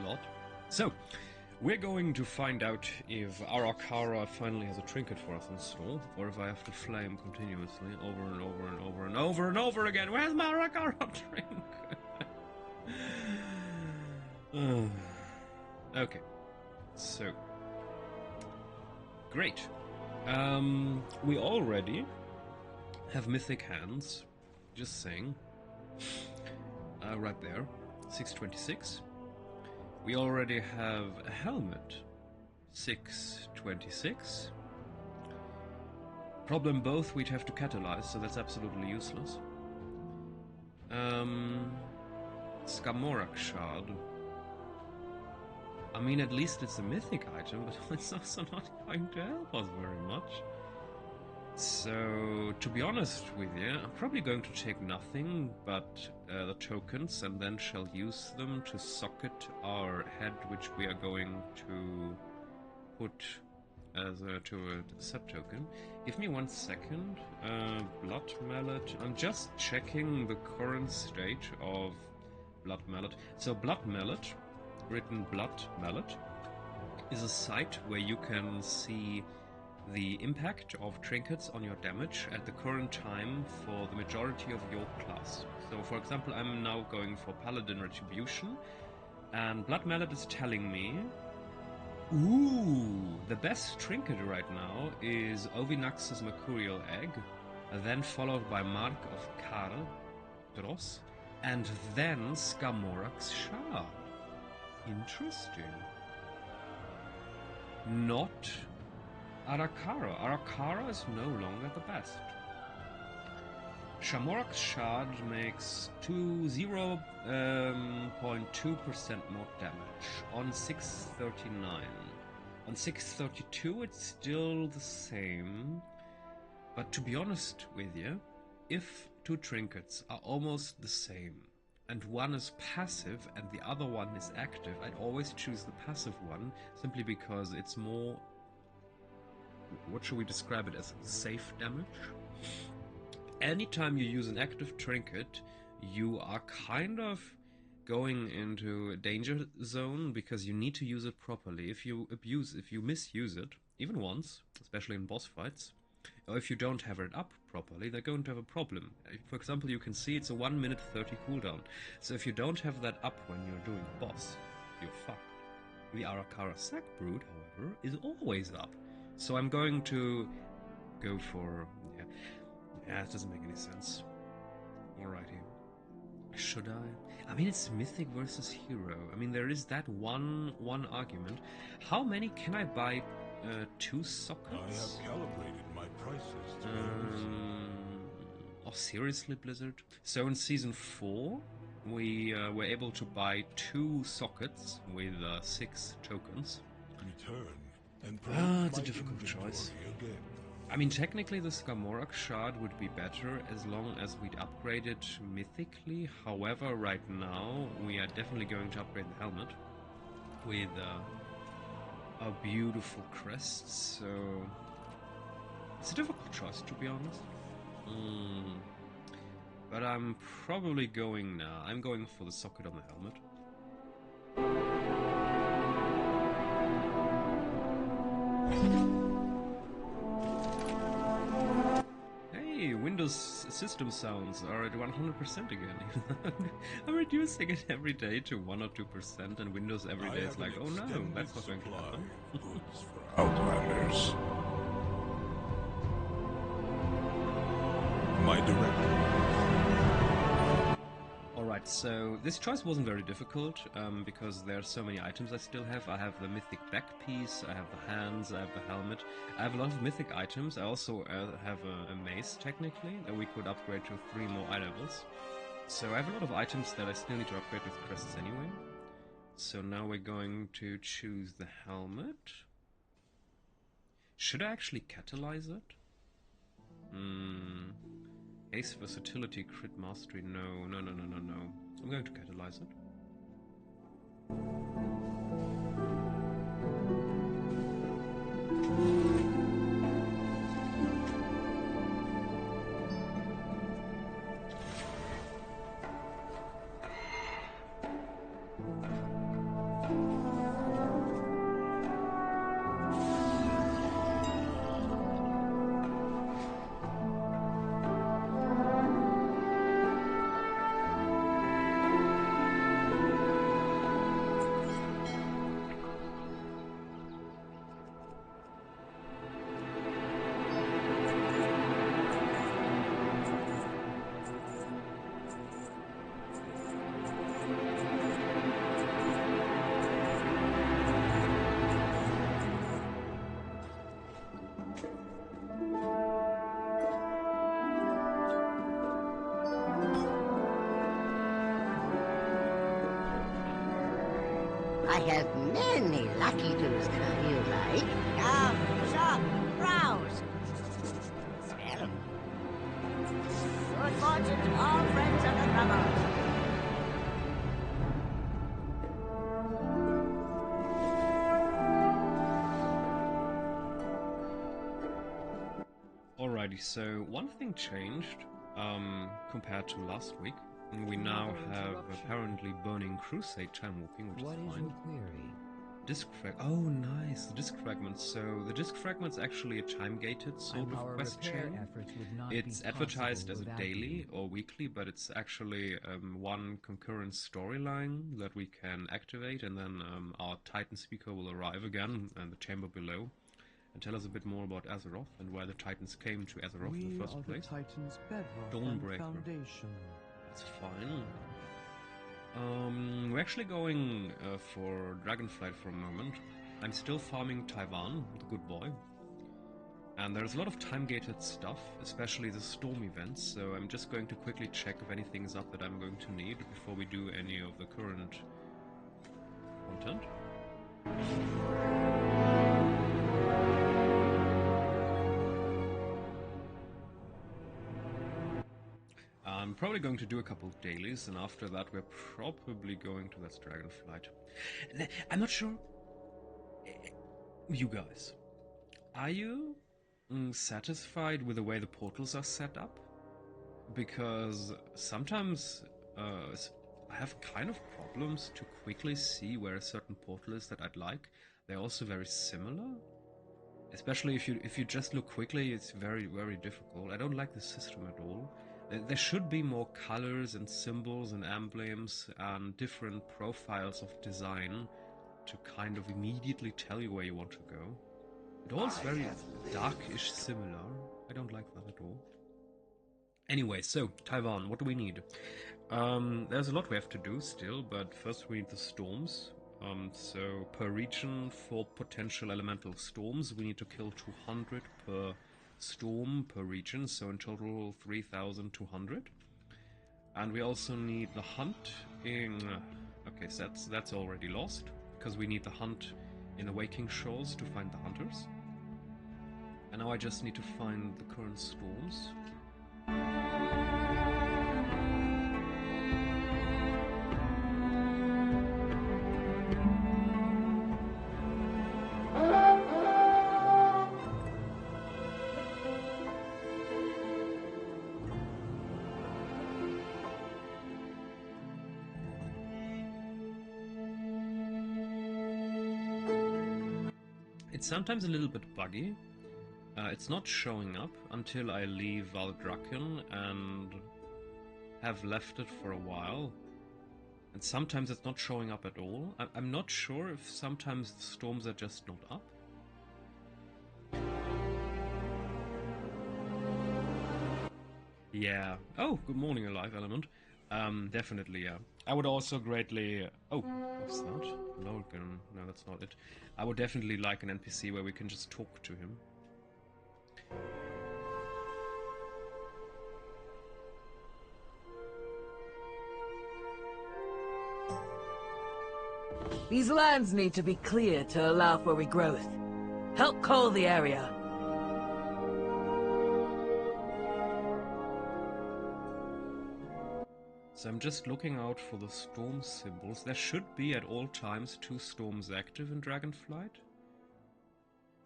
lot. So, we're going to find out if Arakara finally has a trinket for us installed, or if I have to flame continuously over and over and over and over and over again. Where's my Arakara trinket? Okay, so great. We already have mythic hands. Just saying. Right there, 626. We already have a helmet, 626. Problem both we'd have to catalyze, so that's absolutely useless. Skamorak shard. I mean, at least it's a mythic item, but it's also not going to help us very much. So, to be honest with you, I'm probably going to take nothing but the tokens and then shall use them to socket our head, which we are going to put as a set token. Give me 1 second. Blood mallet. I'm just checking the current state of blood mallet. So blood mallet, written blood mallet, is a site where you can see the impact of trinkets on your damage at the current time for the majority of your class. So for example, I'm now going for Paladin Retribution, and Blood Mallet is telling me, ooh, the best trinket right now is Ovinax's Mercurial Egg, then followed by Mark of Kardros, and then Skamorak's Shard. Interesting. Not Arakara. Arakara is no longer the best. Shamorak's Shard makes 0.2% more damage on 639. On 632 it's still the same, but to be honest with you, if two trinkets are almost the same, and one is passive and the other one is active, I'd always choose the passive one, simply because it's more, what should we describe it as, safe damage? Anytime you use an active trinket, you are kind of going into a danger zone because you need to use it properly. If you misuse it, even once, especially in boss fights, or if you don't have it up properly, they're going to have a problem. For example, you can see it's a 1 minute 30 cooldown. So if you don't have that up when you're doing a boss, you're fucked. The Arakara Sack Brood, however, is always up. So I'm going to go for... Yeah, it doesn't make any sense. Alrighty. Should I? I mean, it's Mythic versus Hero. I mean, there is that one argument. How many can I buy? 2 sockets? I have calibrated my prices to Oh, seriously, Blizzard? So in Season 4, we were able to buy 2 sockets with 6 tokens. return and It's a difficult choice. again. I mean, technically the Skamorak Shard would be better as long as we'd upgrade it mythically. However, right now, we are definitely going to upgrade the helmet with a beautiful crest, so it's a difficult choice, to be honest. But I'm probably going now. I'm going for the socket on the helmet. Hey, Windows system sounds are at 100% again. I'm reducing it every day to 1 or 2%, and Windows every day is like, oh no, that's not going to happen. Goods for Outlanders. My directive. Alright, so this choice wasn't very difficult, because there are so many items I still have. I have the mythic back piece, I have the hands, I have the helmet. I have a lot of mythic items. I also have a mace, technically, that we could upgrade to 3 more eye levels. So I have a lot of items that I still need to upgrade with crests anyway. So now we're going to choose the helmet. Should I actually catalyze it? Ace versatility, crit mastery, no. I'm going to catalyze it. I have many lucky doos you like. Come, shop, browse. Smell. Good fortune to all friends of the trouble. Alrighty, so one thing changed compared to last week. We now have apparently Burning Crusade time walking, which is fine. What is your query? Disc oh, nice, the disc fragments. So the disc fragments actually a time-gated sort of quest chain. It's advertised as a daily or weekly, but it's actually one concurrent storyline that we can activate, and then our Titan speaker will arrive again in the chamber below and tell us a bit more about Azeroth and why the Titans came to Azeroth in the first place. Titans' bedrock Dawnbreaker. foundation. That's fine. We're actually going for Dragonflight for a moment. I'm still farming TAIVAN, the good boy. And there's a lot of time-gated stuff, especially the storm events, so I'm just going to quickly check if anything's up that I'm going to need before we do any of the current content. I'm probably going to do a couple of dailies, and after that we're probably going to that Dragonflight. I'm not sure. You guys, are you satisfied with the way the portals are set up? Because sometimes I have kind of problems to quickly see where a certain portal is that I'd like. They're also very similar. Especially if you just look quickly, it's very, very difficult. I don't like the system at all. There should be more colors and symbols and emblems and different profiles of design to kind of immediately tell you where you want to go. It all is very darkish similar. I don't like that at all. Anyway, so TAIVAN, what do we need? There's a lot we have to do still, but first we need the storms. So per region for potential elemental storms, we need to kill 200 per storm per region, so in total 3,200. And we also need the hunt in... okay, so that's already lost, because we need the hunt in Awaking Shores to find the hunters. And now I just need to find the current storms. It's sometimes a little bit buggy. It's not showing up until I leave Valdrakken and have left it for a while. And sometimes it's not showing up at all. I'm not sure if sometimes the storms are just not up. Yeah. Oh, good morning, Alive Element. Definitely, yeah. I would also greatly... oh, what's that? Logan. No, that's not it. I would definitely like an NPC where we can just talk to him. These lands need to be cleared to allow for regrowth. Help cull the area. So I'm just looking out for the storm symbols. There should be at all times 2 storms active in Dragonflight.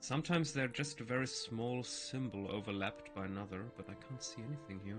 Sometimes they're just a very small symbol overlapped by another, but I can't see anything here.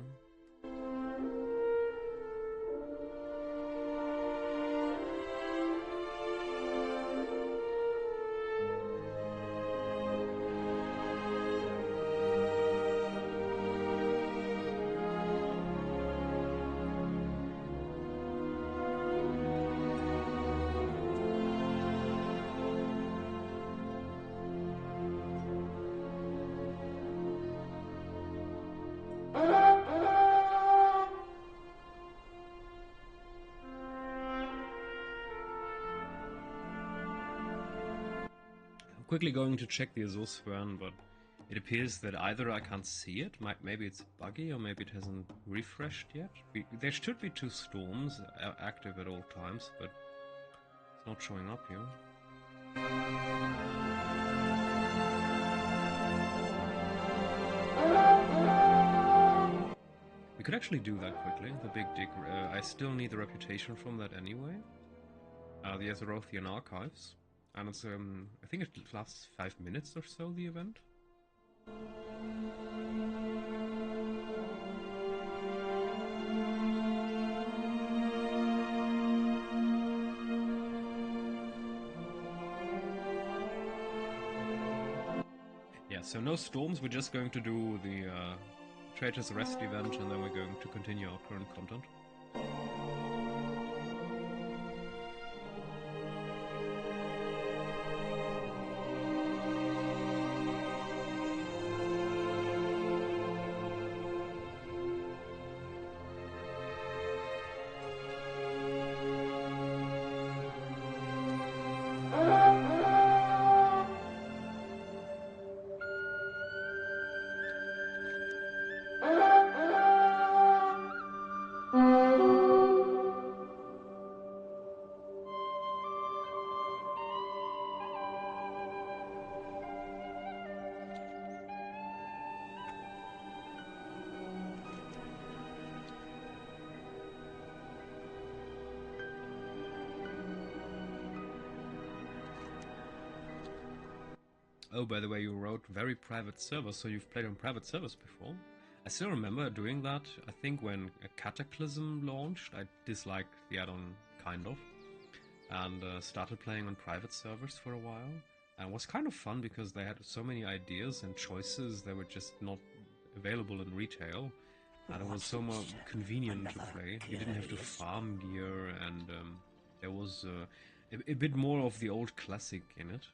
Quickly going to check the Azure, but it appears that either I can't see it, maybe it's buggy, or maybe it hasn't refreshed yet. There should be 2 storms active at all times, but It's not showing up here. We could actually do that quickly, the Big Dig. I still need the reputation from that anyway. The Azerothian Archives. And it's, I think it lasts 5 minutes or so, the event. Yeah, so no storms, we're just going to do the Traitor's Arrest event, and then we're going to continue our current content. Oh, by the way, you wrote very private servers, so you've played on private servers before? I still remember doing that. I think when Cataclysm launched, I disliked the add-on, kind of, and started playing on private servers for a while. And it was kind of fun because they had so many ideas and choices that were just not available in retail. And it was so more convenient to play. You didn't have to farm gear, and there was a bit more of the old classic in it.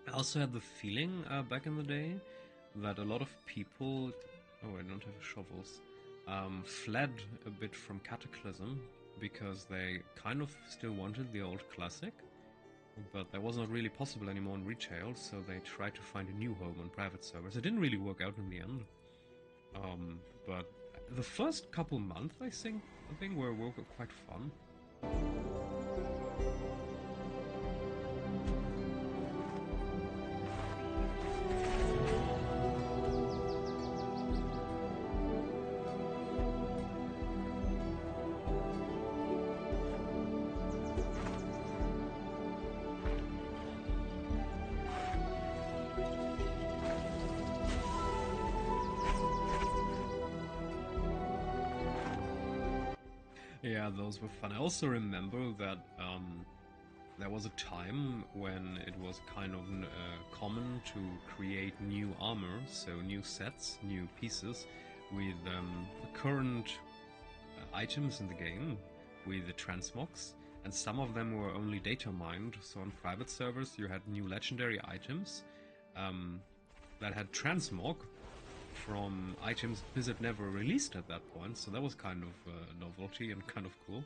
I also had the feeling back in the day that a lot of people, oh, I don't have shovels, fled a bit from Cataclysm because they kind of still wanted the old classic, but that was not really possible anymore in retail, so they tried to find a new home on private servers. It didn't really work out in the end, but the first couple months, I think were quite fun. Yeah, those were fun. I also remember that there was a time when it was kind of common to create new armor, so new sets, new pieces, with the current items in the game, with the transmogs, and some of them were only data mined, so on private servers you had new legendary items that had transmog from items Blizzard never released at that point, so that was kind of a novelty and kind of cool.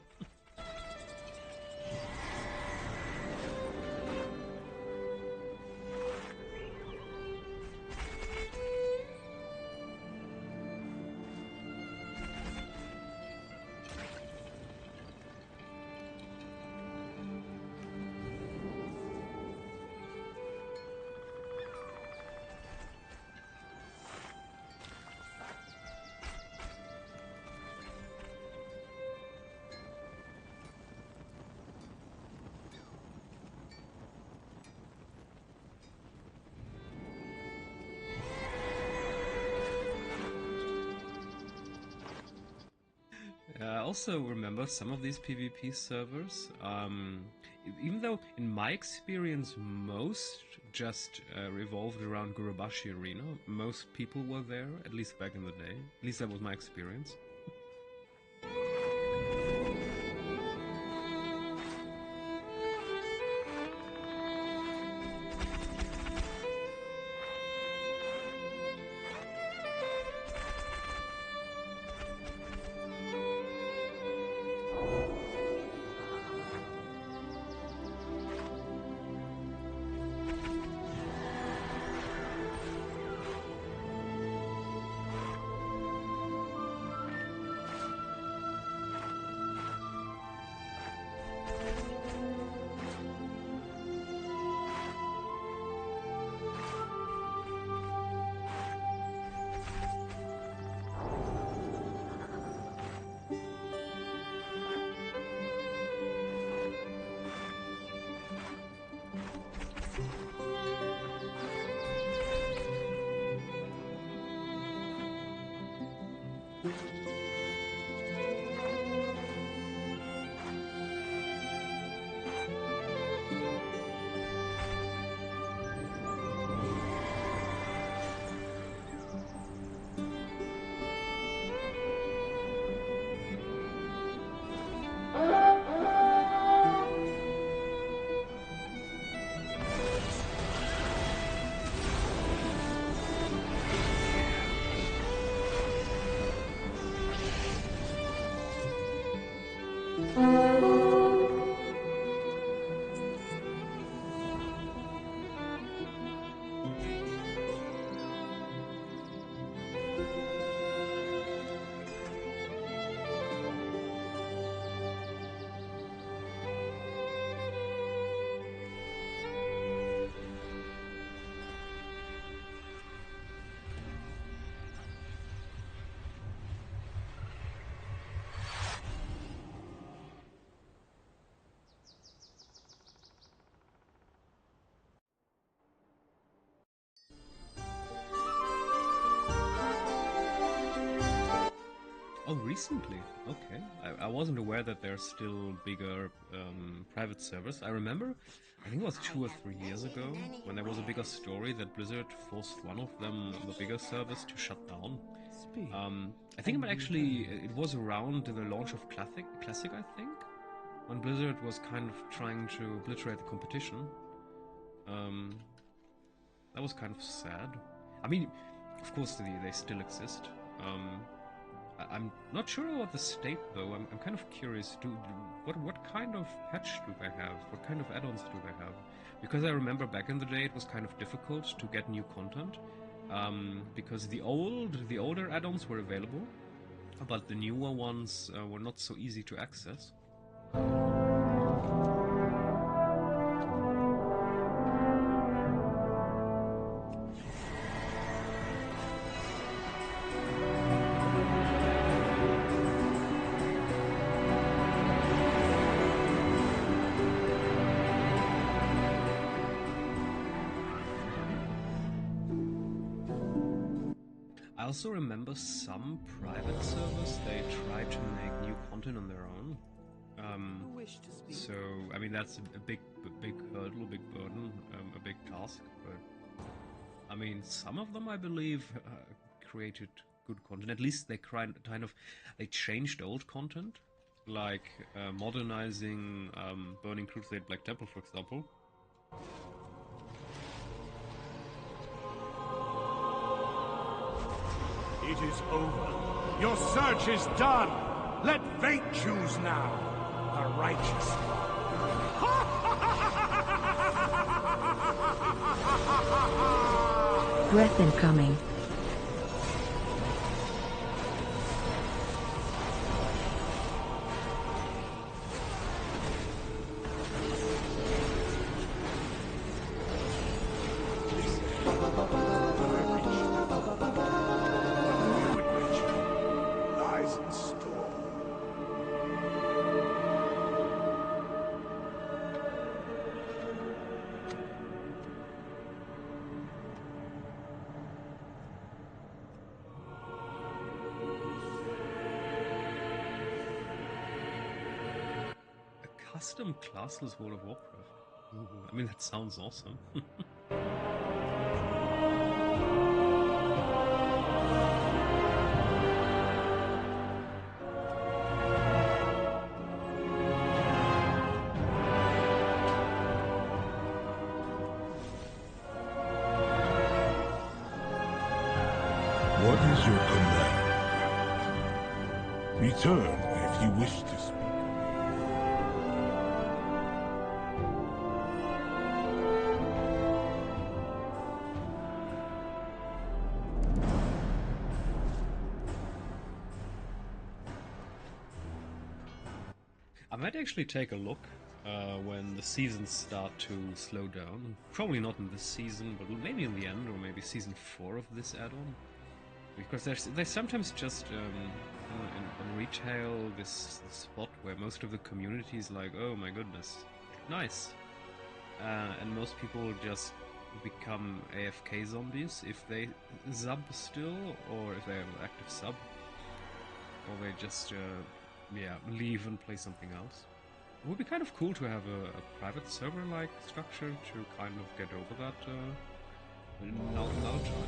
I also remember some of these PvP servers, even though in my experience most just revolved around Gurubashi Arena. Most people were there, at least back in the day. At least that was my experience. Oh, recently? Okay. I wasn't aware that there's still bigger private servers. I remember, I think it was 2 or 3 years ago, when there was a bigger story that Blizzard forced one of them, the bigger servers, to shut down. I think it was around the launch of Classic, I think, when Blizzard was kind of trying to obliterate the competition. That was kind of sad. I mean, of course they still exist. I'm not sure about the state though. I'm kind of curious. What kind of patch do they have? What kind of add-ons do they have? Because I remember back in the day it was kind of difficult to get new content, because the older add-ons were available, but the newer ones were not so easy to access. I also remember some private servers, they tried to make new content on their own. So, I mean, that's a big hurdle, a big burden, a big task, but I mean, some of them, I believe, created good content. At least they they changed old content, like modernizing Burning Crusade Black Temple, for example. It is over. Your search is done. Let fate choose now. The righteous one. Breath incoming. Lies in store. A custom classless World of Warcraft. Ooh, I mean, that sounds awesome. What is your command? Return if you wish to speak. I might actually take a look when the seasons start to slow down. Probably not in this season, but maybe in the end, or maybe season 4 of this add-on. Because there's sometimes just in retail this spot where most of the community is like, oh my goodness, nice. and most people just become AFK zombies if they sub still, or if they have an active sub, or they just yeah, leave and play something else. It would be kind of cool to have a private server-like structure to kind of get over that another time.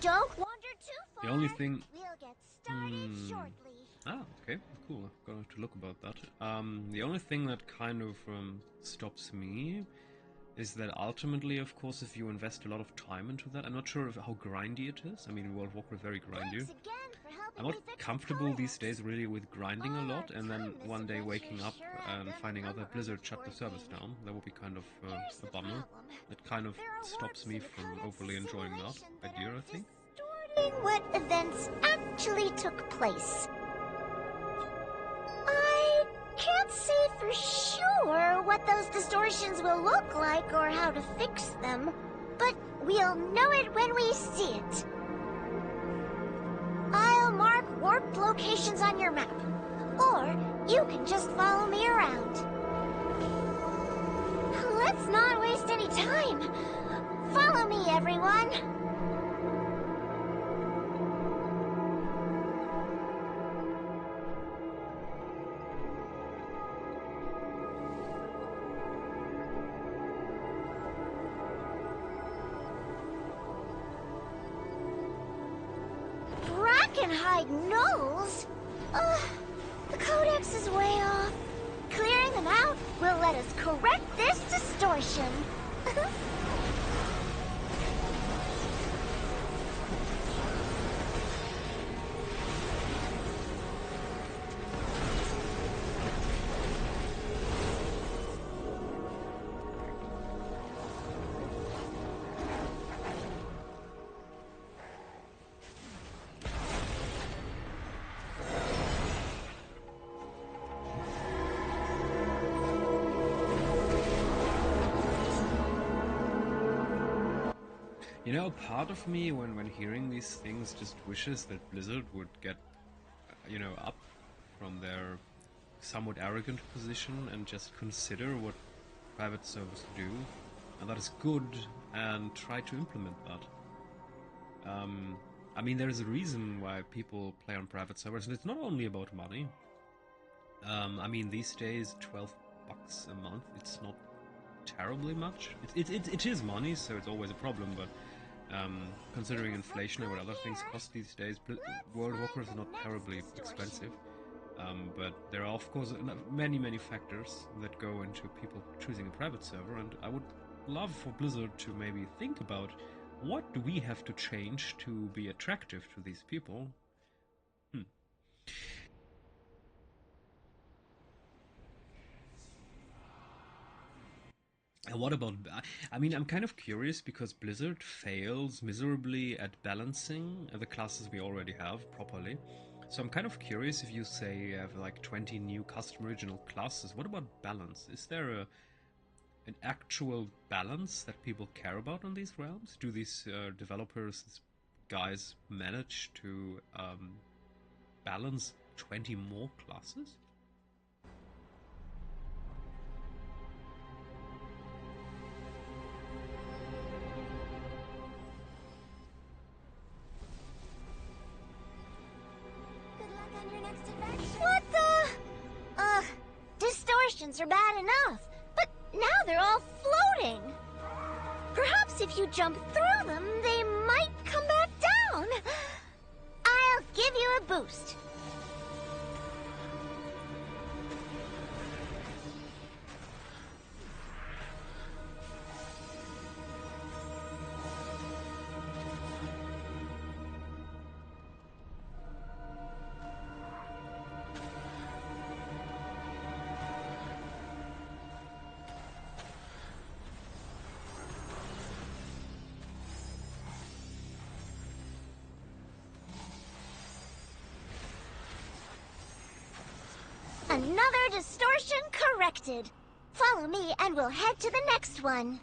Don't wander too far. The only thing... We'll get started shortly. Ah, okay, cool. I've got to look about that. The only thing that kind of stops me is that ultimately, of course, if you invest a lot of time into that, I'm not sure how grindy it is. I mean, World of Warcraft very grindy. Thanks again for helping I'm me not fix the comfortable these codex. days really with grinding a lot, and then This one day adventure waking up sure and doesn't finding out come that Blizzard shut the poor service thing. down. That would be kind of Here's a the bummer. problem. That kind of There are stops warps me in the from codex overly enjoying that simulation that idea, are I think. distorting what events actually took place. I can't say for sure what those distortions will look like or how to fix them, but we'll know it when we see it. I'll mark warped locations on your map, or you can just follow me around. Let's not waste any time. Follow me, everyone. Brackenhide Knolls? The codex is way off. Clearing them out will let us correct this distortion. You know, part of me, when hearing these things, just wishes that Blizzard would get, you know, up from their somewhat arrogant position and just consider what private servers do, and that is good, and try to implement that. I mean, there's a reason why people play on private servers, and it's not only about money. I mean, these days, $12 a month, it's not terribly much. It is money, so it's always a problem, but considering inflation and what other things cost these days, World of Warcraft is not terribly expensive. But there are, of course, many factors that go into people choosing a private server, and I would love for Blizzard to maybe think about what do we have to change to be attractive to these people. And what about... I mean, I'm kind of curious because Blizzard fails miserably at balancing the classes we already have properly. So I'm kind of curious if you say you have like 20 new custom original classes. What about balance? Is there an actual balance that people care about on these realms? Do these developers, these guys, manage to balance 20 more classes? What the? Distortions are bad enough, but now they're all floating. Perhaps if you jump through them, they might come back down. I'll give you a boost. Another distortion corrected. Follow me and we'll head to the next one.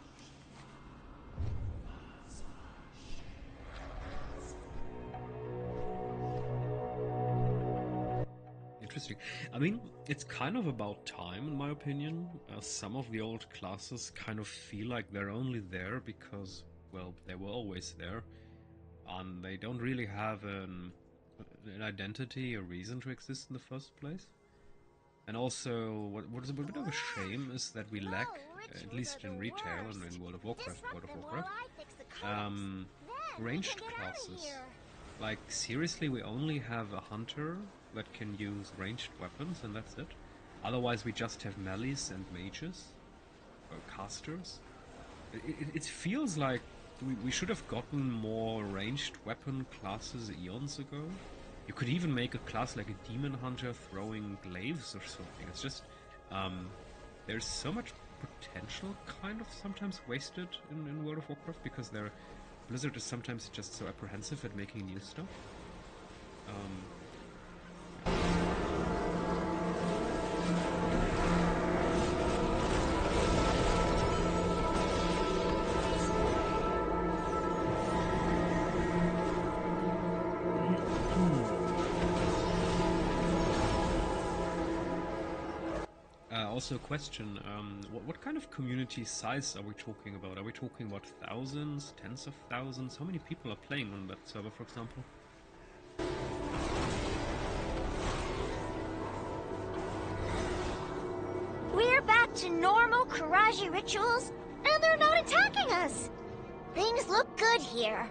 Interesting. I mean, it's kind of about time, in my opinion. Some of the old classes kind of feel like they're only there because, well, they were always there. And they don't really have an identity, a reason to exist in the first place. And also, what is a bit of a shame is that we lack, at least in retail and in World of Warcraft, ranged classes. Like, seriously, we only have a hunter that can use ranged weapons, and that's it. Otherwise, we just have melees and mages, or casters. It feels like we should have gotten more ranged weapon classes eons ago. You could even make a class like a demon hunter throwing glaives or something. It's just, there's so much potential kind of sometimes wasted in World of Warcraft because Blizzard is sometimes just so apprehensive at making new stuff. Also a question, what kind of community size are we talking about? Are we talking about thousands, tens of thousands? How many people are playing on that server, for example? We're back to normal Karaji rituals, and they're not attacking us. Things look good here.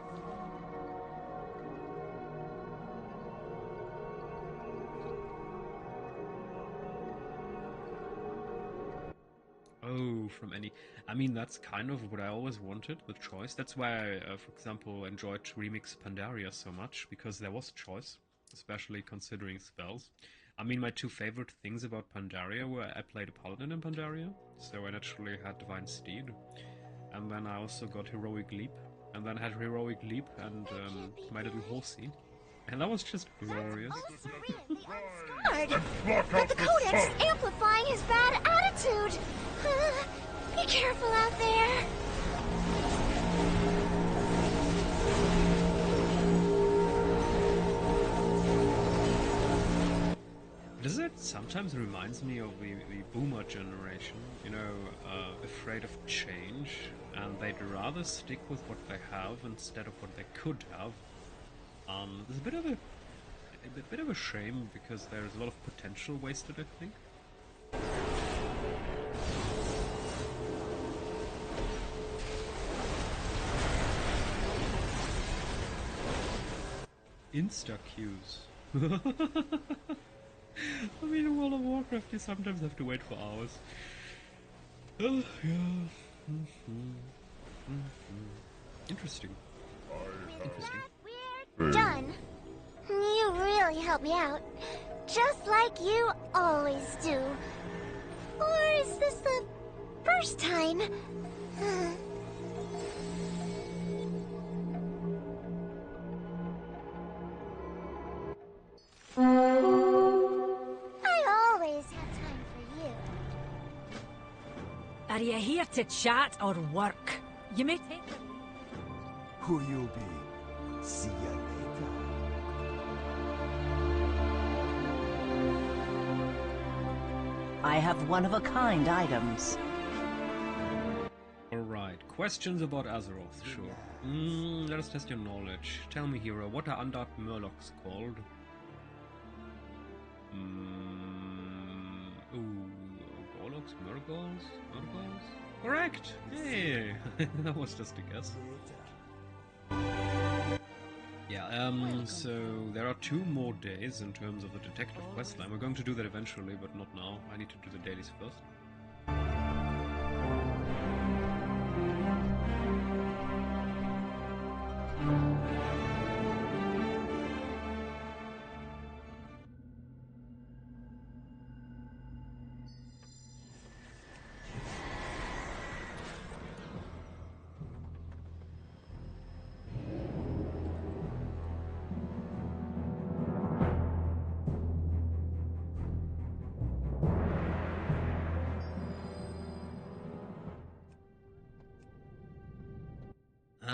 Oh, from any... I mean, that's kind of what I always wanted, with choice. That's why I, for example, enjoyed Remix Pandaria so much, because there was choice, especially considering spells. I mean, my two favorite things about Pandaria were I played a Paladin in Pandaria, so I naturally had Divine Steed. And then I also got Heroic Leap, and then had Heroic Leap and my little horsey. And that was just glorious. But the Codex is amplifying his bad attitude. Be careful out there. Blizzard sometimes reminds me of the boomer generation, you know, afraid of change, and they'd rather stick with what they have instead of what they could have. There's a bit of a shame because there's a lot of potential wasted, I think. Insta queues. I mean, in World of Warcraft, you sometimes have to wait for hours. Oh, yeah. Interesting. Interesting. We're done. You really helped me out. Just like you always do. Or is this the first time? I always have time for you. Are you here to chat or work? You may take the... Who you be? See ya later. I have one-of-a-kind items. Alright, questions about Azeroth, sure. Let us test your knowledge. Tell me, hero, what are undead murlocs called? Gorloks? Murgols? Murgols? Correct! Yay! That was just a guess. Yeah, so there are 2 more days in terms of the detective questline. We're going to do that eventually, but not now. I need to do the dailies first.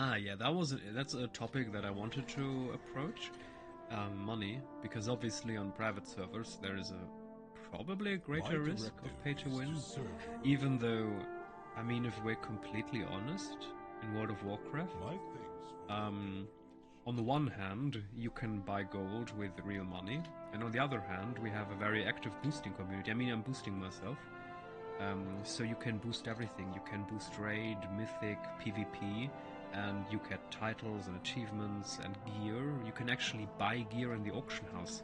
Ah, yeah, that's a topic that I wanted to approach. Money, because obviously on private servers there is probably a greater risk of pay to win. Even though, I mean, if we're completely honest, in World of Warcraft, on the one hand, you can buy gold with real money, and on the other hand, we have a very active boosting community. I mean, I'm boosting myself. So you can boost everything. You can boost raid, mythic, PvP, and you get titles and achievements and gear. You can actually buy gear in the auction house.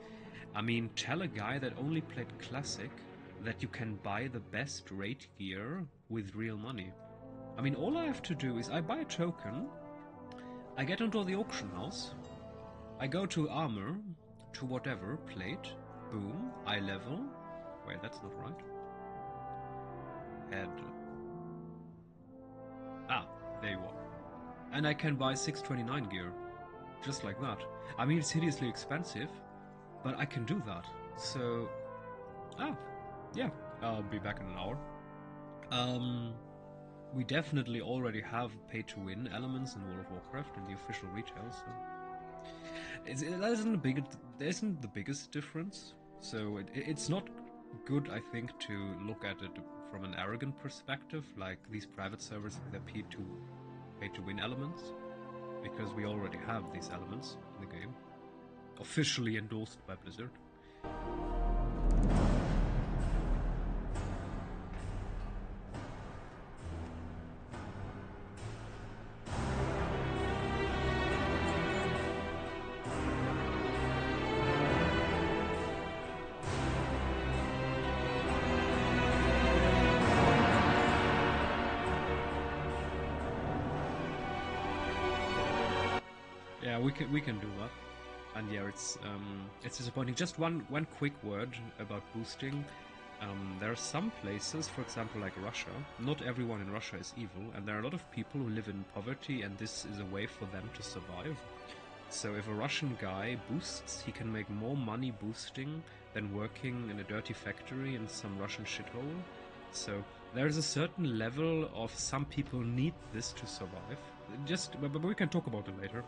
I mean, tell a guy that only played Classic that you can buy the best raid gear with real money. I mean, all I have to do is I buy a token, I get into the auction house, I go to armor, to whatever, plate, boom, I level. Wait, that's not right. Head. Ah, there you are. And I can buy 629 gear. Just like that. I mean, it's hideously expensive, but I can do that. So, yeah, I'll be back in an hour. We definitely already have pay-to-win elements in World of Warcraft in the official retail, so that isn't the biggest difference. So it's not good, I think, to look at it from an arrogant perspective, like these private servers with their pay-to-win elements, because we already have these elements in the game, officially endorsed by Blizzard. Yeah, we can do that. And yeah, it's disappointing. Just one quick word about boosting. There are some places, for example, like Russia. Not everyone in Russia is evil, and there are a lot of people who live in poverty, and this is a way for them to survive. So if a Russian guy boosts, he can make more money boosting than working in a dirty factory in some Russian shithole. So there's a certain level of some people need this to survive. But we can talk about it later.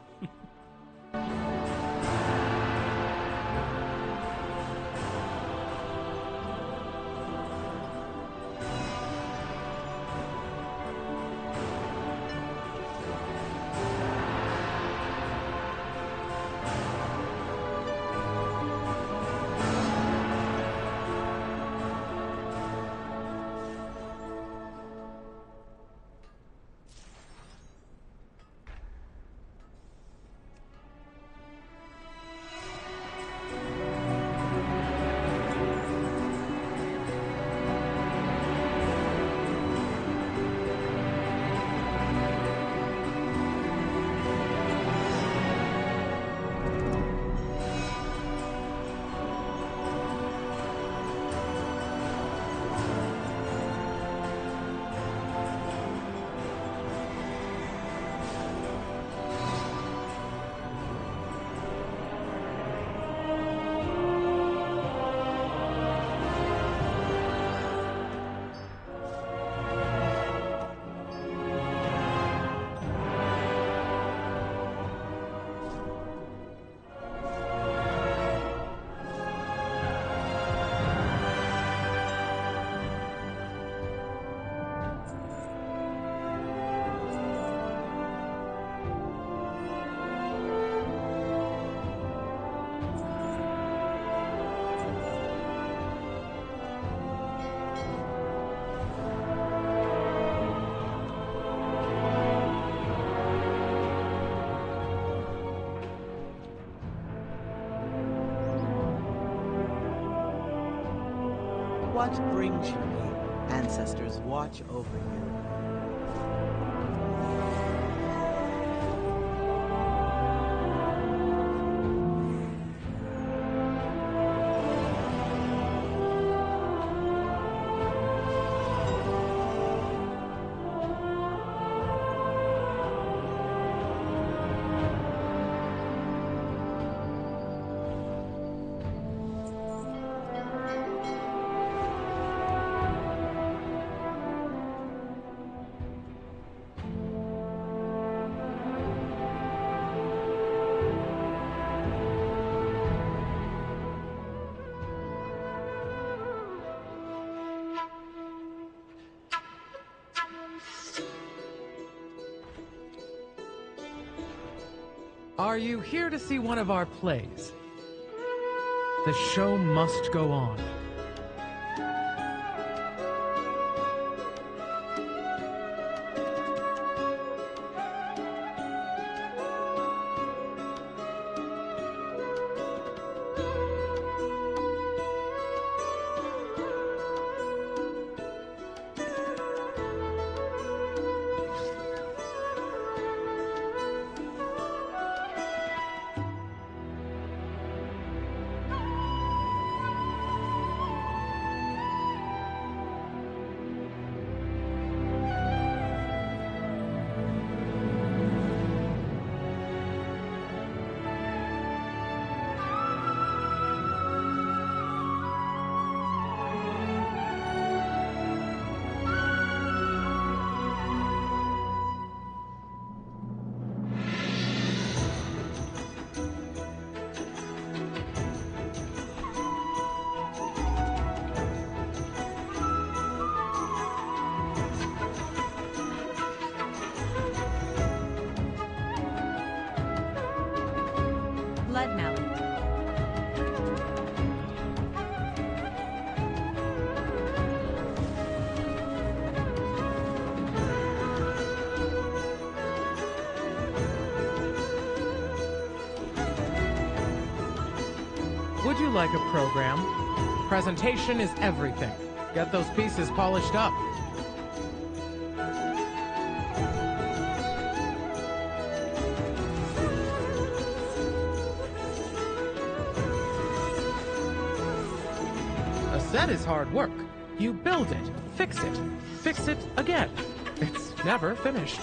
What brings you here? Ancestors watch over you. Are you here to see one of our plays? The show must go on. Blood mallet. Would you like a program? Presentation is everything. Get those pieces polished up. A set is hard work. You build it, fix it again. It's never finished.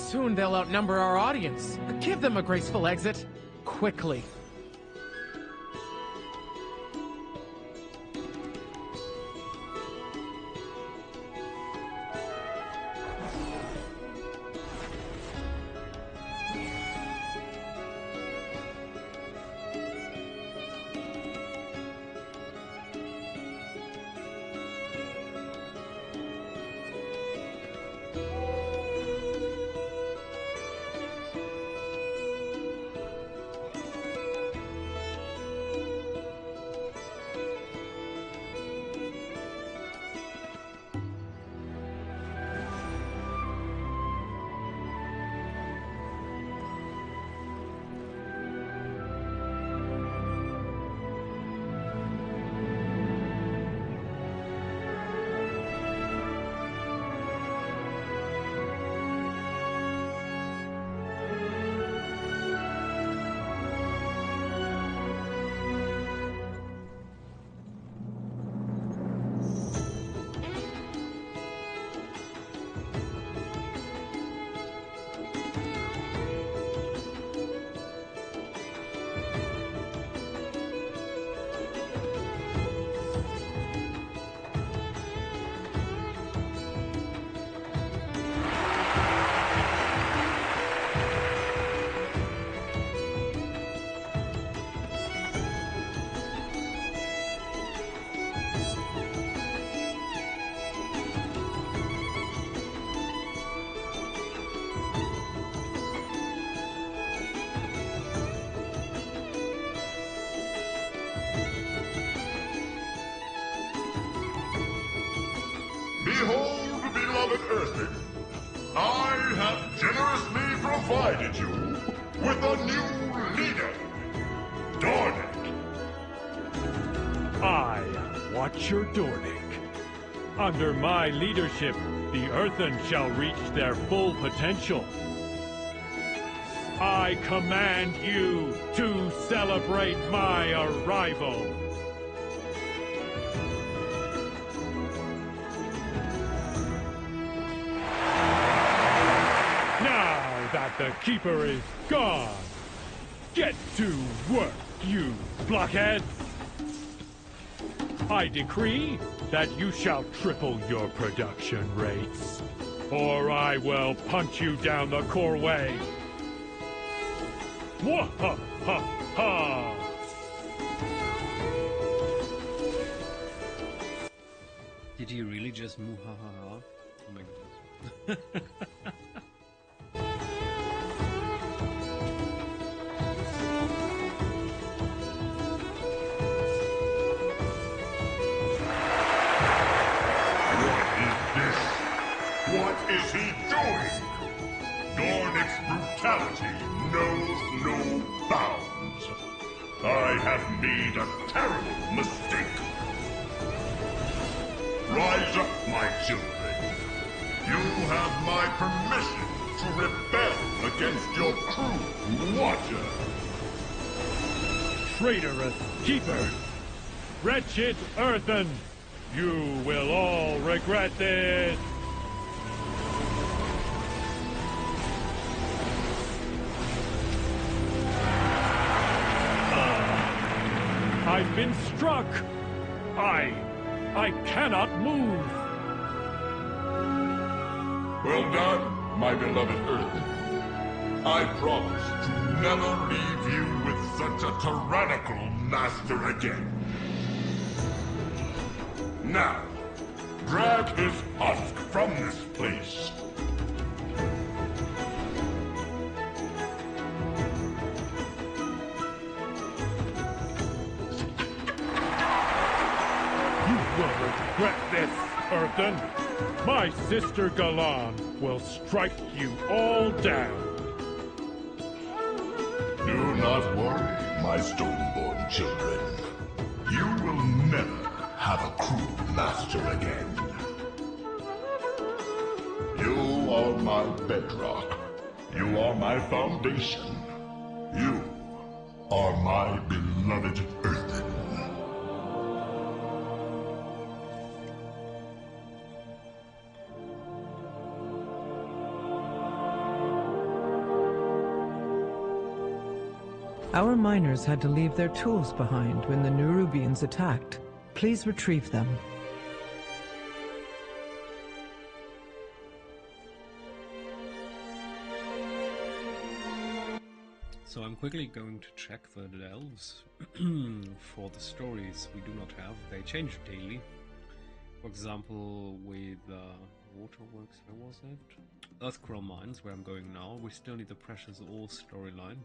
Soon they'll outnumber our audience. Give them a graceful exit. Quickly. Behold, beloved Earthmen, I have generously provided you with a new leader, Dornick. I am Watcher Dornick. Under my leadership, the Earthen shall reach their full potential. I command you to celebrate my arrival. Now that the Keeper is gone, get to work, you blockheads! I decree that you shall triple your production rates, or I will punch you down the core way. Mwahaha! Did he really just muhahaha? Oh my goodness. What is he doing? Dornick's brutality knows no bounds. I have made a terrible mistake. Rise up, my children. You have my permission to rebel against your cruel Watcher. Traitorous Keeper! Wretched Earthen! You will all regret this! I've been struck! I cannot move! Well done, my beloved Earthen. I promise to never leave you with such a tyrannical master again. Now, drag his husk from this place. You will regret this, Earthen! My sister Galan will strike you all down! Do not worry, my Stoneborn children. You will never have a cruel master again. You are my bedrock. You are my foundation. You are my beloved Earthen. Our miners had to leave their tools behind when the Nerubians attacked. Please retrieve them. So I'm quickly going to check the delves for the stories we do not have. They change daily. For example, with Waterworks, where was it? Earthcrow Mines, where I'm going now. We still need the Precious Ore storyline.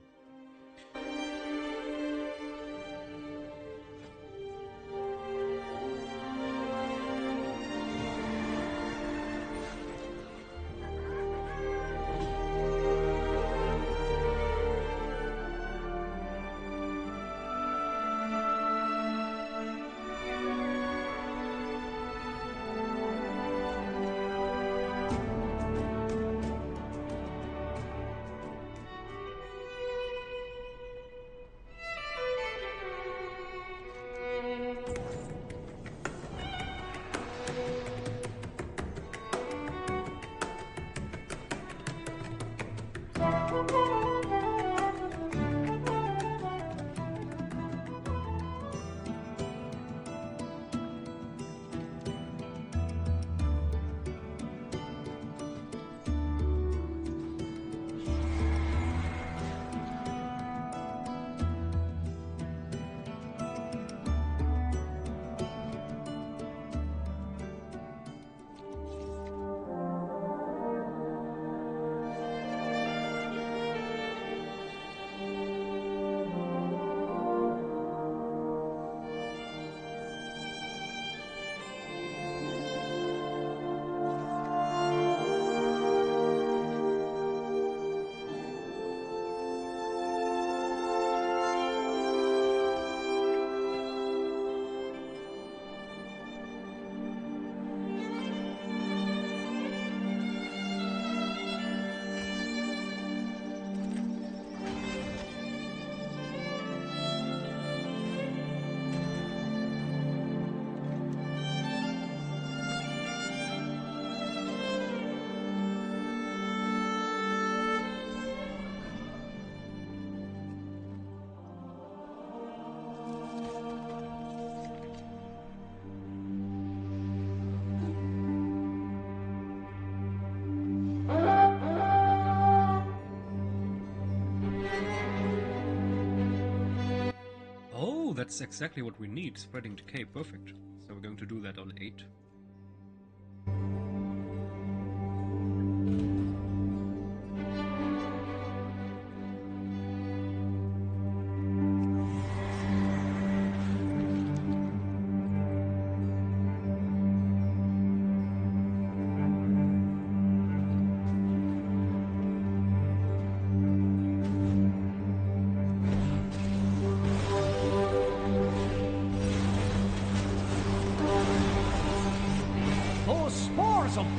That's exactly what we need, spreading decay, perfect. So we're going to do that on 8.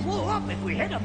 Blow up if we hit him.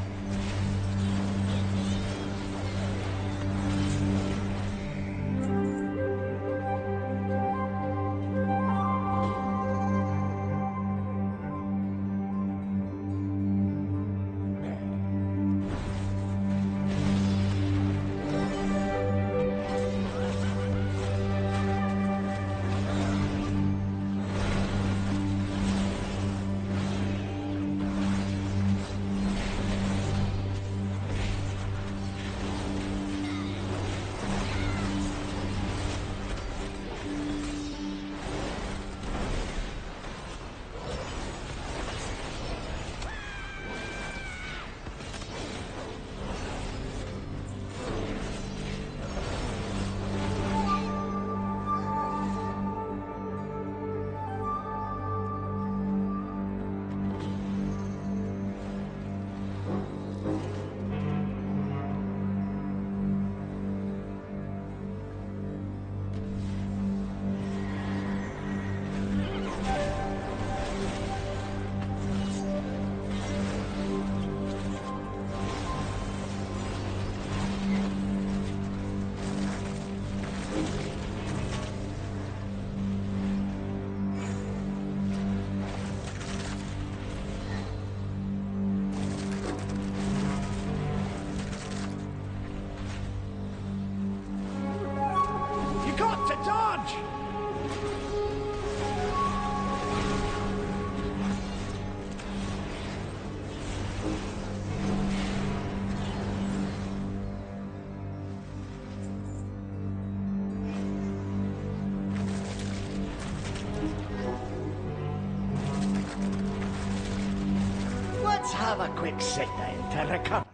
Let's have a quick sick day to recover.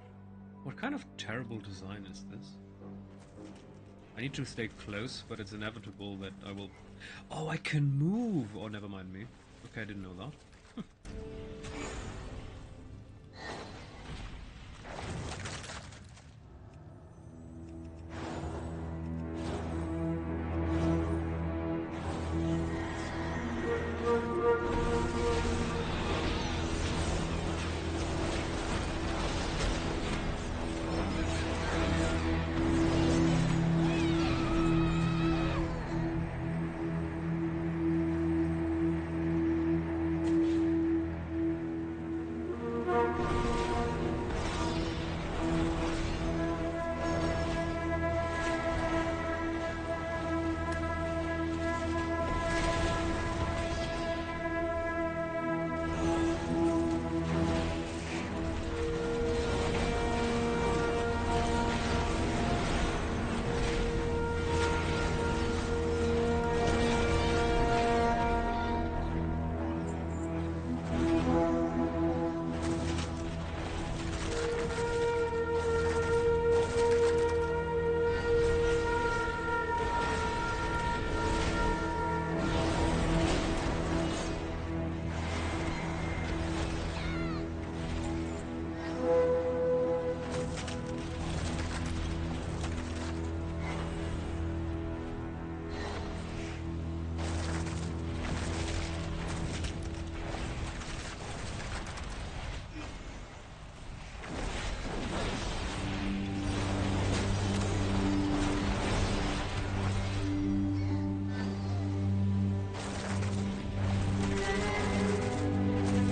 What kind of terrible design is this? I need to stay close, but it's inevitable that I will... Oh, I can move! Oh, never mind me. Okay, I didn't know that.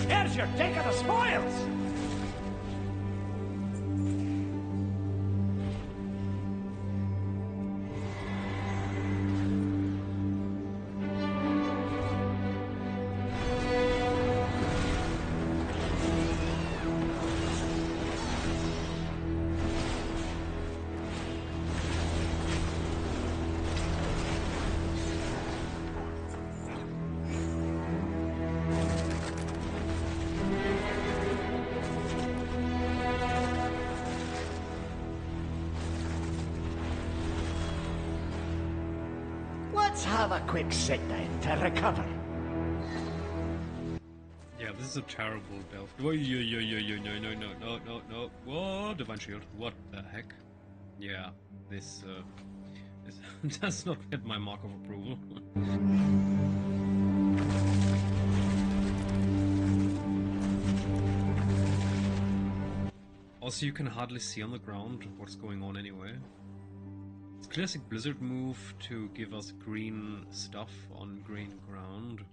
Here's your take of the spoils! Let's have a quick sick day to recover. Yeah, this is a terrible delve. Oh, no. Whoa, Divine Shield. What the heck? Yeah, this does not get my mark of approval. Also, you can hardly see on the ground what's going on anyway. It's classic Blizzard move to give us green stuff on green ground.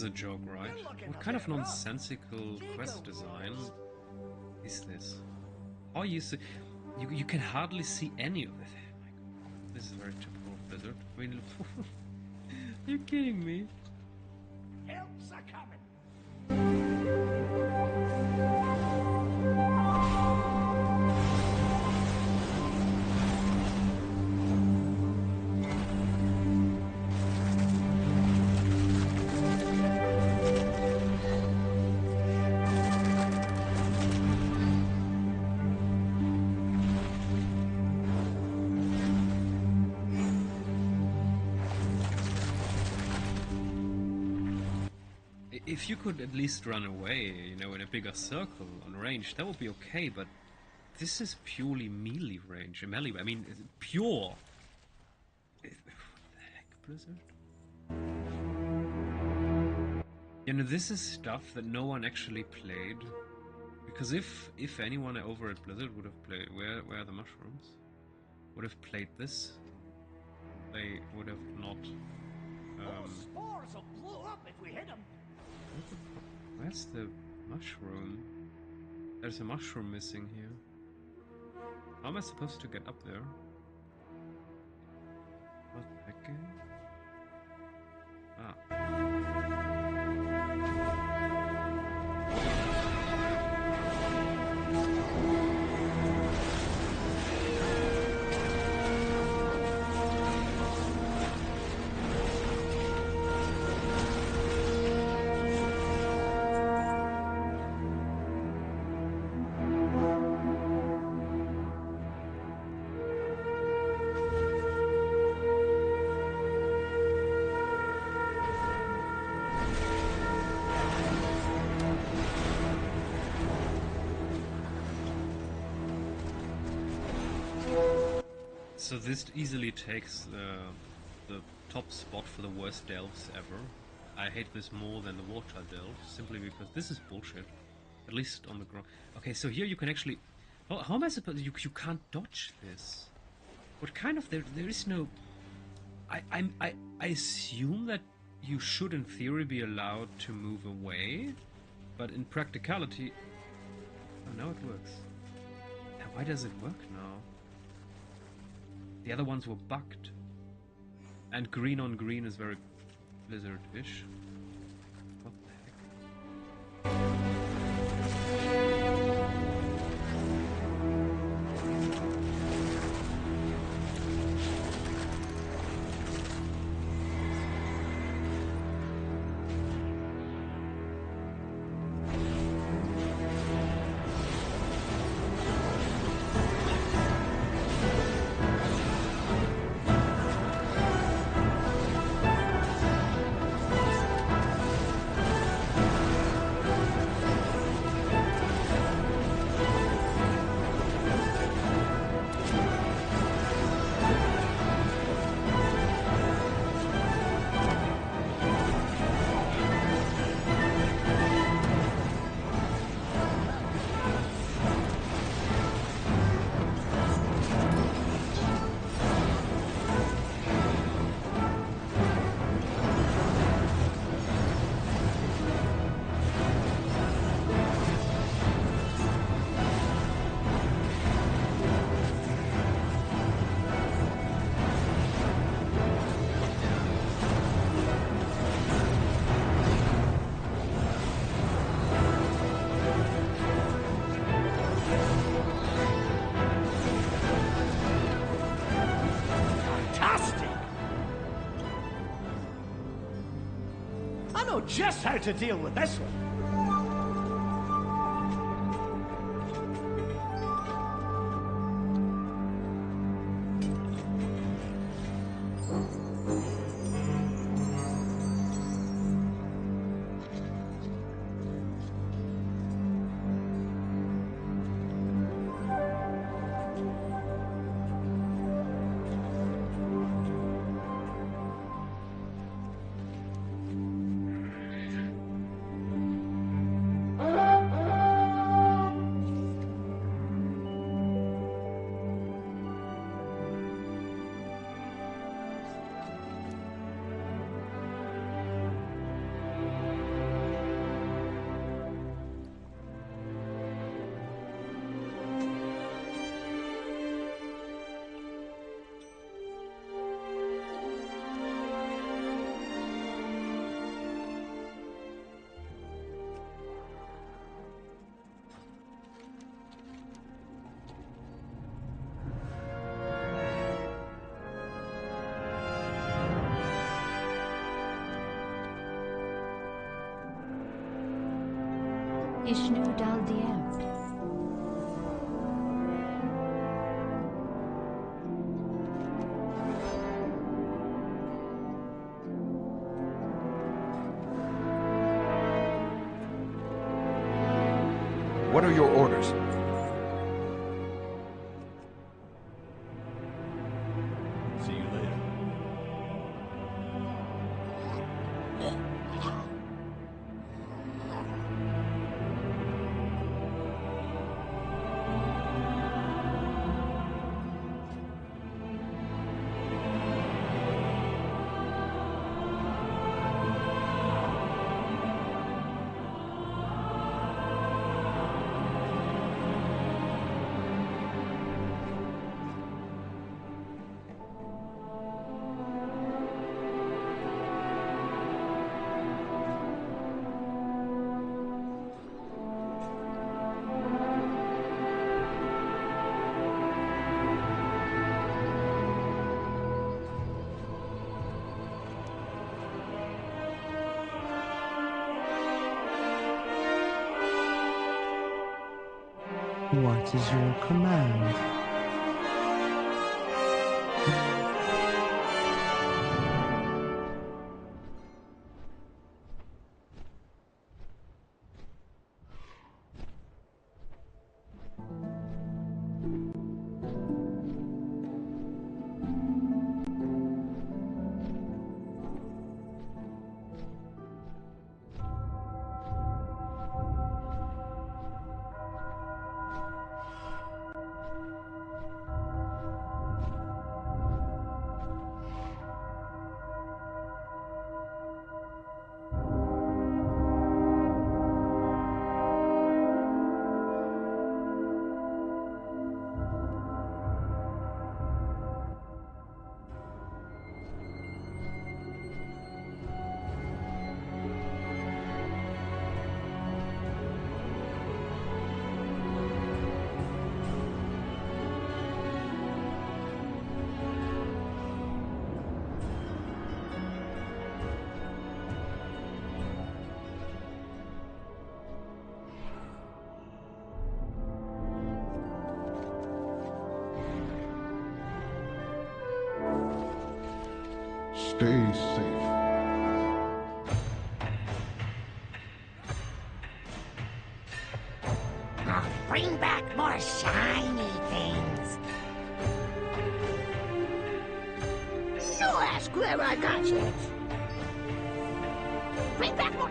a joke, right? What kind of nonsensical quest design is this? How you see... You can hardly see any of it. Oh my God. This is very typical of Blizzard. I mean, are you kidding me? Help's a coming. If you could at least run away, you know, in a bigger circle on range, that would be okay, but this is purely melee range. Melee, I mean, pure. What the heck, Blizzard? You know, this is stuff that no one actually played. Because if anyone over at Blizzard would have played... Where are the mushrooms? Would have played this, they would have not... Those spores will blow up if we hit them. Where's the mushroom? There's a mushroom missing here. How am I supposed to get up there? What the heck? So this easily takes the top spot for the worst delves ever. I hate this more than the water delve, simply because this is bullshit. At least on the ground. Okay, so here you can actually... How am I supposed... You can't dodge this. What kind of... There is no... I assume that you should in theory be allowed to move away, but in practicality... Oh, now it works. Now why does it work now? The other ones were bugged. And green on green is very Blizzard-ish. What the heck? I know just how to deal with this one. Vishnu Daldier. What are your orders? See you later. What is your command? Stay safe. I'll bring back more shiny things. You ask where I got it. Bring back more.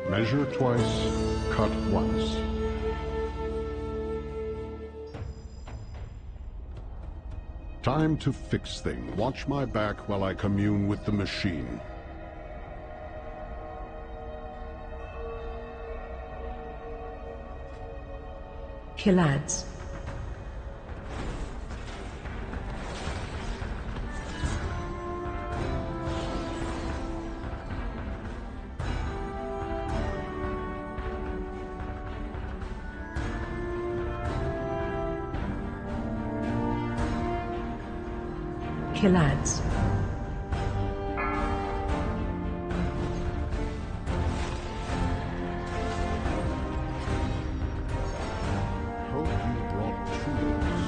Measure twice, cut once. Time to fix things. Watch my back while I commune with the machine. Killads. Killads. Hope you brought tools.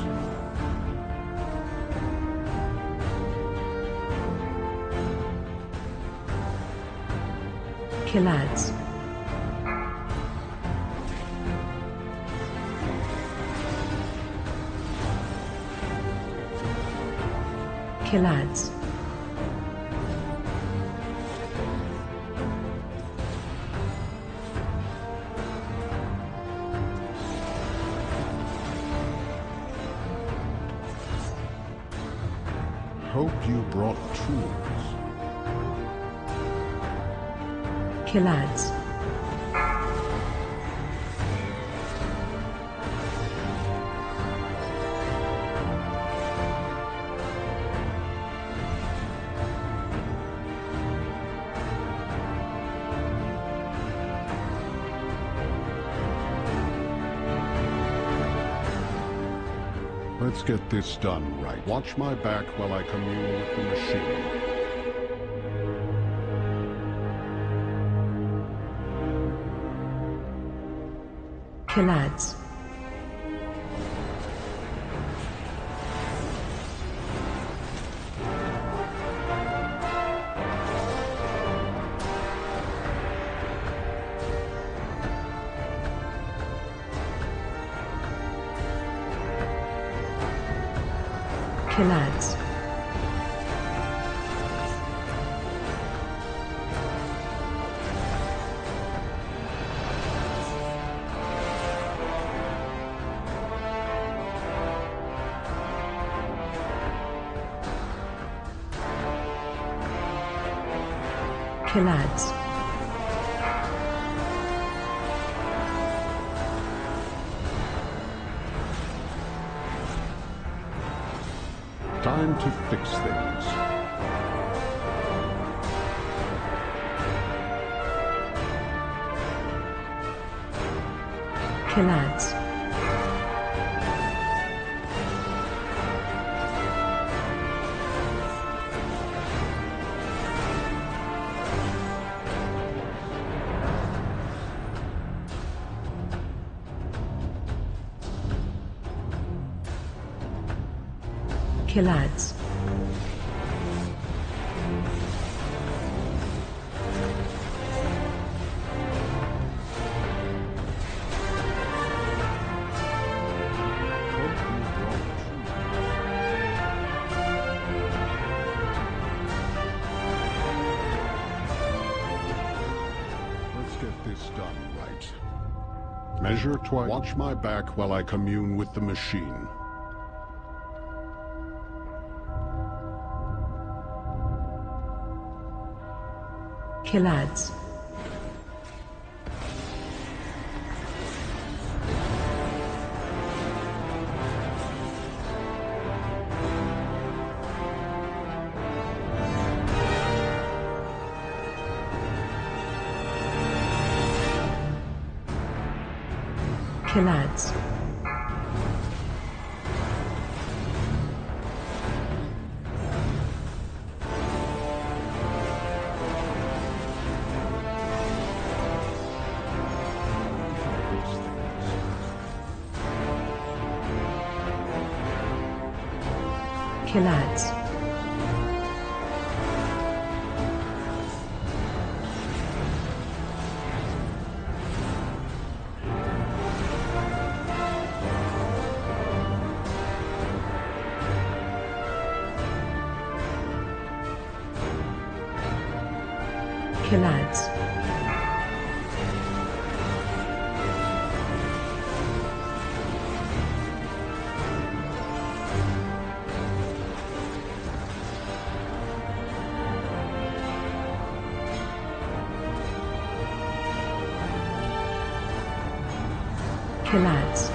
Killads. Killads. hope you brought tools. Killads. Let's get this done right. Watch my back while I commune with the machine. Killads. Killads. Killads. Time to fix things. Killads. Killads. Let's get this done right. Measure twice. Watch my back while I commune with the machine. Killads. Killads. Killads. Killads. Killads.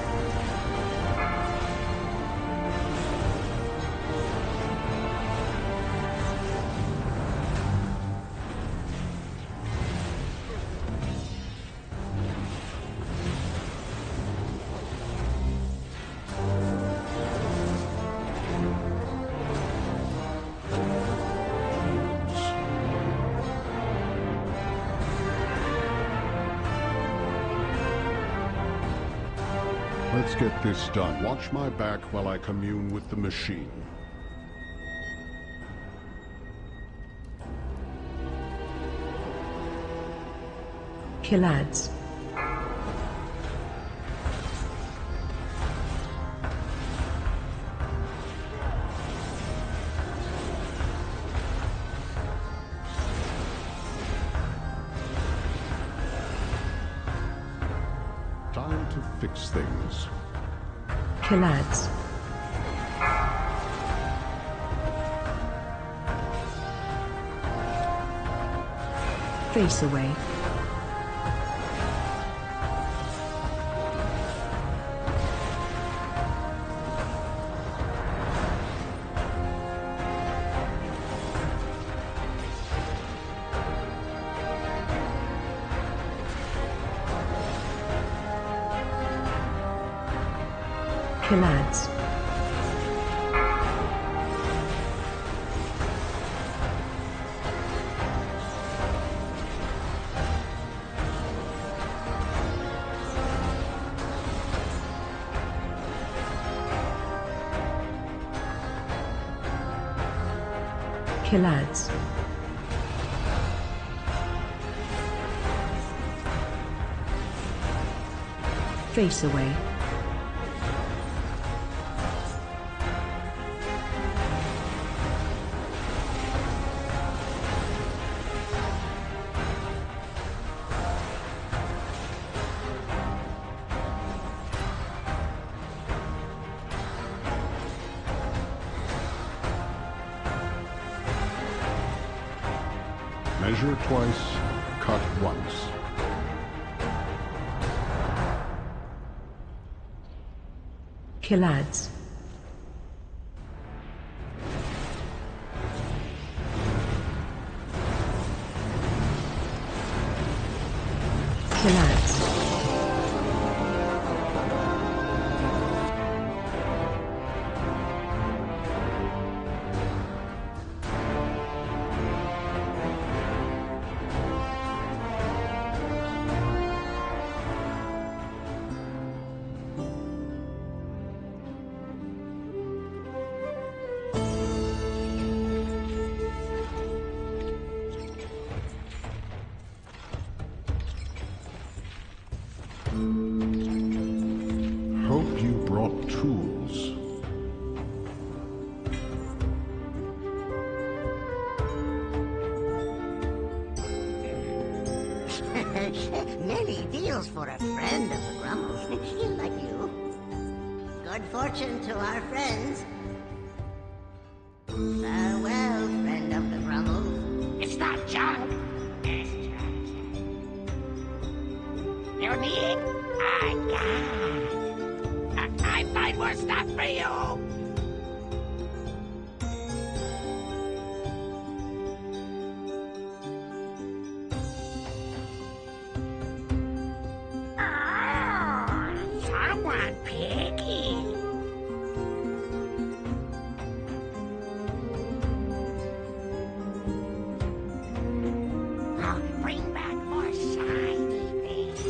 Let's get this done. Watch my back while I commune with the machine. Killads. Time to fix things. Killads. Face away. Killads. Killads. Face away. Measure twice, cut once. Killads. Killads. Hope you brought tools. Many deals for a friend of the Grumbles, like you. Good fortune to our friends. Farewell, friend of the Grumbles. It's not junk. It's you need? I got. I find more stuff for you. Someone picky. I'll bring back more shiny things.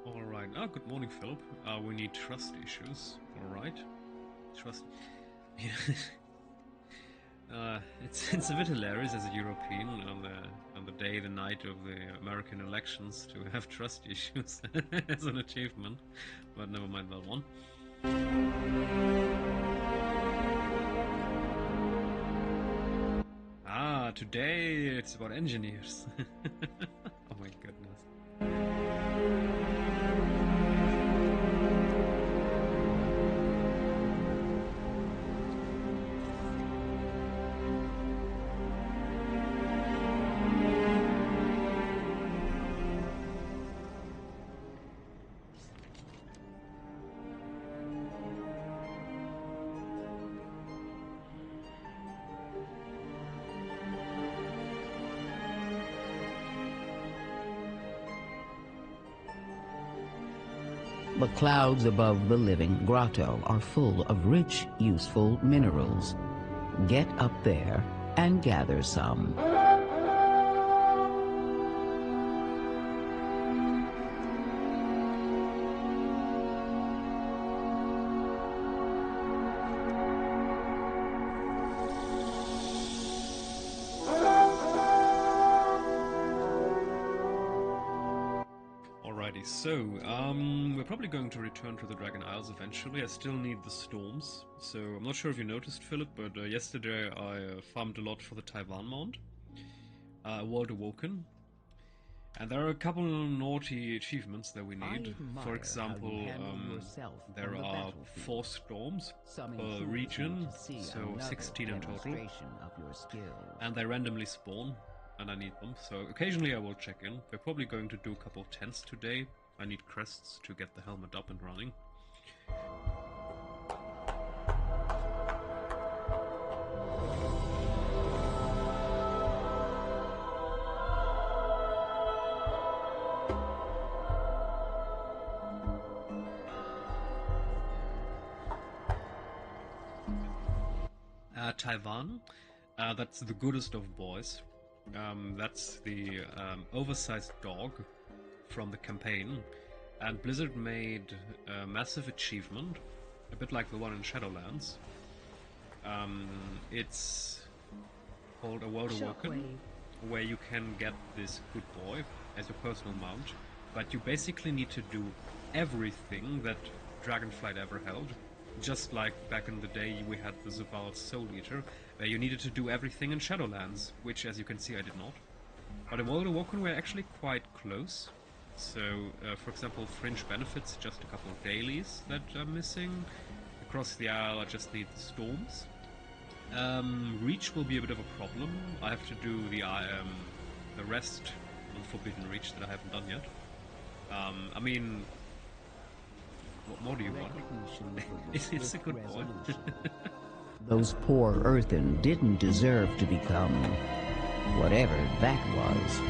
Alright, good morning, Philip. We need trust issues. Alright. Trust. It's a bit hilarious as a European on the day, the night of the American elections to have trust issues as an achievement, but never mind that one. Today it's about engineers. Oh my goodness. The clouds above the living grotto are full of rich, useful minerals. Get up there and gather some. so, we're probably going to return to the Dragon Isles eventually. I still need the storms, so I'm not sure if you noticed, Philip, but yesterday I farmed a lot for the TAIVAN mount, World Awoken, and there are a couple naughty achievements that we need. For example, there are 4 storms per region, so 16 in total, and they randomly spawn. And I need them, so occasionally I will check in. We're probably going to do a couple of tents today. I need crests to get the helmet up and running. TAIVAN, that's the goodest of boys. That's the oversized dog from the campaign, and Blizzard made a massive achievement, a bit like the one in Shadowlands. It's called A World Awoken, where you can get this good boy as your personal mount, but you basically need to do everything that Dragonflight ever held. Just like back in the day we had the Zavald's Soul Eater, where you needed to do everything in Shadowlands, which, as you can see, I did not. But in World Awoken we're actually quite close. So, for example, Fringe Benefits, just a couple of dailies that are missing. Across the Isle I just need the storms. Reach will be a bit of a problem. I have to do the rest of the Forbidden Reach that I haven't done yet. I mean... What more do you want? It's a good boy. Those poor Earthen didn't deserve to become whatever that was.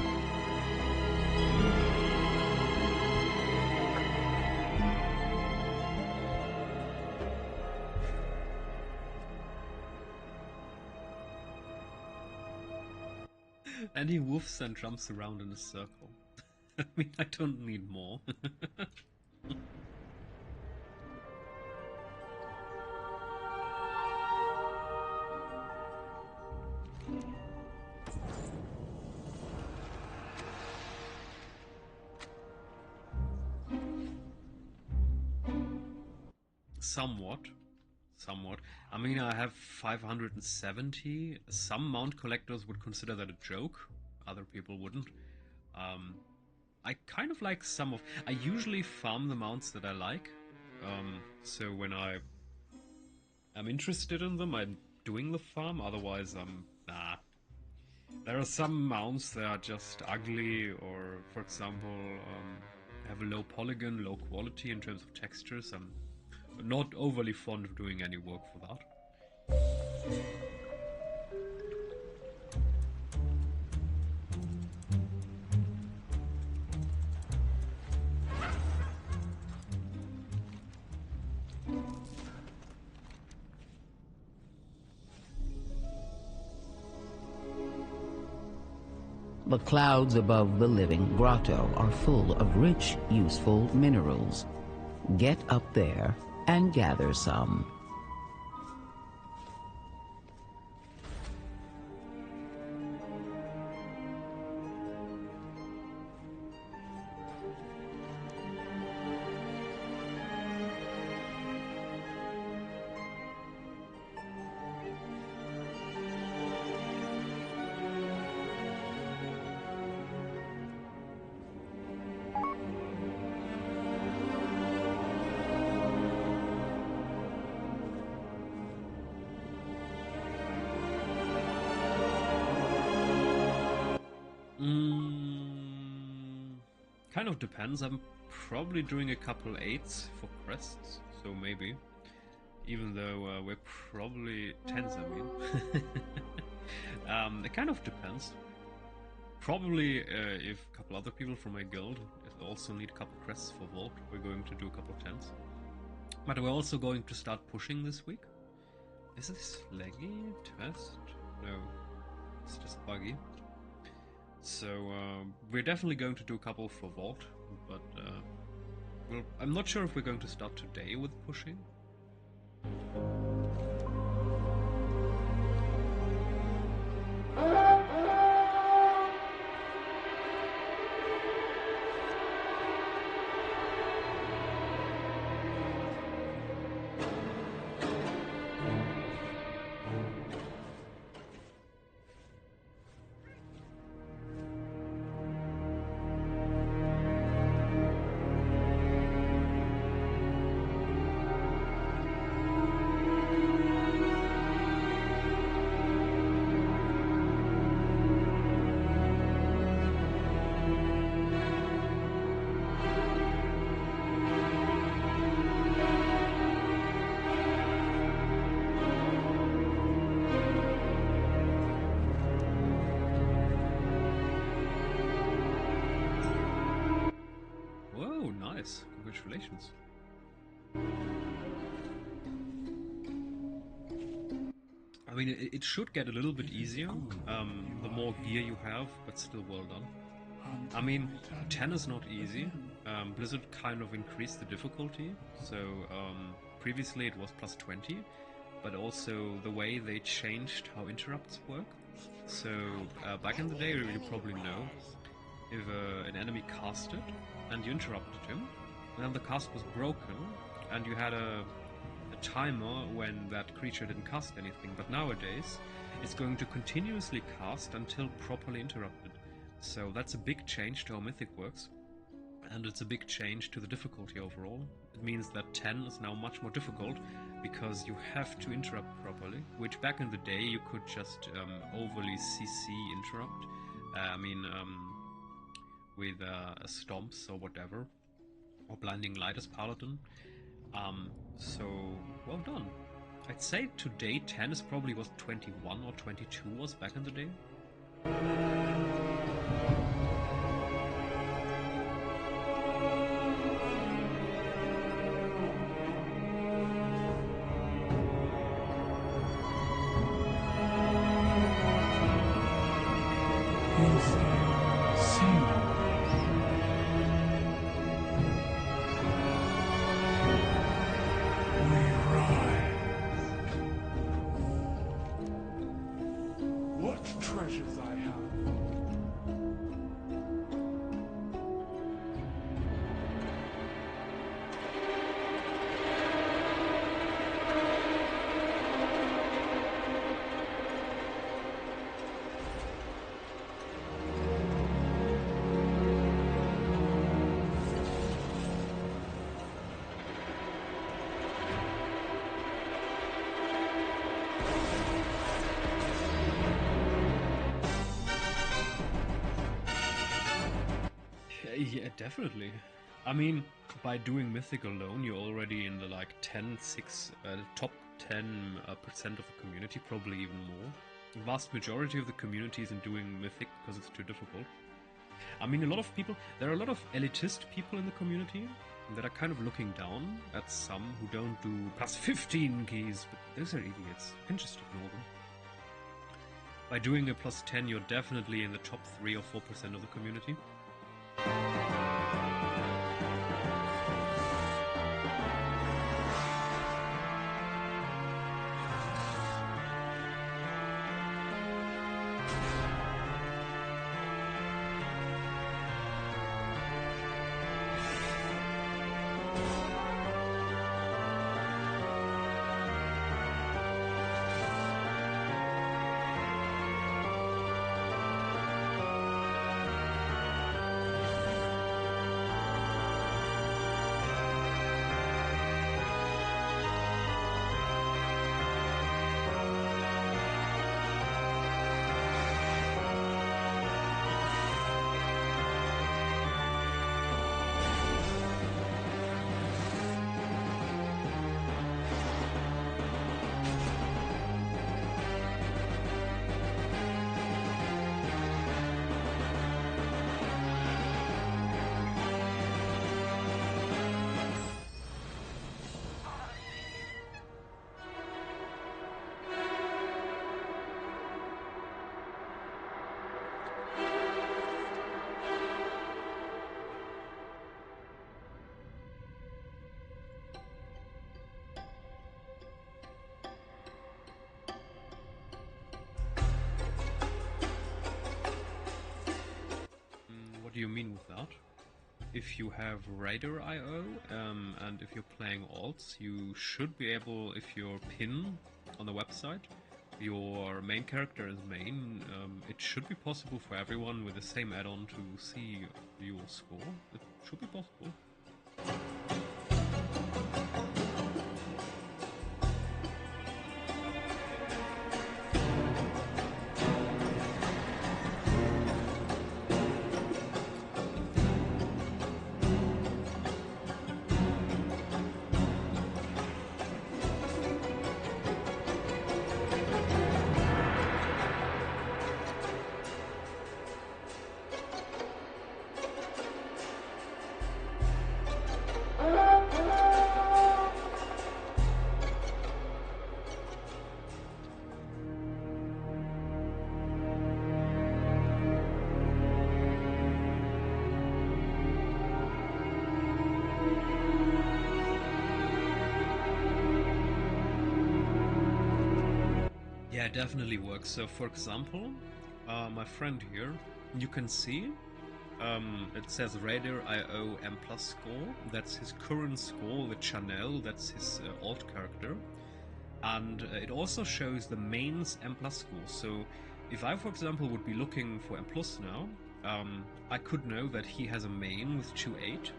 And he woofs and jumps around in a circle. I mean, I don't need more. Somewhat. I mean, I have 570. Some mount collectors would consider that a joke. Other people wouldn't. I kind of like some of... I usually farm the mounts that I like. So when I'm interested in them, I'm doing the farm. Otherwise, nah. There are some mounts that are just ugly, or, for example, have a low polygon, low quality in terms of textures. I'm not overly fond of doing any work for that. The clouds above the living grotto are full of rich, useful minerals. Get up there and gather some. Kind of depends. I'm probably doing a couple 8s for crests, so maybe. Even though we're probably 10s, I mean. It kind of depends. Probably if a couple other people from my guild also need a couple crests for Vault, we're going to do a couple 10s. But we're also going to start pushing this week. Is this laggy? Test? No. It's just buggy. So we're definitely going to do a couple for Vault, but I'm not sure if we're going to start today with pushing. Oh, nice. Congratulations. I mean, it should get a little bit easier, the more gear you have, but still well done. I mean, 10 is not easy. Blizzard kind of increased the difficulty, so previously it was plus 20, but also the way they changed how interrupts work. So back in the day, you probably know, if an enemy casted and you interrupted him, and then the cast was broken, and you had a timer when that creature didn't cast anything, but nowadays it's going to continuously cast until properly interrupted. So that's a big change to how Mythic works, and it's a big change to the difficulty overall. It means that 10 is now much more difficult because you have to interrupt properly, which back in the day you could just overly CC interrupt. With stomps or whatever, or blinding light as paladin. So well done. I'd say today 10 is probably what 21 or 22 was back in the day. What treasures I have! Yeah, definitely. I mean, by doing Mythic alone, you're already in the like top 10% of the community, probably even more. The vast majority of the community isn't doing Mythic because it's too difficult. I mean, there are a lot of elitist people in the community that are kind of looking down at some who don't do plus 15 keys, but those are idiots. You can just ignore them. By doing a plus 10, you're definitely in the top 3 or 4% of the community. What do you mean with that? If you have Raider IO and if you're playing alts, you should be able, if your pin on the website, your main character is main, it should be possible for everyone with the same add-on to see your score. It should be possible. Yeah, it definitely works. So, for example, my friend here, you can see it says Raider IO M+ score. That's his current score with Chanel. That's his alt character. And it also shows the main's M+ score. So if I, for example, would be looking for M+ now, I could know that he has a main with 2.8,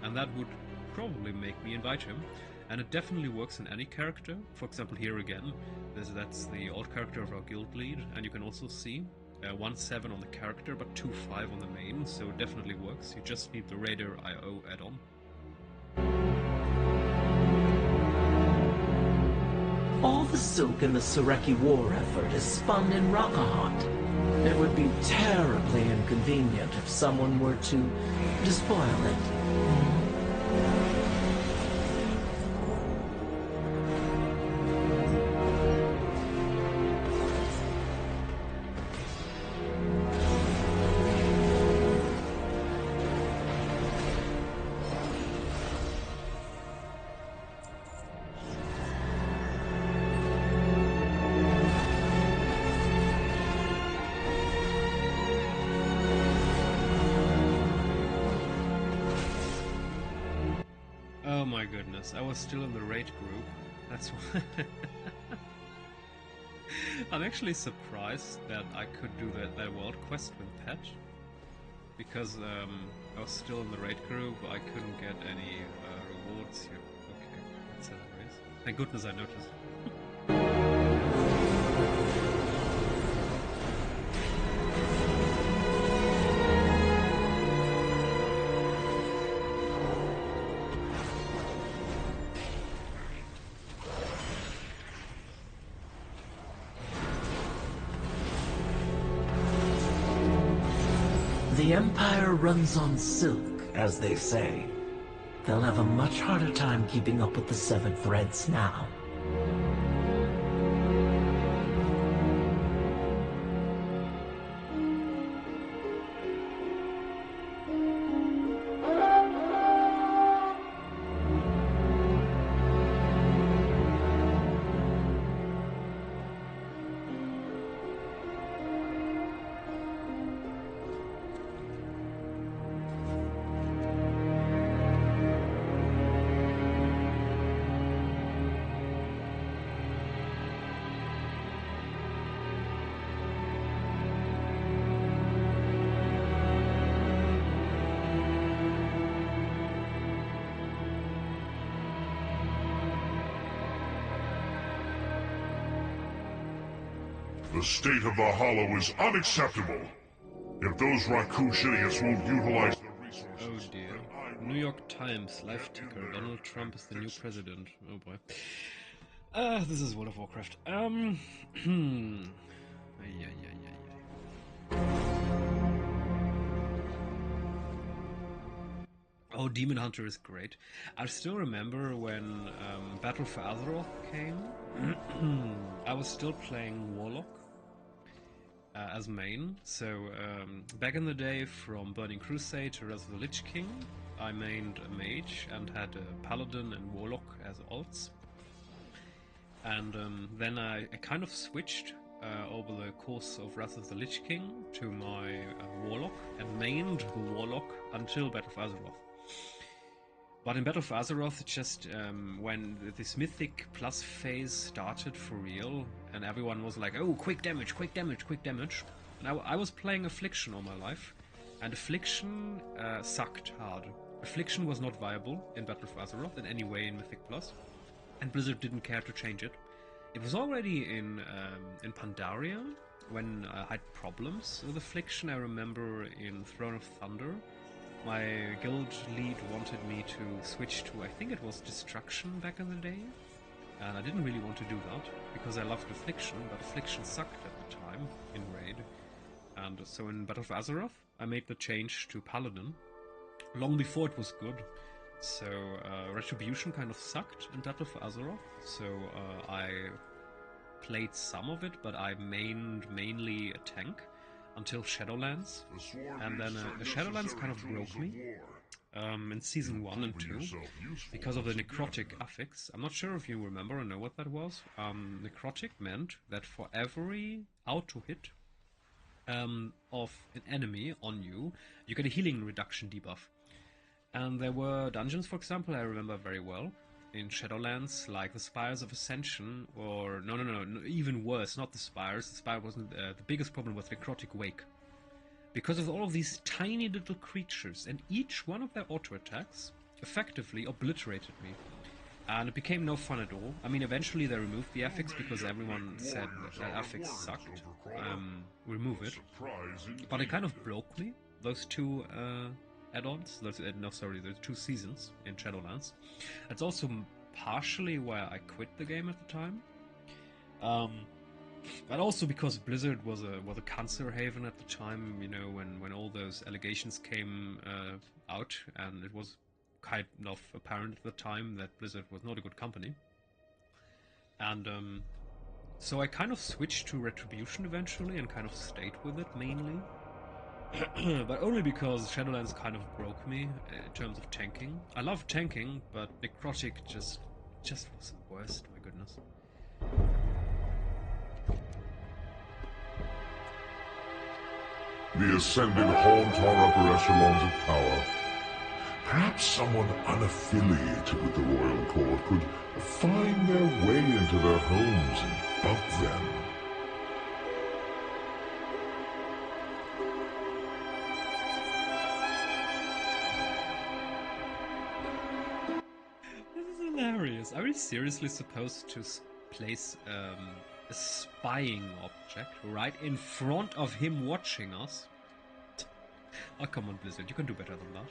and that would probably make me invite him. And it definitely works in any character. For example, here again, that's the alt character of our guild lead, and you can also see 1.7 on the character, but 2.5 on the main, so it definitely works. You just need the Raider IO add-on. All the silk in the Sareki war effort is spun in Rockahot. It would be terribly inconvenient if someone were to despoil it. Oh my goodness, I was still in the raid group. That's why. I'm actually surprised that I could do that world quest with Pet. Because I was still in the raid group, I couldn't get any rewards here. Okay, that's hilarious. Thank goodness I noticed. The Empire runs on silk, as they say. They'll have a much harder time keeping up with the Seven Threads now. The state of the Hollow is unacceptable. If those Rakush idiots won't utilize the resources... Oh dear. New York Times, live ticker. Donald Trump is the new president. Oh boy. This is World of Warcraft. Oh, Demon Hunter is great. I still remember when Battle for Azeroth came. I was still playing Warlock as main. So back in the day, from Burning Crusade to Wrath of the Lich King, I mained a mage and had a paladin and warlock as alts. And then I kind of switched over the course of Wrath of the Lich King to my warlock and mained the warlock until Battle for Azeroth. But in Battle for Azeroth, it just when this mythic plus phase started for real, and everyone was like, "Oh, quick damage, quick damage, quick damage!" And I was playing Affliction all my life, and Affliction sucked hard. Affliction was not viable in Battle for Azeroth in any way in Mythic Plus, and Blizzard didn't care to change it. It was already in Pandaria when I had problems with Affliction. I remember in Throne of Thunder, my guild lead wanted me to switch to, I think it was Destruction back in the day, and I didn't really want to do that because I loved Affliction, but Affliction sucked at the time in Raid. And so in Battle for Azeroth, I made the change to Paladin long before it was good. So Retribution kind of sucked in Battle for Azeroth, so I played some of it, but I mained mainly a tank until Shadowlands, and then the Shadowlands kind of broke me, in Season 1 and 2, because of the necrotic affix. I'm not sure if you remember or know what that was. Necrotic meant that for every auto hit of an enemy on you, you get a healing reduction debuff. And there were dungeons, for example, I remember very well, in Shadowlands, like the Spires of Ascension, or no, even worse, not the Spires. The Spire wasn't the biggest problem was Necrotic Wake. Because of all of these tiny little creatures, and each one of their auto attacks effectively obliterated me. And it became no fun at all. I mean, eventually they removed the affix because everyone said that affix sucked. Remove it. But it kind of broke me, those two add-ons. Those two seasons in Shadowlands. That's also partially why I quit the game at the time. But also because Blizzard was a cancer haven at the time, you know, when all those allegations came out, and it was kind of apparent at the time that Blizzard was not a good company. And so I kind of switched to Retribution eventually and kind of stayed with it mainly. But only because Shadowlands kind of broke me in terms of tanking. I love tanking, but Necrotic just was the worst, my goodness. The Ascended haunt our upper echelons of power. Perhaps someone unaffiliated with the royal court could find their way into their homes and bug them. This is hilarious. Are we seriously supposed to place a spying object right in front of him watching us? Oh, come on, Blizzard, you can do better than that.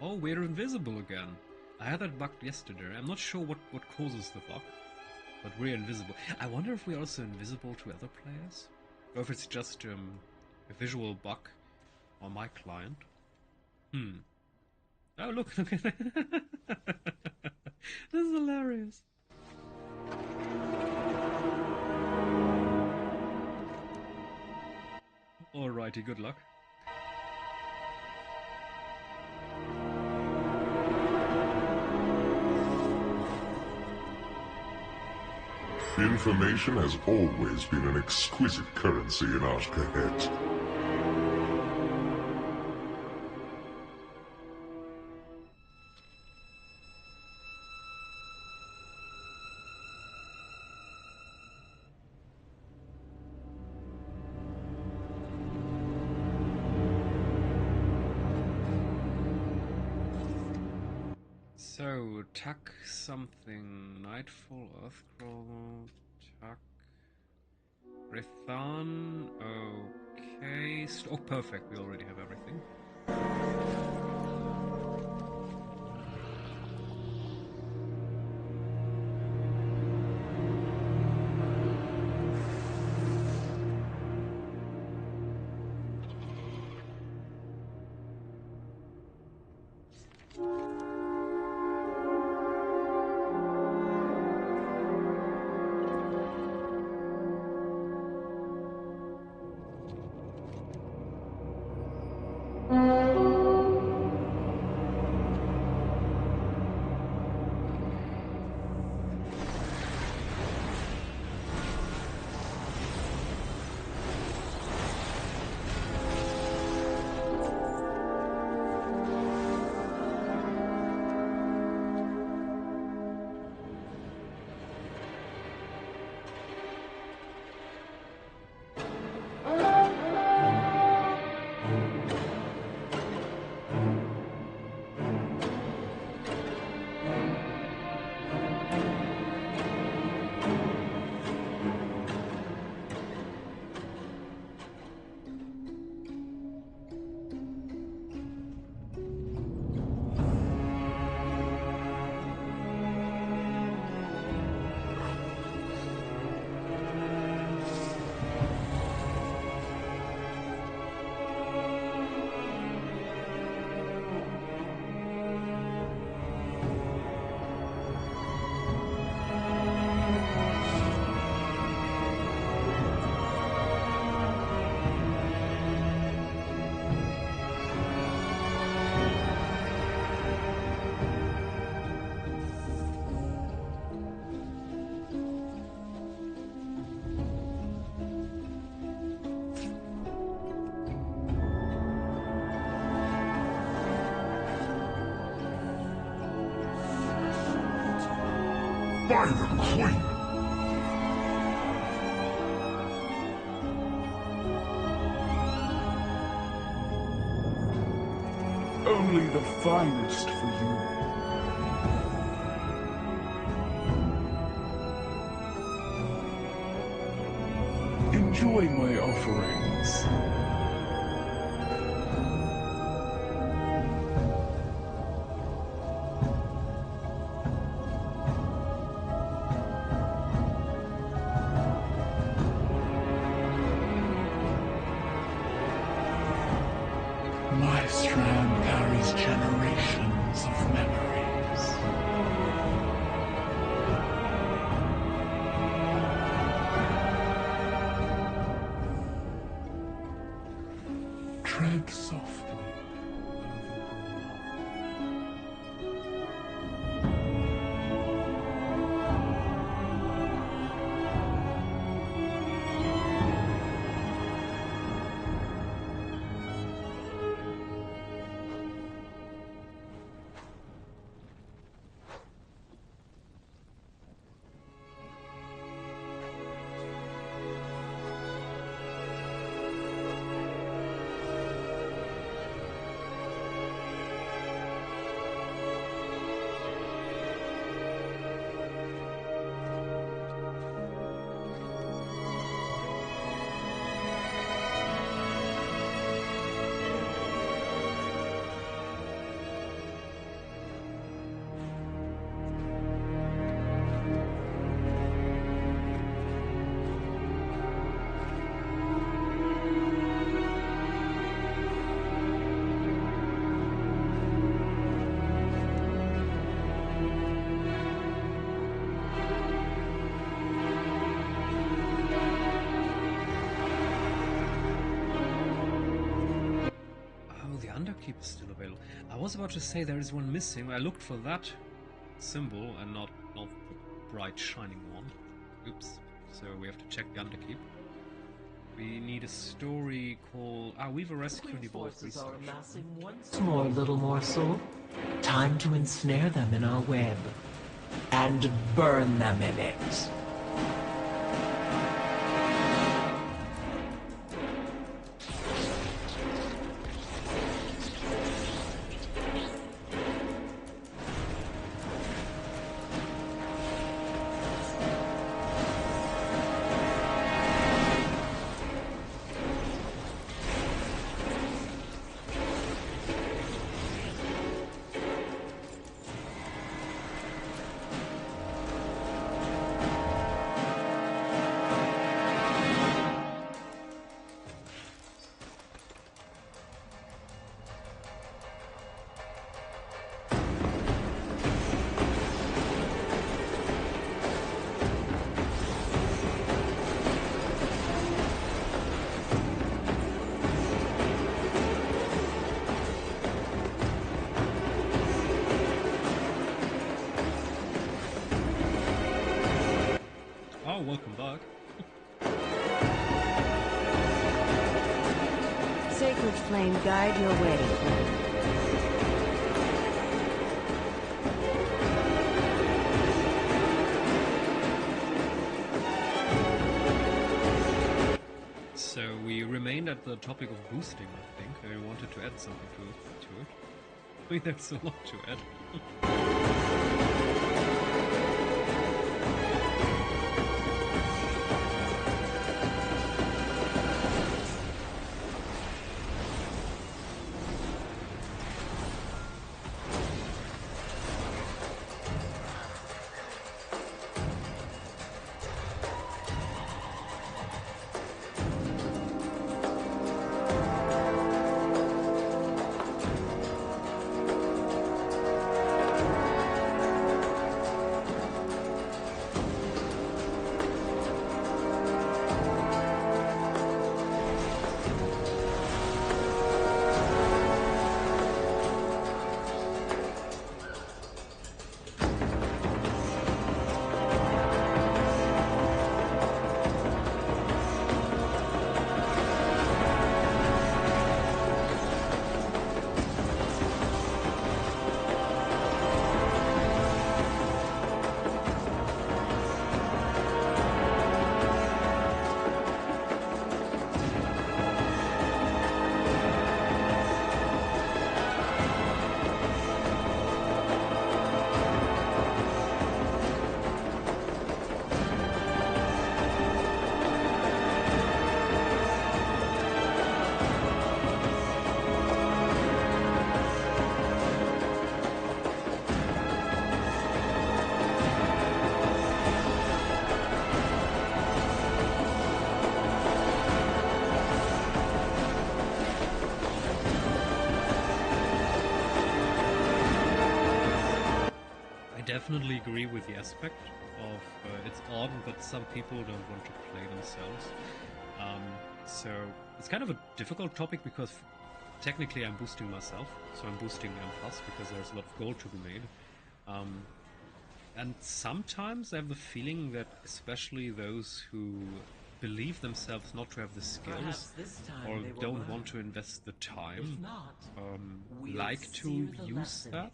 Oh, we're invisible again. I had that bug yesterday. I'm not sure what causes the bug, but we're invisible. I wonder if we're also invisible to other players? Or if it's just a visual bug on my client. Oh, look at that. This is hilarious. Alrighty, good luck. Information has always been an exquisite currency in Ashkahet. So, tuck something. Nightfall, Earthcrawler, tuck. Rithan, okay. Oh, perfect, we already have everything. by the Queen. Only the finest for you. Enjoy my offerings. My strand carries generations of memories. Tread softly. Underkeep is still available. I was about to say there is one missing. I looked for that symbol and not the bright shining one. Oops. So we have to check the Underkeep. We need a story called Weaver Rescue and Evolved Research. Are amassing once more, little morsel. Time to ensnare them in our web. And burn them in it. Oh, welcome back. Sacred flame, guide your way. So we remained at the topic of boosting, I think. I wanted to add something to it. I think there's a lot to add. definitely agree with the aspect of it's odd that some people don't want to play themselves. So it's kind of a difficult topic because technically I'm boosting myself, so I'm boosting M+ because there's a lot of gold to be made. And sometimes I have the feeling that especially those who believe themselves not to have the skills or don't want to invest the time like to use that,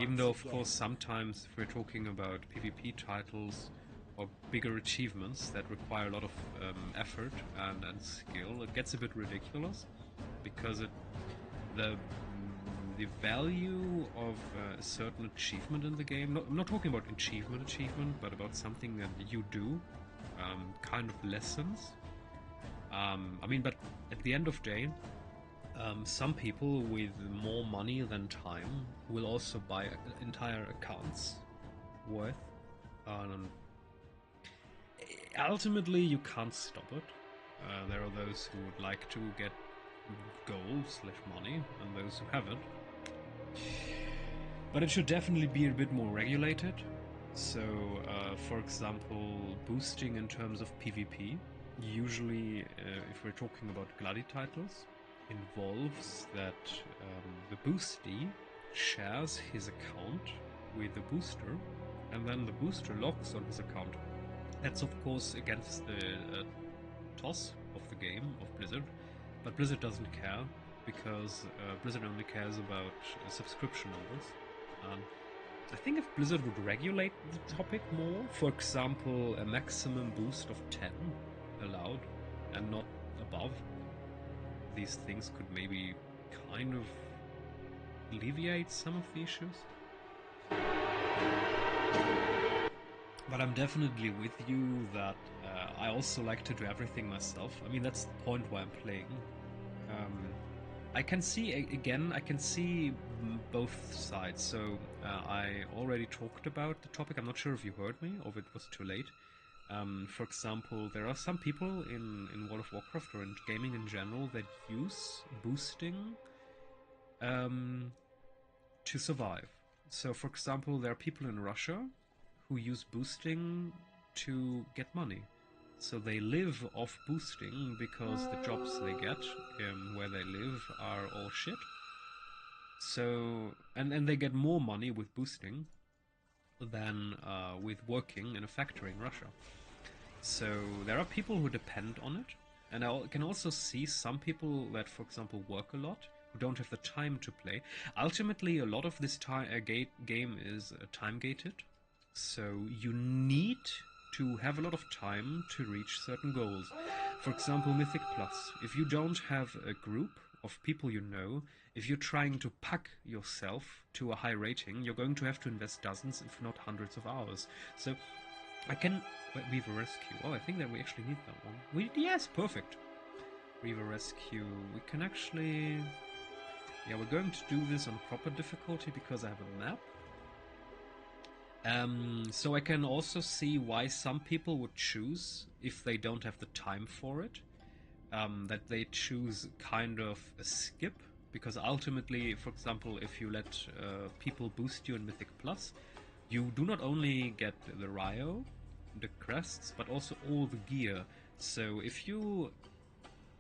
even though of course sometimes if we're talking about PvP titles or bigger achievements that require a lot of effort and skill, it gets a bit ridiculous because the value of a certain achievement in the game, I'm not talking about achievement, but about something that you do, kind of lessens. I mean, but at the end of the day, some people with more money than time will also buy entire accounts worth. Ultimately, you can't stop it. There are those who would like to get gold/money, and those who have it. But it should definitely be a bit more regulated. So, for example, boosting in terms of PvP, usually, if we're talking about Gladi titles, involves that the boostee shares his account with the booster, and then the booster logs on his account. That's of course against the TOS of the game, of Blizzard, but Blizzard doesn't care, because Blizzard only cares about subscription numbers. I think if Blizzard would regulate the topic more, for example, a maximum boost of 10 allowed and not above, these things could maybe kind of alleviate some of the issues. But I'm definitely with you that I also like to do everything myself. I mean, that's the point why I'm playing. I can see both sides. So I already talked about the topic. I'm not sure if you heard me or if it was too late. For example, there are some people in World of Warcraft or in gaming in general that use boosting to survive. So, for example, there are people in Russia who use boosting to get money. So they live off boosting because the jobs they get where they live are all shit. So, and they get more money with boosting than with working in a factory in Russia. So there are people who depend on it. And I can also see some people that, for example, work a lot, who don't have the time to play. Ultimately, a lot of this game is time-gated. So you need to have a lot of time to reach certain goals. For example, Mythic Plus. If you don't have a group of people you know, if you're trying to pack yourself to a high rating, you're going to have to invest dozens, if not hundreds of hours. So I can... Weaver Rescue. Oh, I think that we actually need that one. Yes, perfect. Weaver Rescue. We can actually... Yeah, we're going to do this on proper difficulty because I have a map. So I can also see why some people would choose, if they don't have the time for it, that they choose kind of a skip, because ultimately, for example, if you let people boost you in Mythic Plus, you do not only get the Ryo, the crests, but also all the gear. So if you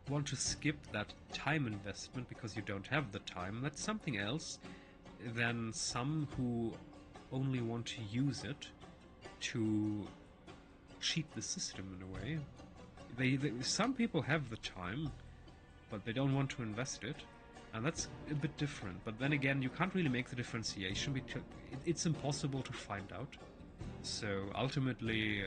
want to skip that time investment because you don't have the time, that's something else than some who only want to use it to cheat the system in a way. Some people have the time, but they don't want to invest it, and that's a bit different. But then again, you can't really make the differentiation because it's impossible to find out. So ultimately,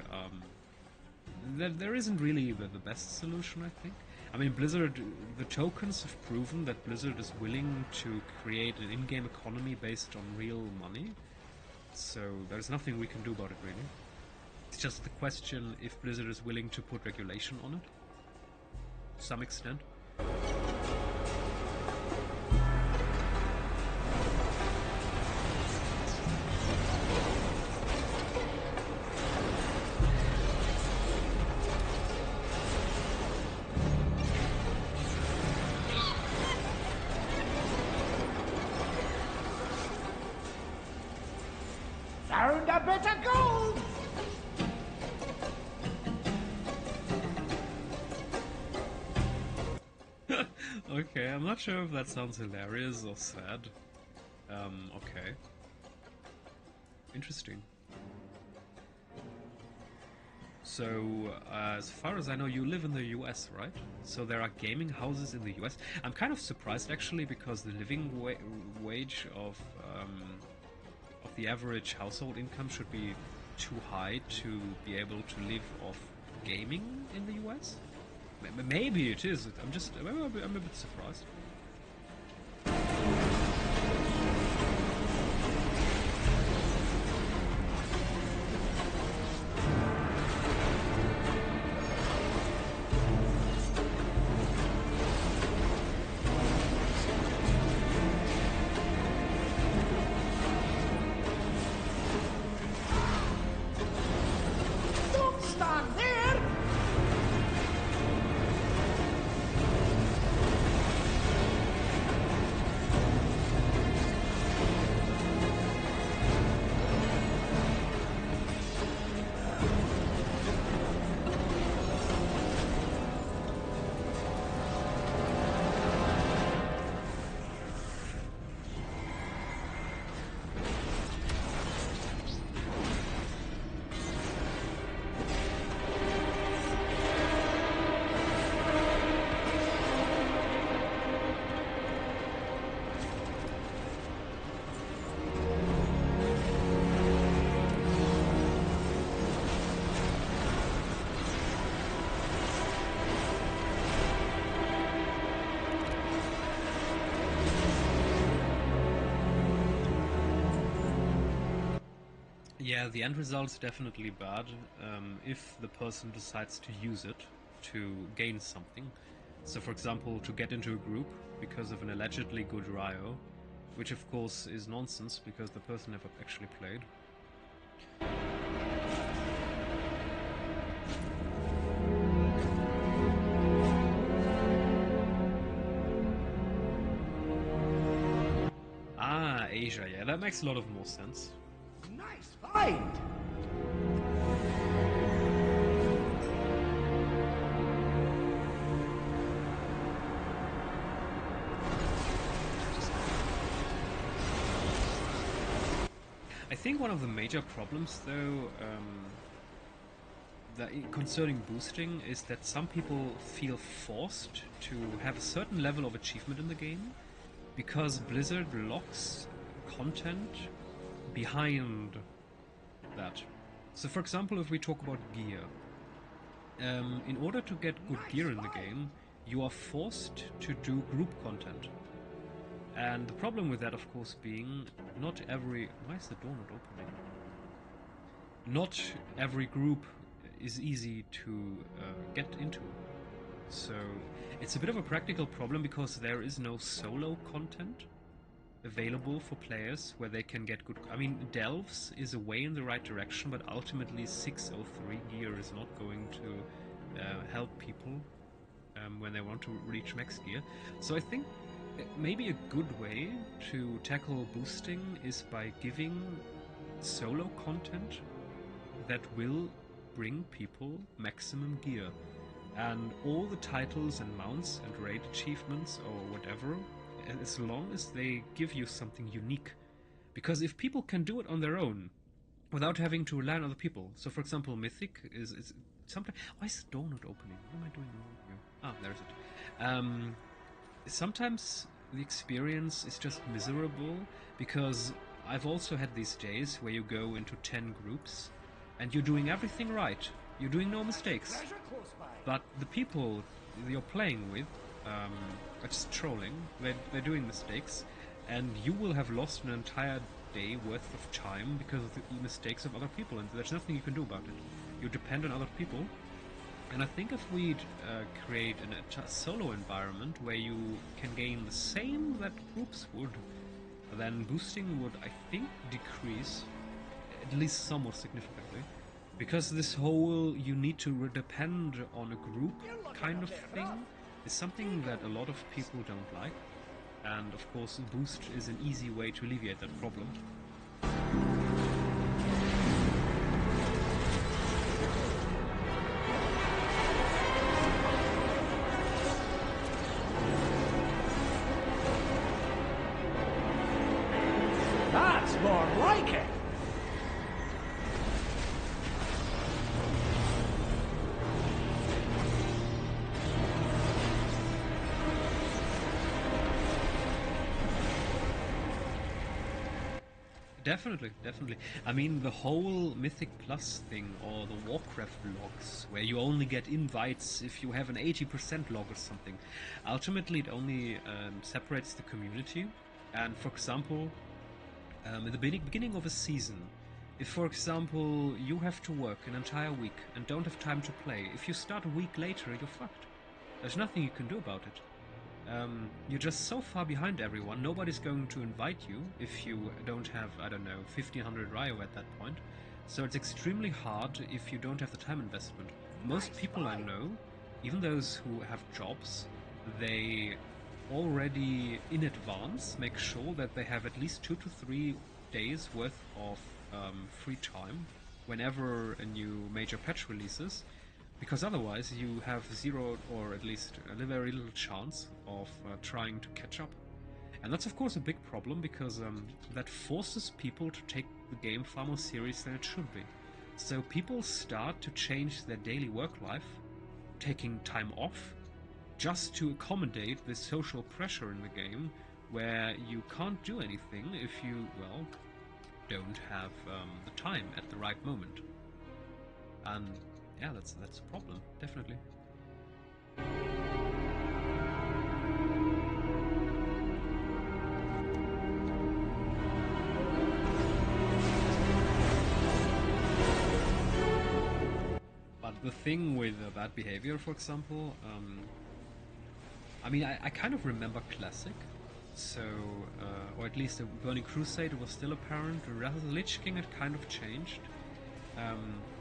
there isn't really the best solution, I think. I mean, Blizzard, the tokens have proven that Blizzard is willing to create an in-game economy based on real money. So there's nothing we can do about it, really. It's just the question if Blizzard is willing to put regulation on it. To some extent. found a bit of gold! Okay, I'm not sure if that sounds hilarious or sad. Okay. Interesting. So, as far as I know, you live in the US, right? So there are gaming houses in the US. I'm kind of surprised, actually, because the living wage of the average household income should be too high to be able to live off gaming in the US. Maybe it is. I'm a bit surprised. Don't stand there! Yeah, the end result's definitely bad if the person decides to use it to gain something. So, for example, to get into a group because of an allegedly good Rio, which of course is nonsense because the person never actually played. Ah, Asia, yeah, that makes a lot of more sense. Nice find! I think one of the major problems, though, concerning boosting is that some people feel forced to have a certain level of achievement in the game because Blizzard locks content behind that. So, for example, if we talk about gear, in order to get good gear in the game, you are forced to do group content. And the problem with that, of course, being not every... Why is the door not opening? Not every group is easy to get into. So it's a bit of a practical problem because there is no solo content available for players where they can get good... I mean, Delves is a way in the right direction, but ultimately 603 gear is not going to help people when they want to reach max gear. So I think maybe a good way to tackle boosting is by giving solo content that will bring people maximum gear. And all the titles and mounts and raid achievements or whatever, as long as they give you something unique. Because if people can do it on their own, without having to rely on other people. So for example, Mythic is sometimes... Why is the door not opening? What am I doing wrong here? Ah, there's it. Sometimes the experience is just miserable, because I've also had these days where you go into 10 groups and you're doing everything right. You're doing no mistakes. But the people you're playing with are just trolling. They're doing mistakes, and you will have lost an entire day worth of time because of the mistakes of other people, and there's nothing you can do about it. You depend on other people. And I think if we'd create a solo environment where you can gain the same that groups would, then boosting would, I think, decrease, at least somewhat significantly. Because this whole you need to depend on a group kind of thing is something that a lot of people don't like. And of course, boost is an easy way to alleviate that problem. More like it! Definitely, definitely. I mean, the whole Mythic Plus thing, or the Warcraft logs, where you only get invites if you have an 80% log or something. Ultimately, it only separates the community. And for example, in the beginning of a season, if, for example, you have to work an entire week and don't have time to play, if you start a week later, you're fucked. There's nothing you can do about it. You're just so far behind everyone, nobody's going to invite you if you don't have, I don't know, 1500 Ryo at that point. So it's extremely hard if you don't have the time investment. Most people I know, even those who have jobs, they already in advance make sure that they have at least 2 to 3 days worth of free time whenever a new major patch releases. Because otherwise you have zero, or at least a very little chance of trying to catch up. And that's of course a big problem, because that forces people to take the game far more serious than it should be. So people start to change their daily work life, taking time off, just to accommodate this social pressure in the game, where you can't do anything if you, well, don't have the time at the right moment. And yeah, that's a problem, definitely. But the thing with bad behavior, for example, I mean, I kind of remember Classic, so, or at least the Burning Crusade was still apparent. Wrath of the Lich King had kind of changed.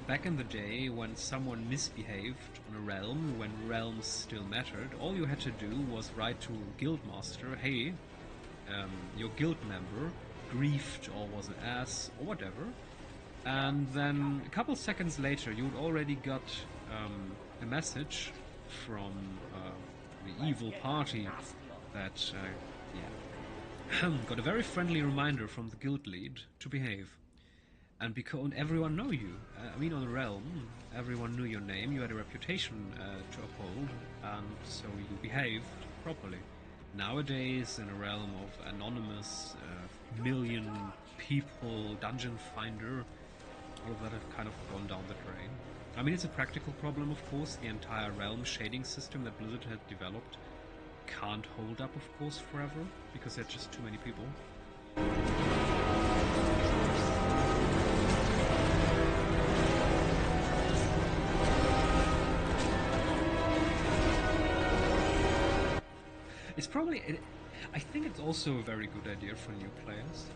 Back in the day, when someone misbehaved on a realm, when realms still mattered, all you had to do was write to Guildmaster, hey, your guild member griefed or was an ass or whatever, and then a couple seconds later you'd already got a message from the evil party that, got a very friendly reminder from the guild lead to behave. And because everyone knew you, I mean, on the realm, everyone knew your name, you had a reputation to uphold, and so you behaved properly. Nowadays, in a realm of anonymous, million people, dungeon finder, all of that have kind of gone down the drain. I mean, it's a practical problem, of course. The entire realm shading system that Blizzard had developed can't hold up, of course, forever, because there are just too many people. It's probably, I think it's also a very good idea for new players,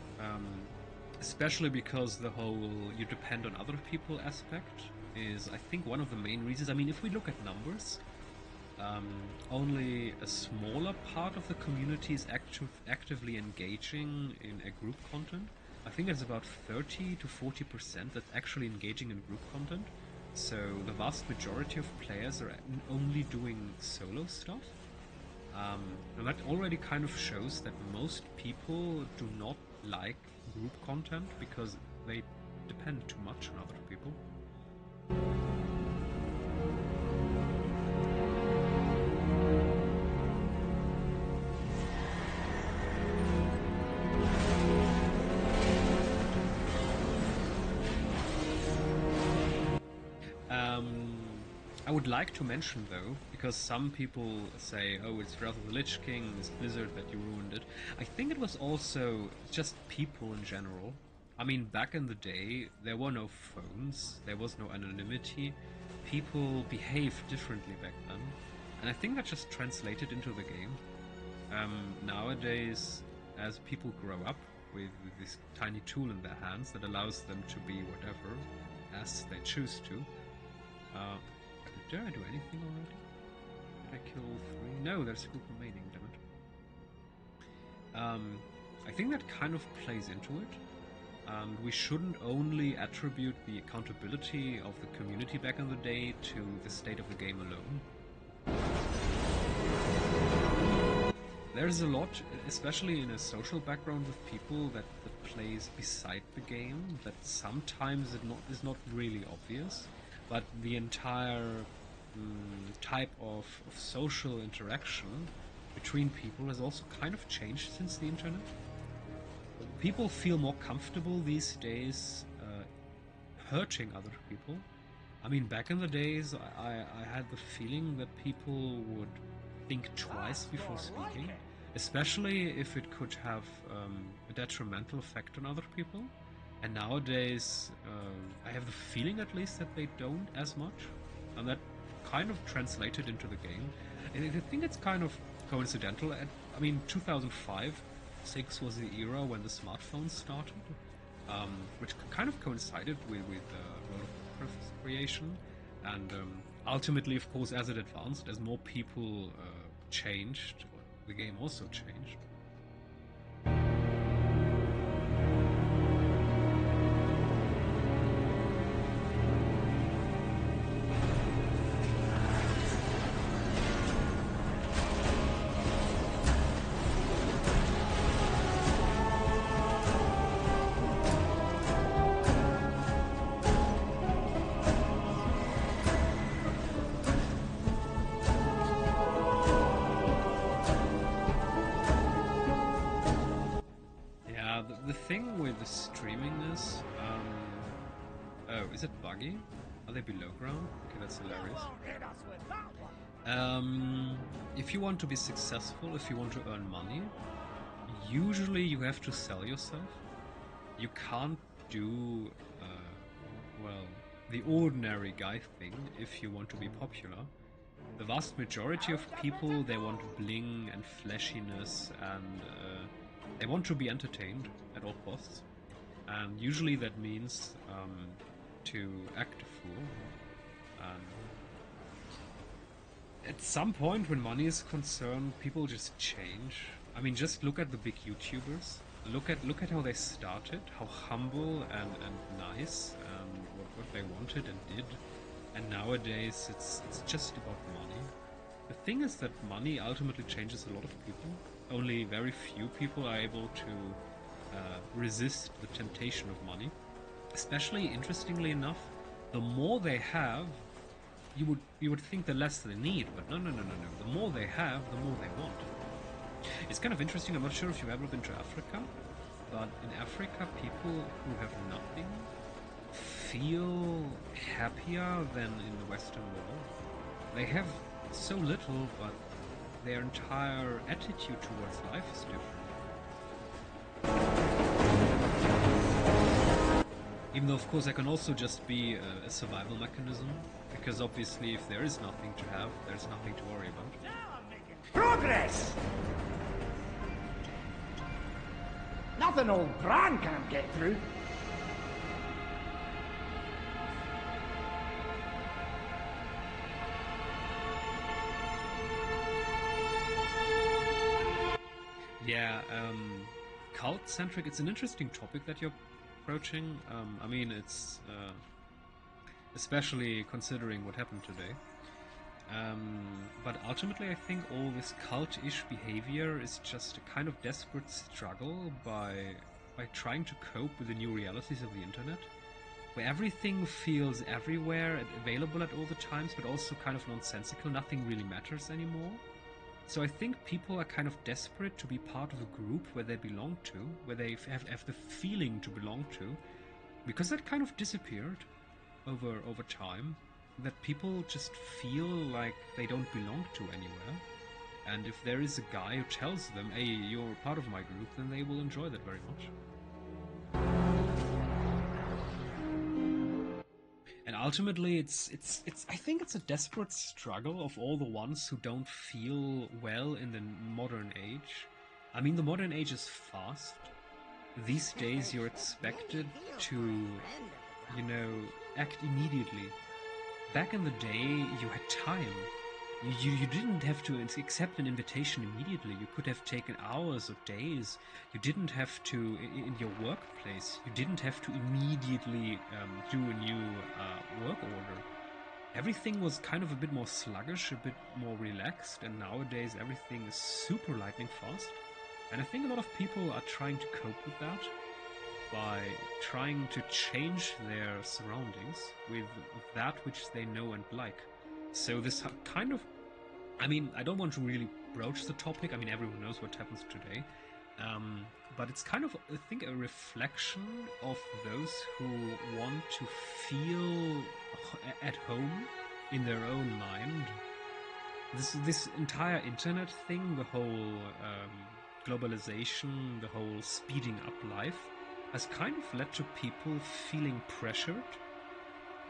especially because the whole you depend on other people aspect is, I think, one of the main reasons. I mean, if we look at numbers, only a smaller part of the community is actively engaging in a group content. I think it's about 30 to 40% that's actually engaging in group content. So the vast majority of players are only doing solo stuff. And that already kind of shows that most people do not like group content because they depend too much on other people. I would like to mention, though, because some people say, oh, it's Wrath of the Lich King, it's Blizzard that you ruined it. I think it was also just people in general. I mean, back in the day, there were no phones, there was no anonymity. People behaved differently back then. And I think that just translated into the game. Nowadays, as people grow up with this tiny tool in their hands that allows them to be whatever, as they choose to, did I do anything already? Did I kill 3? No, there's a group remaining, damn it. I think that kind of plays into it. And we shouldn't only attribute the accountability of the community back in the day to the state of the game alone. There's a lot, especially in a social background with people, that the plays beside the game that sometimes is not really obvious, but the entire type of social interaction between people has also kind of changed since the internet. People feel more comfortable these days hurting other people. I mean, back in the days, I had the feeling that people would think twice before speaking, especially if it could have a detrimental effect on other people. And nowadays, I have the feeling at least that they don't as much, and that kind of translated into the game. And I think it's kind of coincidental. I mean, 2005-6 was the era when the smartphones started, which kind of coincided with World of Warcraft's creation. And ultimately, of course, as it advanced, as more people changed, the game also changed. The thing with the streaming is, oh, is it buggy? Are they below ground? Okay, that's hilarious. If you want to be successful, if you want to earn money, usually you have to sell yourself. You can't do, well, the ordinary guy thing if you want to be popular. The vast majority of people, they want bling and flashiness, and they want to be entertained at all costs. And usually that means to act a fool. At some point when money is concerned, people just change. I mean, just look at the big YouTubers. Look at how they started, how humble and nice, and what they wanted and did. And nowadays it's just about money. The thing is that money ultimately changes a lot of people. Only very few people are able to resist the temptation of money. Especially, interestingly enough, the more they have, you would think the less they need, but no. The more they have, the more they want. It's kind of interesting. I'm not sure if you've ever been to Africa, but in Africa, people who have nothing feel happier than in the Western world. They have so little, but their entire attitude towards life is different. Even though, of course, that can also just be a survival mechanism, because obviously if there is nothing to have, there's nothing to worry about. Now I'm making progress! Nothing old Bran can't get through. Yeah, cult-centric, it's an interesting topic that you're approaching. I mean, it's especially considering what happened today. But ultimately I think all this cult-ish behavior is just a kind of desperate struggle by trying to cope with the new realities of the internet, where everything feels everywhere and available at all the times, but also kind of nonsensical. Nothing really matters anymore. So I think people are kind of desperate to be part of a group where they belong to, where they have the feeling to belong to, because that kind of disappeared over time, that people just feel like they don't belong to anywhere. And if there is a guy who tells them, hey, you're part of my group, then they will enjoy that very much. And ultimately, I think it's a desperate struggle of all the ones who don't feel well in the modern age. I mean, the modern age is fast. These days, you're expected to, act immediately. Back in the day, you had time. You didn't have to accept an invitation immediately. You could have taken hours or days. You didn't have to, in your workplace, you didn't have to immediately do a new work order. Everything was kind of a bit more sluggish, a bit more relaxed, and nowadays everything is super lightning fast. And I think a lot of people are trying to cope with that. by trying to change their surroundings with that which they know and like. So this kind of, I mean, I don't want to really broach the topic. I mean, everyone knows what happens today. But it's kind of, I think, a reflection of those who want to feel at home in their own mind. This entire internet thing, the whole globalization, the whole speeding up life, has kind of led to people feeling pressured,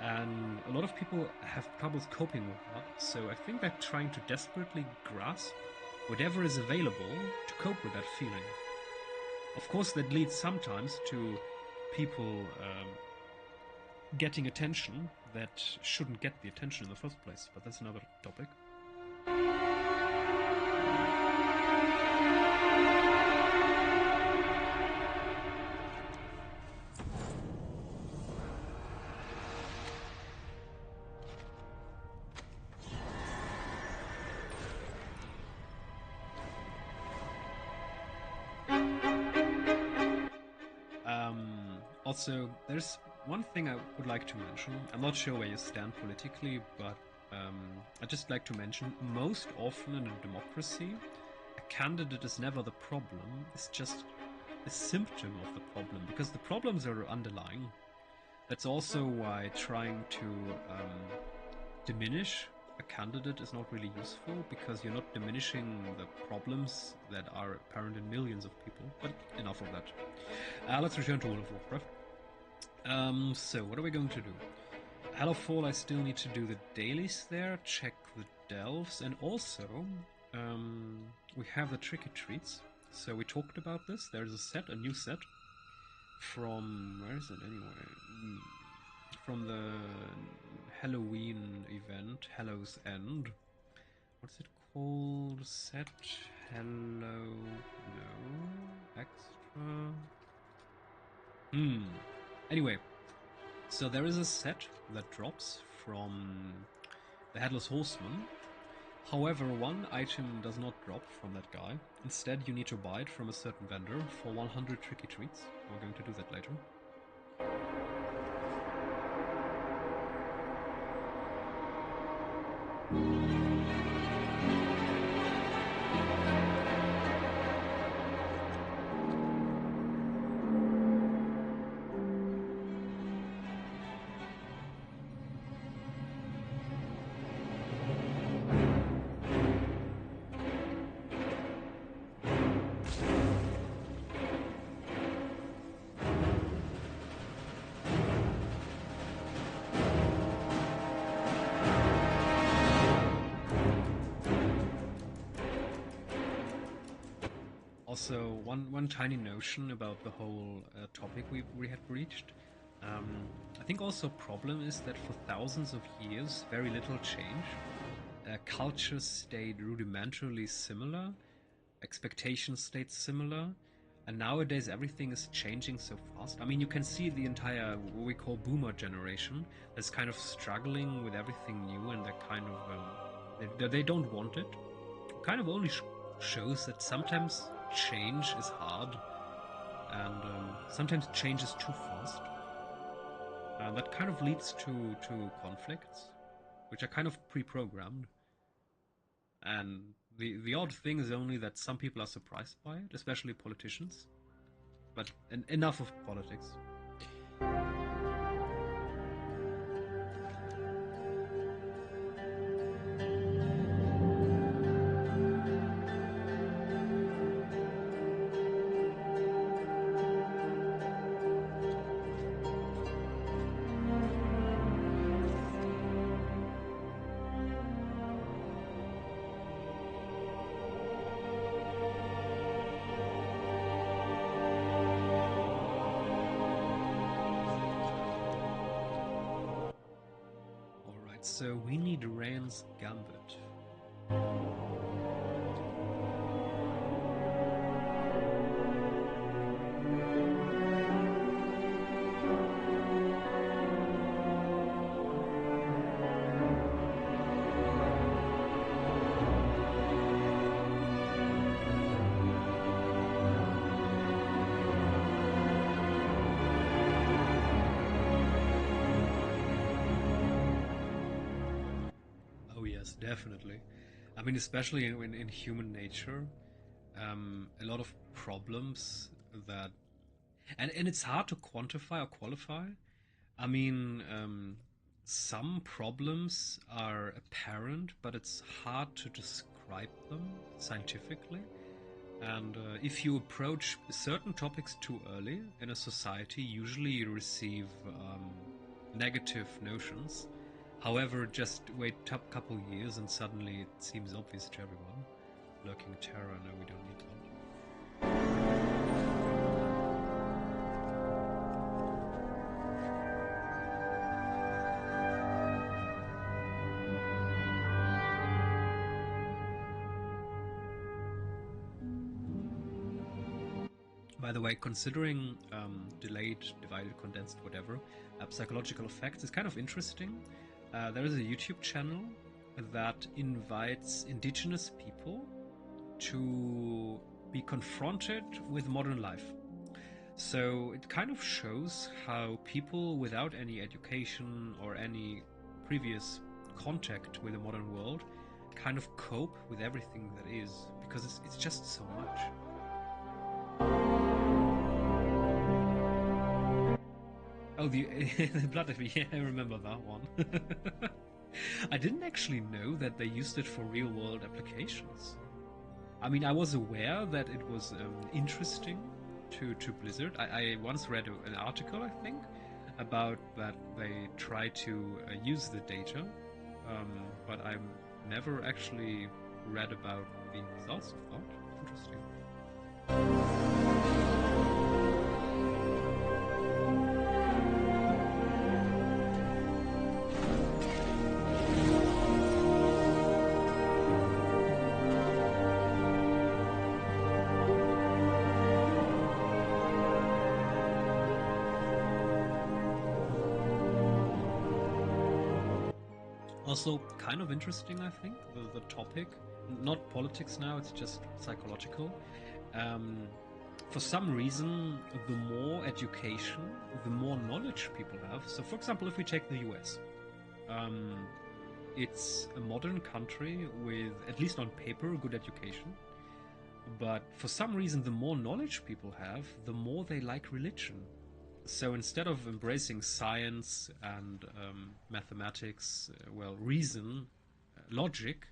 and a lot of people have troubles coping with that. So I think they're trying to desperately grasp whatever is available to cope with that feeling. Of course, that leads sometimes to people getting attention that shouldn't get the attention in the first place, but that's another topic. Also, there's one thing I would like to mention. I'm not sure where you stand politically, but I'd just like to mention, most often in a democracy, a candidate is never the problem, it's just a symptom of the problem, because the problems are underlying. That's also why trying to diminish a candidate is not really useful, because you're not diminishing the problems that are apparent in millions of people. But enough of that. Let's return to World of Warcraft. So what are we going to do? Hellowfall, I still need to do the dailies there, check the delves, and also we have the trick or treats. So we talked about this. There's a new set from, where is it anyway? From the Halloween event, Hallow's End. What's it called? Set Hello? No, extra. Anyway, so there is a set that drops from the Headless Horseman. However, one item does not drop from that guy. Instead, you need to buy it from a certain vendor for 100 tricky treats. We're going to do that later. Also, one tiny notion about the whole topic we had reached. I think also a problem is that for thousands of years, very little changed. Cultures stayed rudimentarily similar, expectations stayed similar, and nowadays everything is changing so fast. I mean, you can see the entire, what we call boomer generation, that's kind of struggling with everything new, and they're kind of, they don't want it. Kind of only shows that sometimes change is hard, and sometimes change is too fast. That kind of leads to conflicts, which are kind of pre-programmed. And the odd thing is only that some people are surprised by it, especially politicians. But enough of politics. So we need Rand's Gambit. Yes, definitely. I mean, especially in human nature, a lot of problems that, and it's hard to quantify or qualify. I mean, some problems are apparent, but it's hard to describe them scientifically. And if you approach certain topics too early in a society, usually you receive negative notions. However, just wait a couple years and suddenly it seems obvious to everyone. Lurking terror, no, we don't need that. By the way, considering delayed, divided, condensed, whatever, psychological effects is kind of interesting. There is a YouTube channel that invites indigenous people to be confronted with modern life. So it kind of shows how people without any education or any previous contact with the modern world kind of cope with everything that is, because it's just so much. Oh, the blood of me. Yeah, I remember that one. I didn't actually know that they used it for real-world applications. I mean, I was aware that it was interesting to Blizzard. I once read an article, I think, about that they try to use the data, but I've never actually read about the results of that. Interesting. Also, kind of interesting, I think, the topic. Not politics now, it's just psychological. For some reason, the more education, the more knowledge people have. So, for example, if we take the US, it's a modern country with, at least on paper, good education. But for some reason, the more knowledge people have, the more they like religion. So instead of embracing science and mathematics, reason, logic,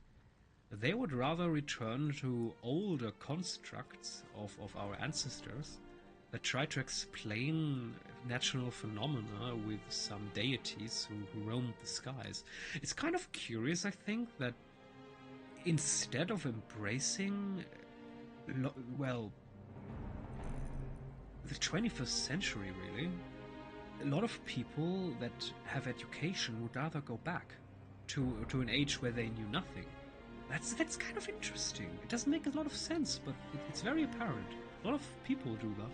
they would rather return to older constructs of our ancestors that try to explain natural phenomena with some deities who roamed the skies. It's kind of curious, I think, that instead of embracing, the 21st century, really, a lot of people that have education would rather go back to an age where they knew nothing. That's kind of interesting. It doesn't make a lot of sense, but it's very apparent. A lot of people do that.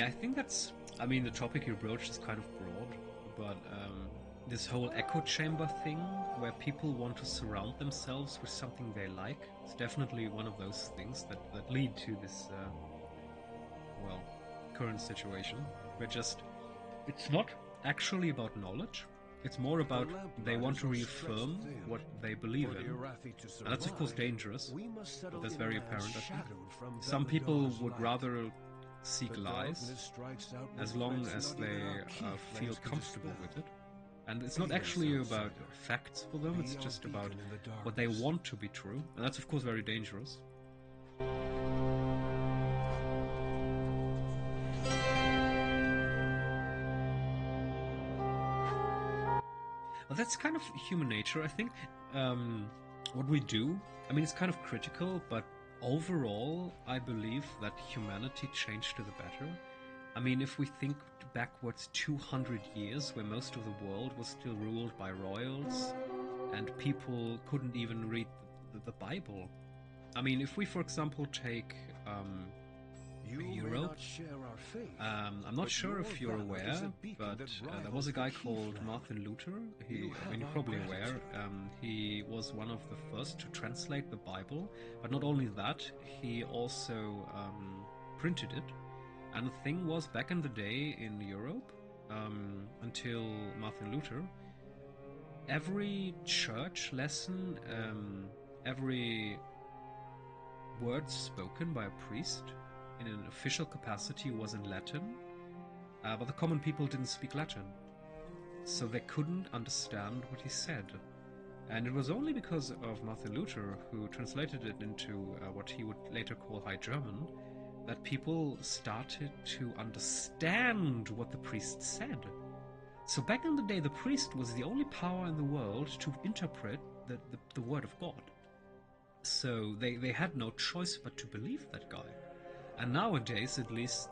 Yeah, I think that's... I mean, the topic you broached is kind of broad, but this whole echo chamber thing, where people want to surround themselves with something they like, is definitely one of those things that lead to this, well, current situation. Where just... It's not actually about knowledge. It's more about they want to reaffirm what they believe in. And that's of course dangerous, but that's very apparent, I think. Some people would rather seek lies, as long as they feel comfortable with it. And it's not actually about facts for them, it's just about what they want to be true. And that's of course very dangerous. Well, that's kind of human nature, I think. What we do, I mean, it's kind of critical, but overall, I believe that humanity changed to the better. I mean, if we think backwards 200 years, where most of the world was still ruled by royals, and people couldn't even read the Bible. I mean, if we, for example, take Europe, I'm not sure if you're aware, but there was a guy called Martin Luther. I mean, you're probably aware. He was one of the first to translate the Bible, but not only that, he also printed it. And the thing was, back in the day in Europe, until Martin Luther, every church lesson, every word spoken by a priest in an official capacity was in Latin, but the common people didn't speak Latin, so they couldn't understand what he said. And it was only because of Martin Luther, who translated it into what he would later call High German, that people started to understand what the priest said. So back in the day, the priest was the only power in the world to interpret the word of God. So they had no choice but to believe that guy. And nowadays, at least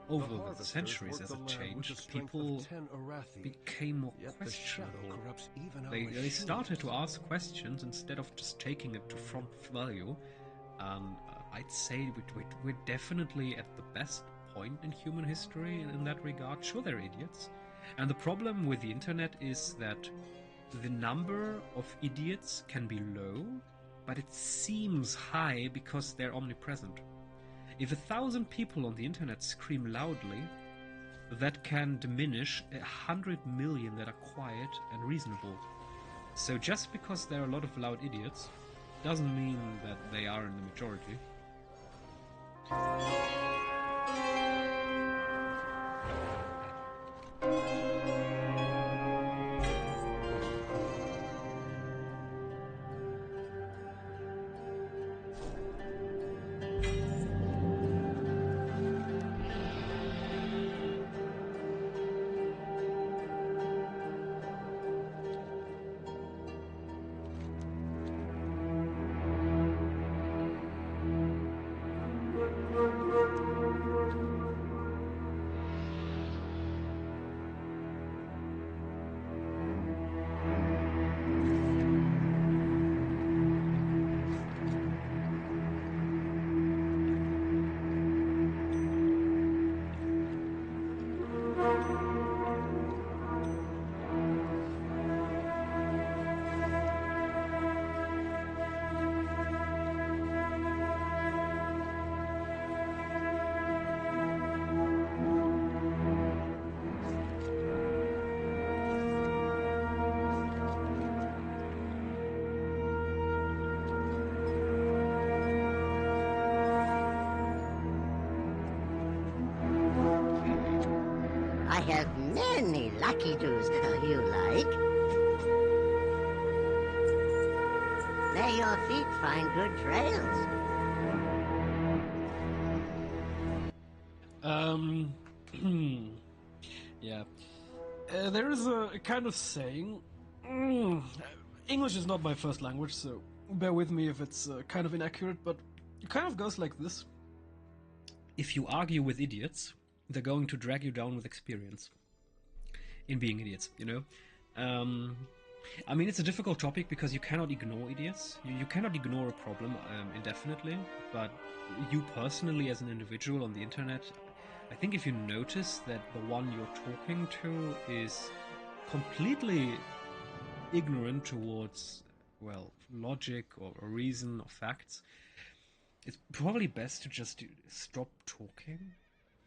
over the centuries as it changed, people became more questionable. They started to ask questions instead of just taking it to front value. I'd say we're definitely at the best point in human history in that regard. Sure, they're idiots. And the problem with the internet is that the number of idiots can be low, but it seems high because they're omnipresent. If 1,000 people on the internet scream loudly, that can diminish 100 million that are quiet and reasonable. So just because there are a lot of loud idiots doesn't mean that they are in the majority. I have many lucky do's you like. May your feet find good trails. Yeah. There is a kind of saying. English is not my first language, so bear with me if it's kind of inaccurate, but it kind of goes like this. If you argue with idiots, they're going to drag you down with experience in being idiots, you know? I mean, it's a difficult topic because you cannot ignore idiots. You cannot ignore a problem indefinitely, but you personally as an individual on the internet, I think if you notice that the one you're talking to is completely ignorant towards, well, logic or reason or facts, it's probably best to just stop talking.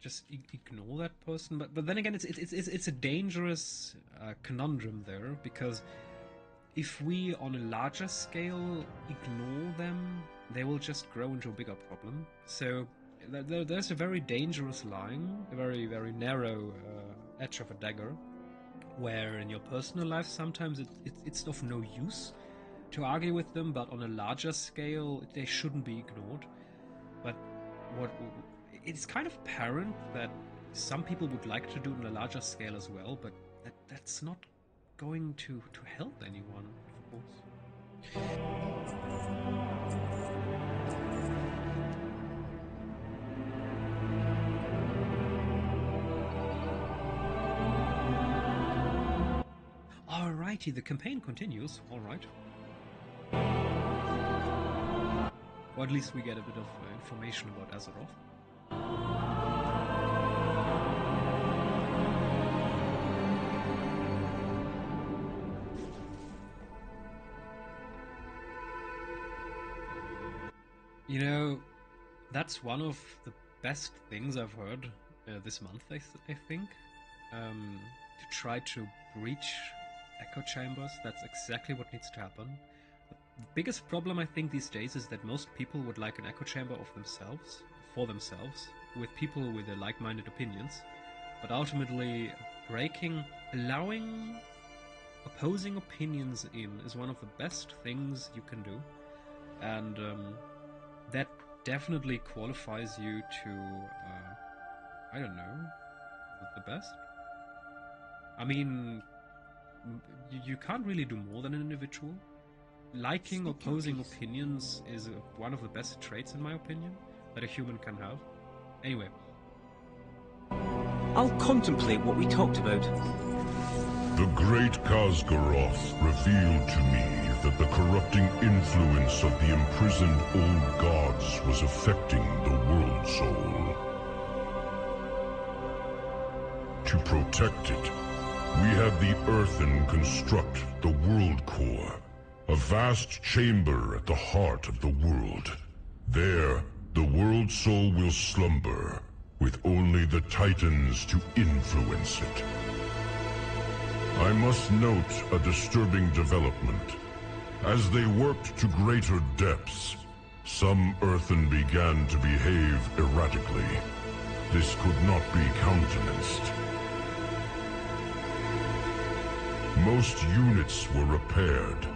Just ignore that person. But then again, it's a dangerous conundrum there, because if we, on a larger scale, ignore them, they will just grow into a bigger problem. So there's a very dangerous line, a very, very narrow edge of a dagger, where in your personal life sometimes it's of no use to argue with them, but on a larger scale they shouldn't be ignored. But it's kind of apparent that some people would like to do it on a larger scale as well, but that's not going to help anyone, of course. Alrighty, the campaign continues, alright. Or at least we get a bit of information about Azeroth. You know, that's one of the best things I've heard this month, I think. To try to breach echo chambers, that's exactly what needs to happen. The biggest problem I think these days is that most people would like an echo chamber of themselves, for themselves, with people with like-minded opinions, but ultimately allowing opposing opinions in is one of the best things you can do, and that definitely qualifies you to, I don't know, the best? I mean, you can't really do more than an individual. Liking opposing opinions is one of the best traits, in my opinion, that a human can have. Anyway. I'll contemplate what we talked about. The great Khaz'goroth revealed to me that the corrupting influence of the imprisoned old gods was affecting the world soul. To protect it, we had the Earthen construct the World Core, a vast chamber at the heart of the world. There, the world soul will slumber, with only the Titans to influence it. I must note a disturbing development. As they worked to greater depths, some Earthen began to behave erratically. This could not be countenanced. Most units were repaired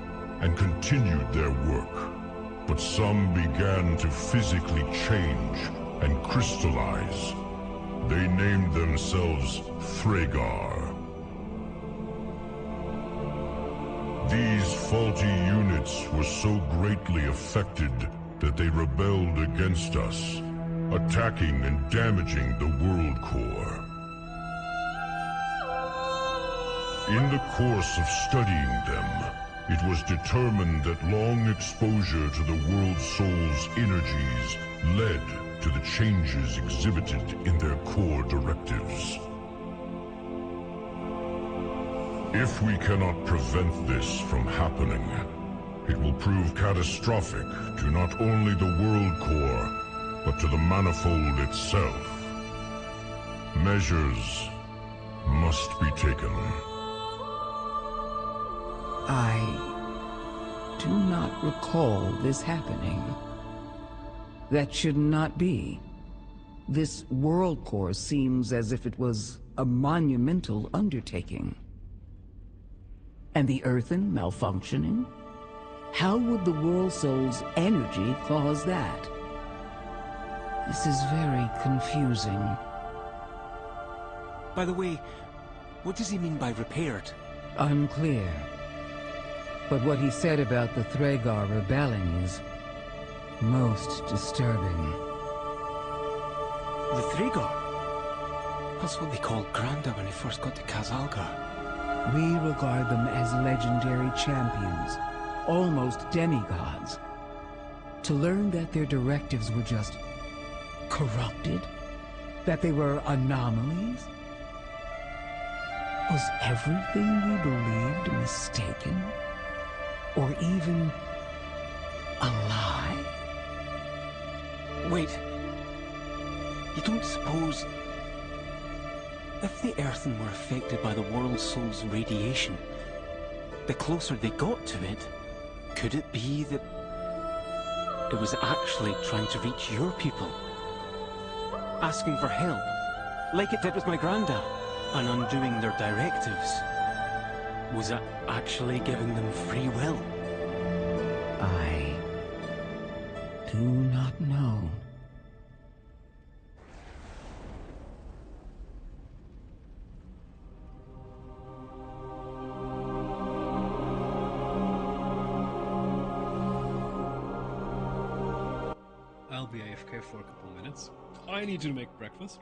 and continued their work, but some began to physically change and crystallize. They named themselves Thragar. These faulty units were so greatly affected that they rebelled against us, attacking and damaging the World Core. In the course of studying them, it was determined that long exposure to the World Soul's energies led to the changes exhibited in their core directives. If we cannot prevent this from happening, it will prove catastrophic to not only the World Core, but to the Manifold itself. Measures must be taken. I do not recall this happening. That should not be. This World Core seems as if it was a monumental undertaking. And the Earthen malfunctioning? How would the World Soul's energy cause that? This is very confusing. By the way, what does he mean by repaired? Unclear. But what he said about the Thragar rebelling is most disturbing. The Thragar? That's what they called Granda when he first got to Khaz'algar. We regard them as legendary champions, almost demigods. To learn that their directives were just corrupted That they were anomalies? Was everything we believed mistaken? Or even a lie? Wait. You don't suppose... If the Earthen were affected by the World Soul's radiation, the closer they got to it, could it be that it was actually trying to reach your people? Asking for help, like it did with my granddad, and undoing their directives. Was it actually giving them free will? I do not know. I'll be AFK for a couple of minutes. I need to make breakfast.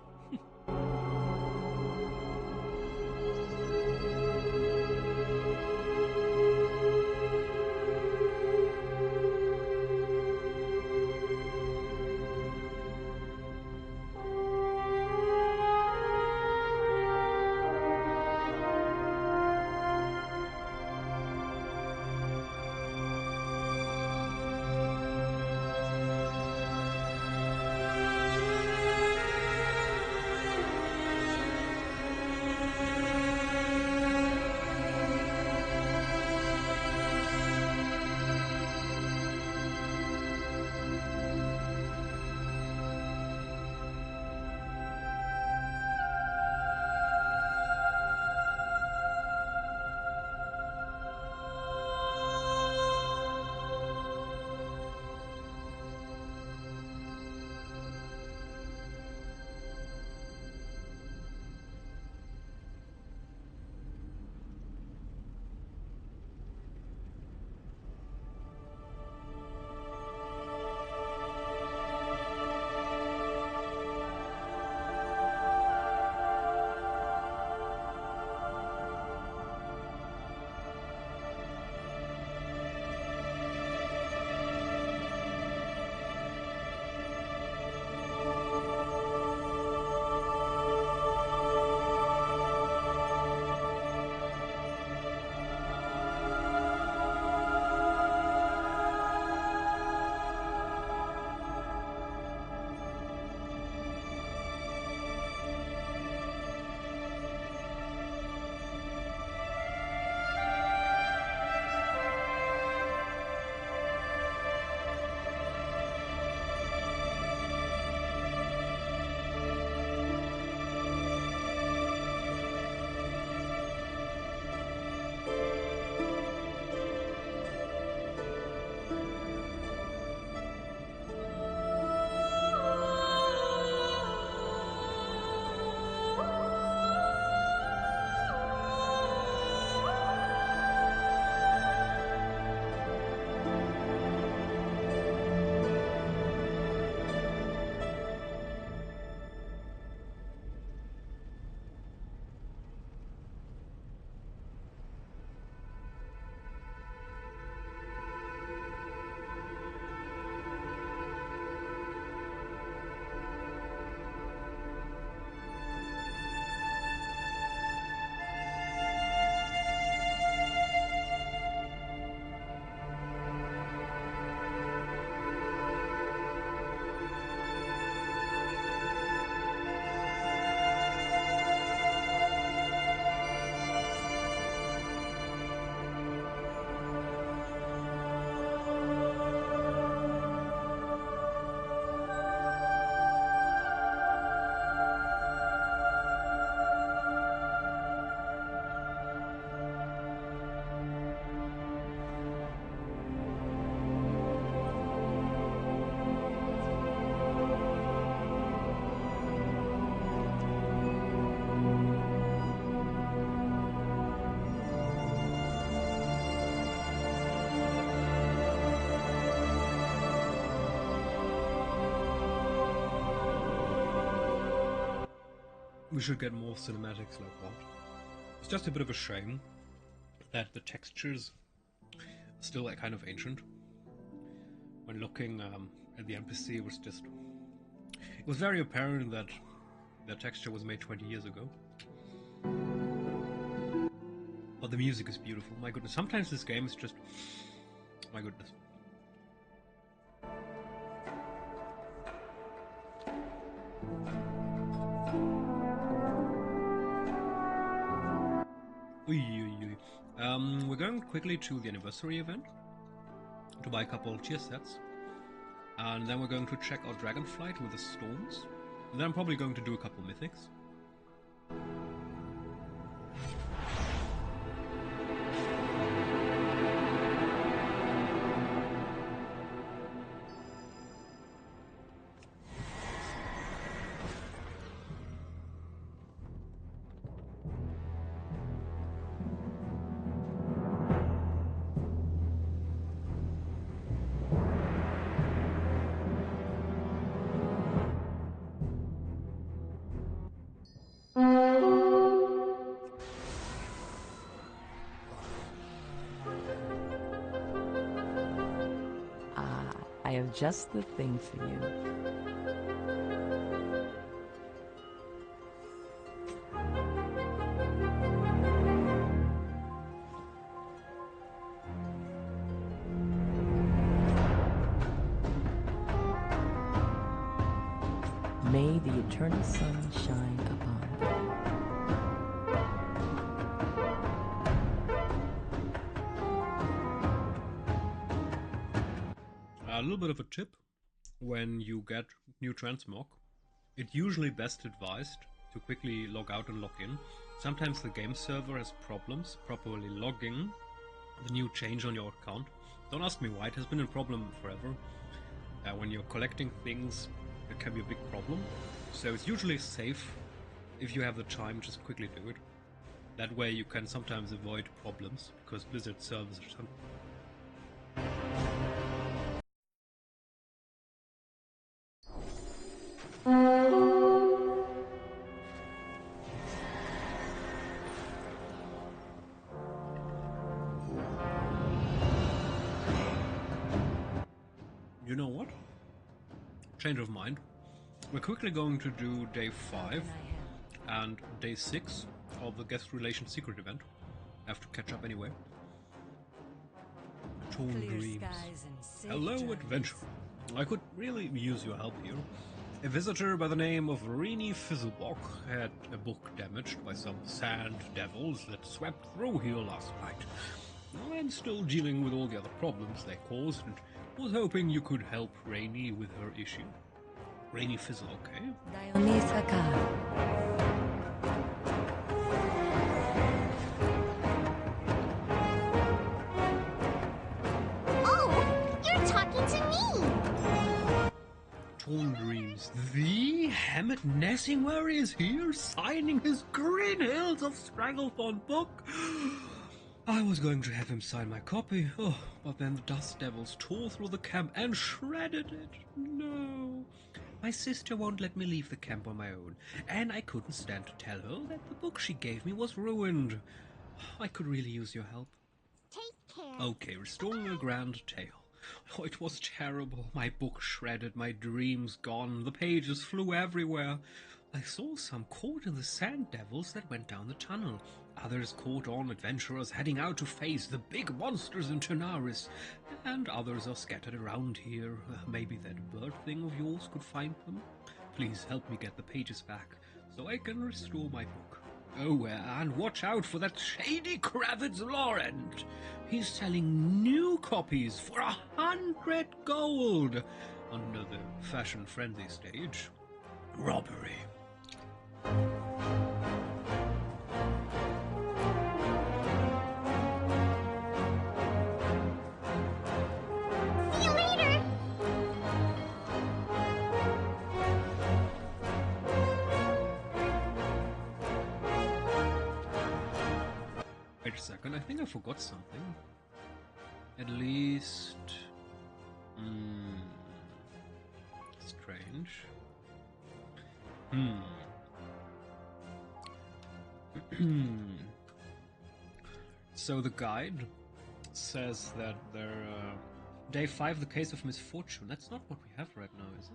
We should get more cinematics like that. It's just a bit of a shame that the textures are still like kind of ancient. When looking at the NPC, it was very apparent that The texture was made 20 years ago. But the music is beautiful, my goodness. Sometimes this game is just... my goodness. We're going quickly to the anniversary event to buy a couple of tier sets, and then we're going to check out Dragonflight with the Storms, and then I'm probably going to do a couple mythics. I have just the thing for you. May the eternal sun shine upon you. A little bit of a tip: when you get new transmog, it's usually best advised to quickly log out and log in. Sometimes the game server has problems properly logging the new change on your account. Don't ask me why, it has been a problem forever. When you're collecting things, it can be a big problem. So it's usually safe, if you have the time, just quickly do it. That way you can sometimes avoid problems, because Blizzard servers are some... You know what? Change of mind. We're quickly going to do day 5 and day 6 of the guest relation secret event. I have to catch up anyway. Torn Dreams. Hello, adventurer. I could really use your help here. A visitor by the name of Rini Fizzlebock had a book damaged by some sand devils that swept through here last night. I'm still dealing with all the other problems they caused and was hoping you could help Rainy with her issue. Rainy Fizzle, okay? Oh, you're talking to me! Torn Dreams, the Hammett Nessingwary is here, signing his Green Hills of Stranglethorn book. I was going to have him sign my copy, but then the Dust Devils tore through the camp and shredded it. No. My sister won't let me leave the camp on my own, and I couldn't stand to tell her that the book she gave me was ruined. I could really use your help. Take care. Okay, restoring a grand tale. Oh, it was terrible. My book shredded, my dreams gone, the pages flew everywhere. I saw some caught in the sand devils that went down the tunnel. Others caught on adventurers heading out to face the big monsters in Ternaris. And others are scattered around here. Maybe that bird thing of yours could find them? Please help me get the pages back, so I can restore my book. Oh, and watch out for that shady Kravitz Laurent. He's selling new copies for 100 gold under the fashion frenzy stage. Robbery. See you later! Wait a second, I think I forgot something. At least... strange. So the guide says that they're... Day 5, the Case of Misfortune. That's not what we have right now, is it?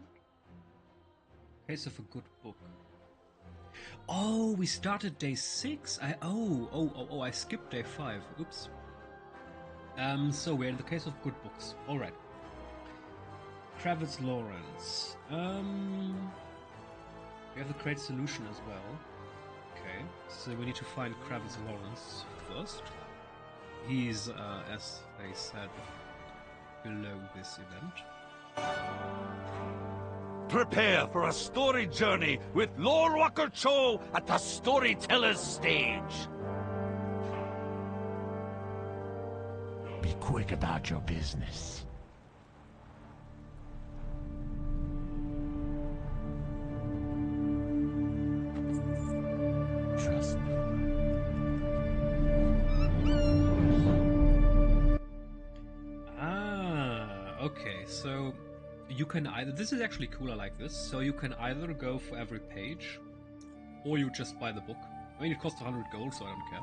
Case of a Good Book. Oh, we started day 6. I skipped day 5. Oops. So we're in the case of good books. All right. Kravitz Lawrence. We have the Great Solution as well. Okay, so we need to find Kravitz Lawrence first. He's, as they said, below this event. Prepare for a story journey with Lord Walker Cho at the Storyteller's Stage. Be quick about your business. Trust me. Okay, so you can either... This is actually cool, I like this. So you can either go for every page, or you just buy the book. I mean, it costs 100 gold, so I don't care.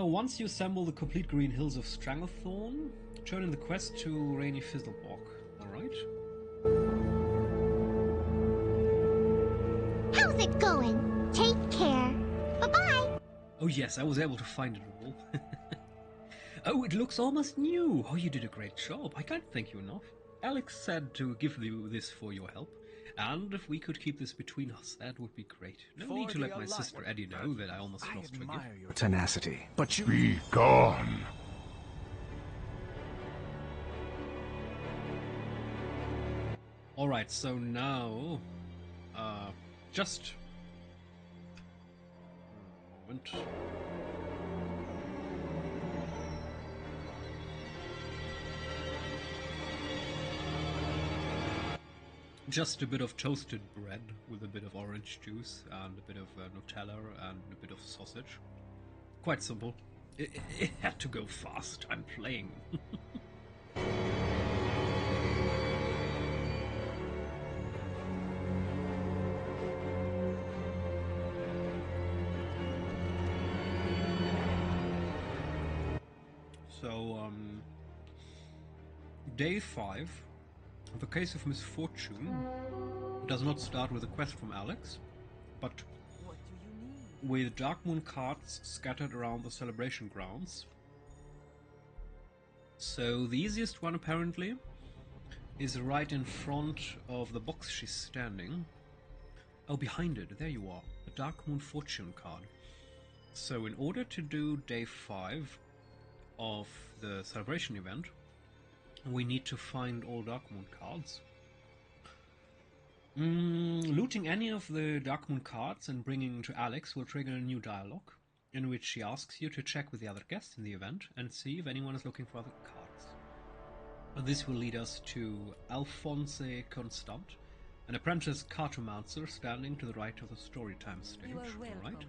Once you assemble the complete Green Hills of Stranglethorn, turn in the quest to Rainy Fizzlebog. Alright. How's it going? Take care. Bye-bye. Oh yes, I was able to find it all. Oh, it looks almost new. Oh, you did a great job. I can't thank you enough. Alex said to give you this for your help. And if we could keep this between us, that would be great. No need to let my sister Eddie know that I almost lost her gift. Your tenacity, but you... Be gone! Alright, so now... just... a moment. Just a bit of toasted bread with a bit of orange juice and a bit of Nutella and a bit of sausage. Quite simple. It had to go fast. I'm playing. So, day 5. The Case of Misfortune does not start with a quest from Alex, but with Dark Moon cards scattered around the celebration grounds. So the easiest one apparently is right in front of the box she's standing. Oh, behind it, there you are, a Dark Moon Fortune card. So in order to do day 5 of the celebration event, we need to find all Dark Moon cards. Looting any of the Dark Moon cards and bringing to Alex will trigger a new dialogue, in which she asks you to check with the other guests in the event and see if anyone is looking for other cards. This will lead us to Alphonse Constant, an apprentice cartomancer standing to the right of the storytime stage. Alright?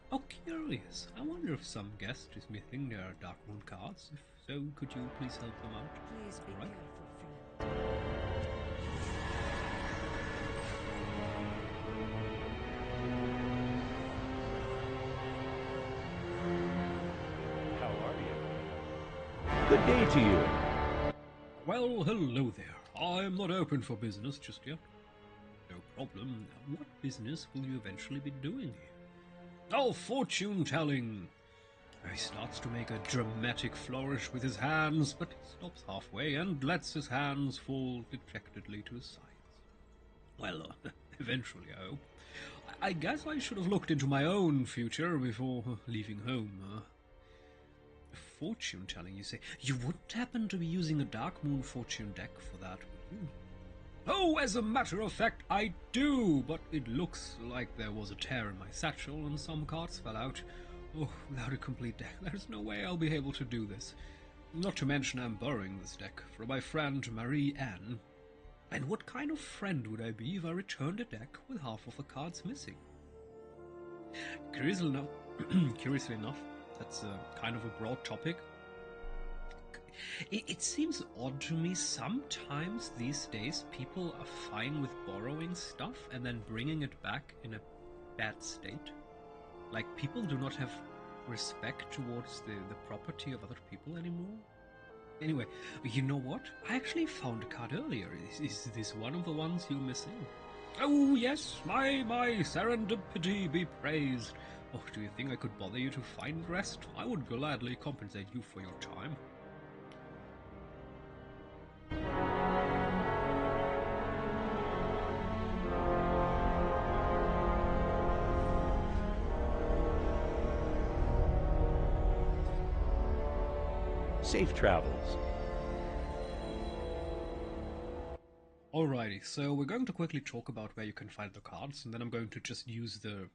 Oh, curious. I wonder if some guest is missing their Dark Moon cards. If so, could you please help them out? Please be Alright. careful, friend. How are you? Good day to you. Well, hello there. I'm not open for business just yet. No problem. What business will you eventually be doing here? Oh, fortune-telling! He starts to make a dramatic flourish with his hands, but he stops halfway and lets his hands fall dejectedly to his sides. Well, eventually, I hope. I guess I should have looked into my own future before leaving home. Fortune-telling, you say? You wouldn't happen to be using a Dark Moon fortune deck for that, would you? Oh, as a matter of fact, I do, but it looks like there was a tear in my satchel and some cards fell out. Oh, without a complete deck, there's no way I'll be able to do this. Not to mention I'm borrowing this deck from my friend Marie-Anne. And what kind of friend would I be if I returned a deck with half of the cards missing? Curiously enough, that's kind of a broad topic. It seems odd to me sometimes these days people are fine with borrowing stuff and then bringing it back in a bad state. Like, people do not have respect towards the property of other people anymore. Anyway, you know what? I actually found a card earlier. Is this one of the ones you're missing? Oh yes, my serendipity be praised. Oh, do you think I could bother you to find rest? I would gladly compensate you for your time. Safe travels. Alrighty, so we're going to quickly talk about where you can find the cards, and then I'm going to just use the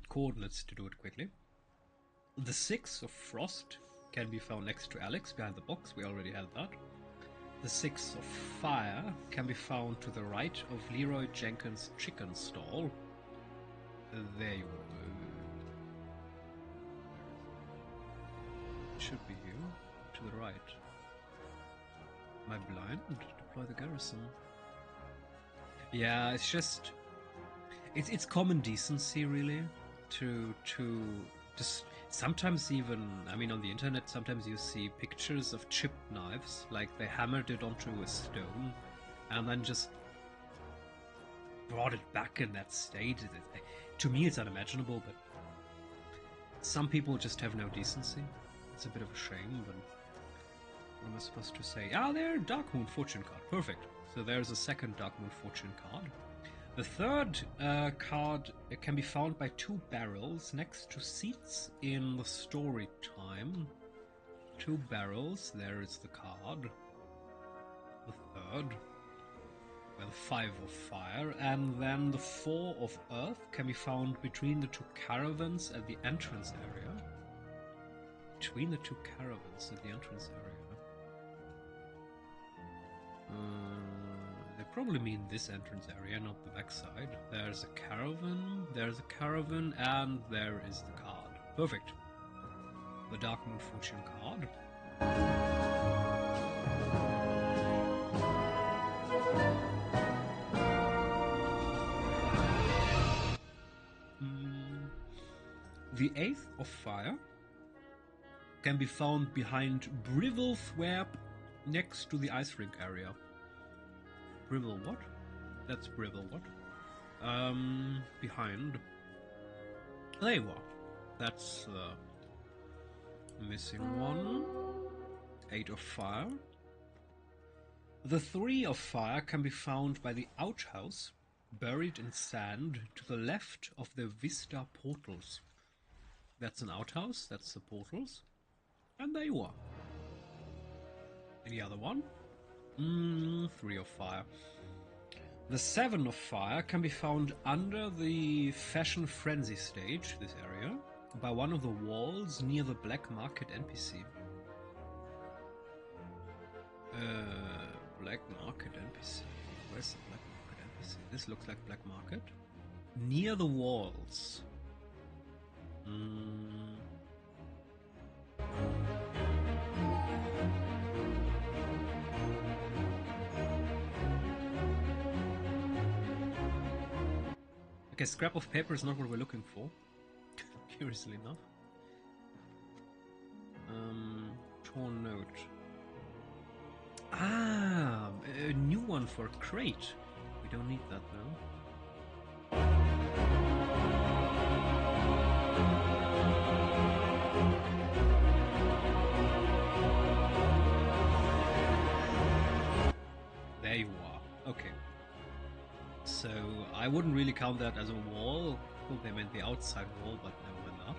coordinates to do it quickly. The 6 of Frost can be found next to Alex behind the box, we already had that. The 6 of Fire can be found to the right of Leroy Jenkins' chicken stall. There you go. It should be here, to the right. Am I blind? Deploy the garrison. Yeah, it's just... It's common decency, really, to just... Sometimes even, I mean, on the internet, sometimes you see pictures of chipped knives, like they hammered it onto a stone, and then just brought it back in that state. To me, it's unimaginable, but some people just have no decency. It's a bit of a shame, but what am I supposed to say? Ah, there, Dark Moon Fortune card. Perfect. So there's a second Dark Moon Fortune card. The third card can be found by 2 barrels next to seats in the story time. 2 barrels, there is the card. The third. Well, 5 of Fire. And then the 4 of Earth can be found between the 2 caravans at the entrance area. Between the 2 caravans at the entrance area. They probably mean this entrance area, not the backside. There's a caravan, and there is the card. Perfect. The Dark Moon Fortune card. The 8th of Fire can be found behind Brivelthwerp next to the ice rink area. Brivel what? That's Brivel what? Behind. There you are. That's the missing one. 8 of Fire. The 3 of Fire can be found by the outhouse, buried in sand, to the left of the Vista portals. That's an outhouse, that's the portals. And there you are. Any other one? 3 of Fire. The 7 of Fire can be found under the Fashion Frenzy stage, this area, by one of the walls near the Black Market NPC. Black Market NPC. Where's the Black Market NPC? This looks like Black Market. Near the walls. Okay, scrap of paper is not what we're looking for. Curiously enough. Torn note. Ah, a new one for crate. We don't need that though. There you are. Okay. So I wouldn't really count that as a wall. Well, they meant the outside wall, but never mind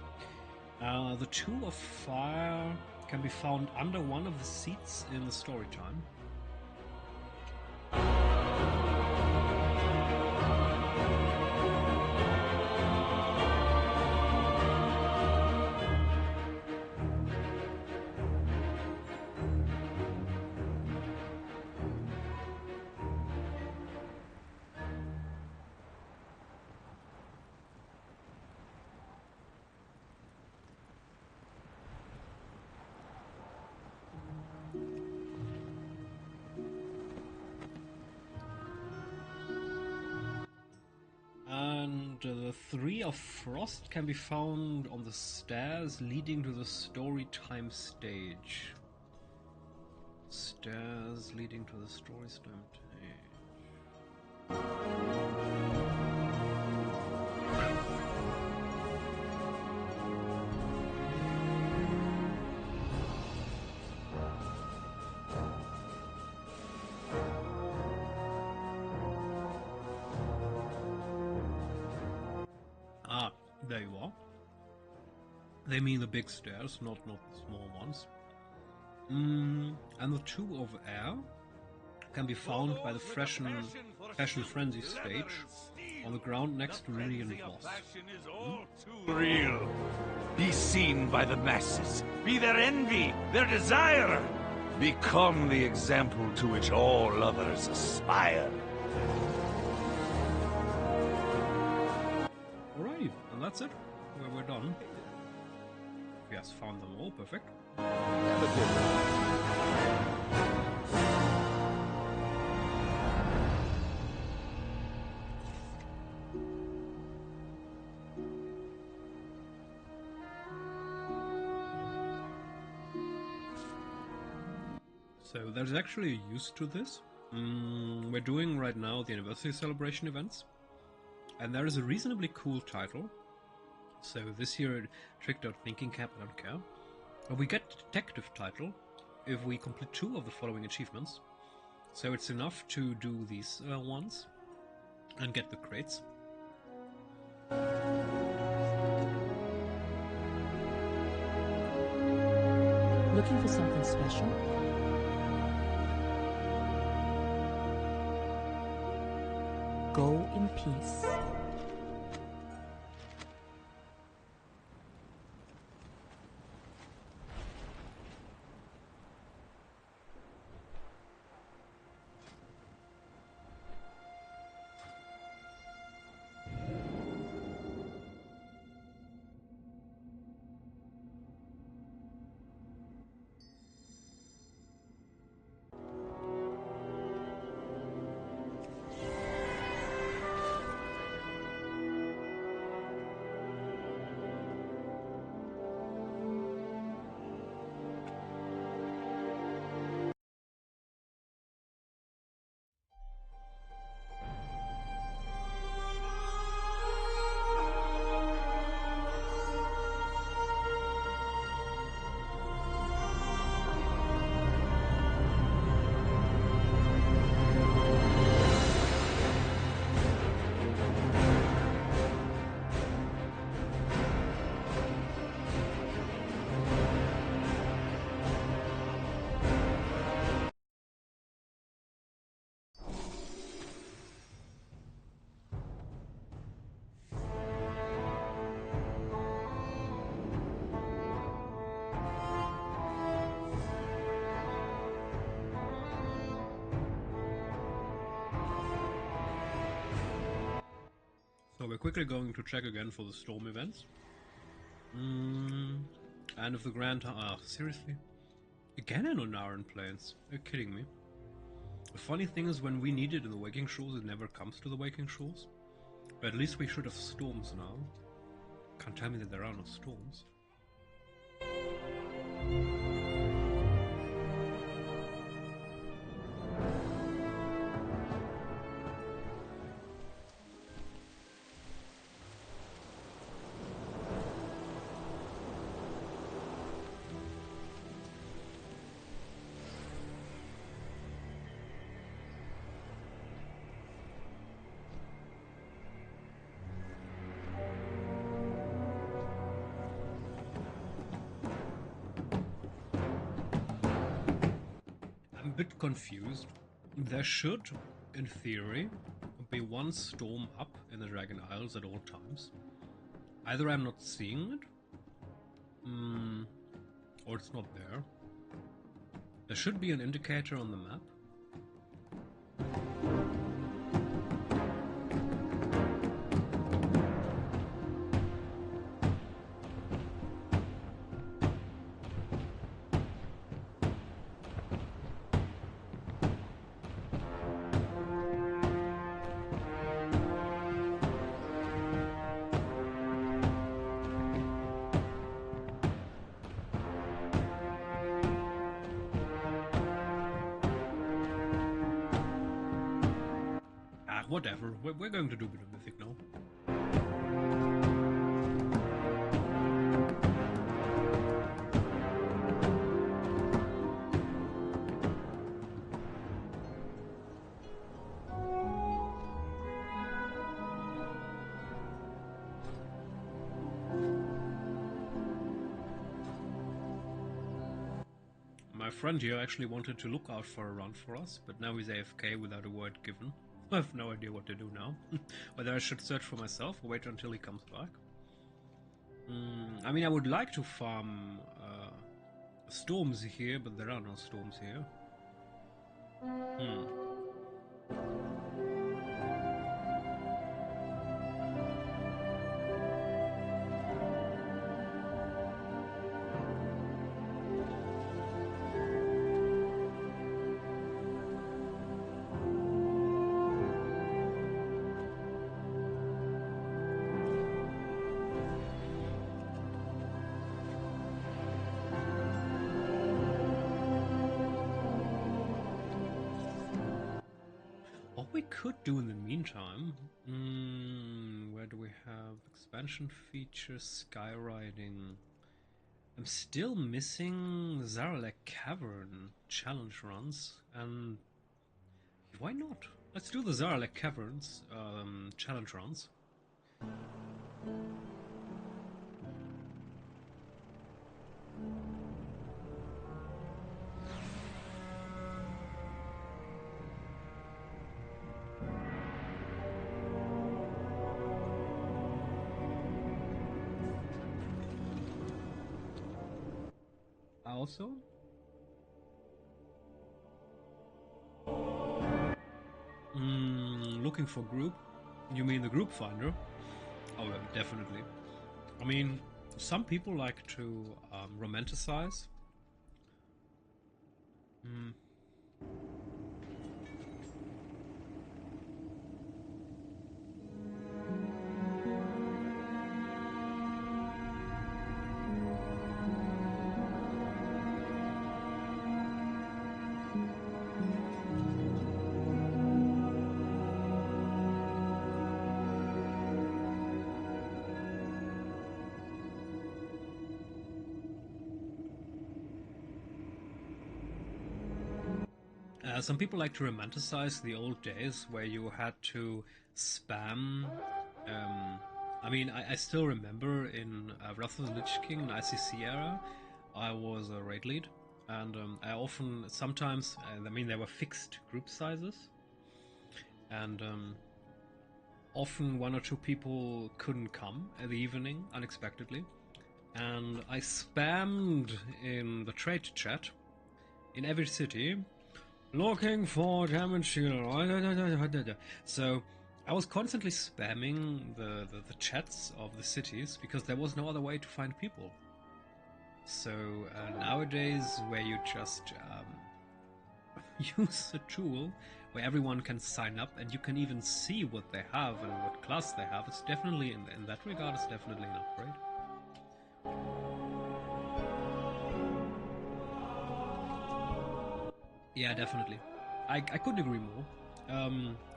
that. The 2 of Fire can be found under one of the seats in the story time. The 3 of Frost can be found on the stairs leading to the story time stage. Stairs leading to the story time stage. They mean the big stairs, not the small ones. And the tube of air can be found by the Fashion Frenzy stage on the ground next to Lillian Boss. Real. Be seen by the masses. Be their envy, their desire. Become the example to which all others aspire. Alrighty, and that's it. We're done. Yes, found them all. Perfect. So there's actually a use to this. We're doing right now the anniversary celebration events, and there is a reasonably cool title. So this year, Tricked Out Thinking Cap, I don't care. But we get detective title if we complete 2 of the following achievements. So it's enough to do these ones and get the crates. Looking for something special? Go in peace. So we're quickly going to check again for the storm events. And if the Grand... seriously? Again in Onaran Plains? You're kidding me. The funny thing is, when we need it in the Waking Shores, it never comes to the Waking Shores. But at least we should have storms now. Can't tell me that there are no storms. I'm a bit confused. There should, in theory, be one storm up in the Dragon Isles at all times. Either I'm not seeing it, or it's not there. There should be an indicator on the map. Whatever, we're going to do a bit of mythic now. friend here actually wanted to look out for a run for us, but now he's AFK without a word given. I have no idea what to do now. Whether I should search for myself or wait until he comes back. I mean, I would like to farm storms here, but there are no storms here. What we could do in the meantime, where do we have expansion features, skywriting? I'm still missing Zaralek Cavern challenge runs, and why not? Let's do the Zaralek Caverns challenge runs. Also, looking for group. You mean the group finder? Oh, definitely. I mean, some people like to romanticize. Some people like to romanticize the old days where you had to spam. I mean, I still remember in Wrath of the Lich King, in ICC era, I was a raid lead, and I often, sometimes, I mean, there were fixed group sizes, and often one or two people couldn't come in the evening unexpectedly, and I spammed in the trade chat in every city. Looking for damage dealer. So I was constantly spamming the chats of the cities because there was no other way to find people. So nowadays, where you just use a tool where everyone can sign up and you can even see what they have and what class they have, it's definitely, in that regard, it's definitely an upgrade. Yeah, definitely. I couldn't agree more.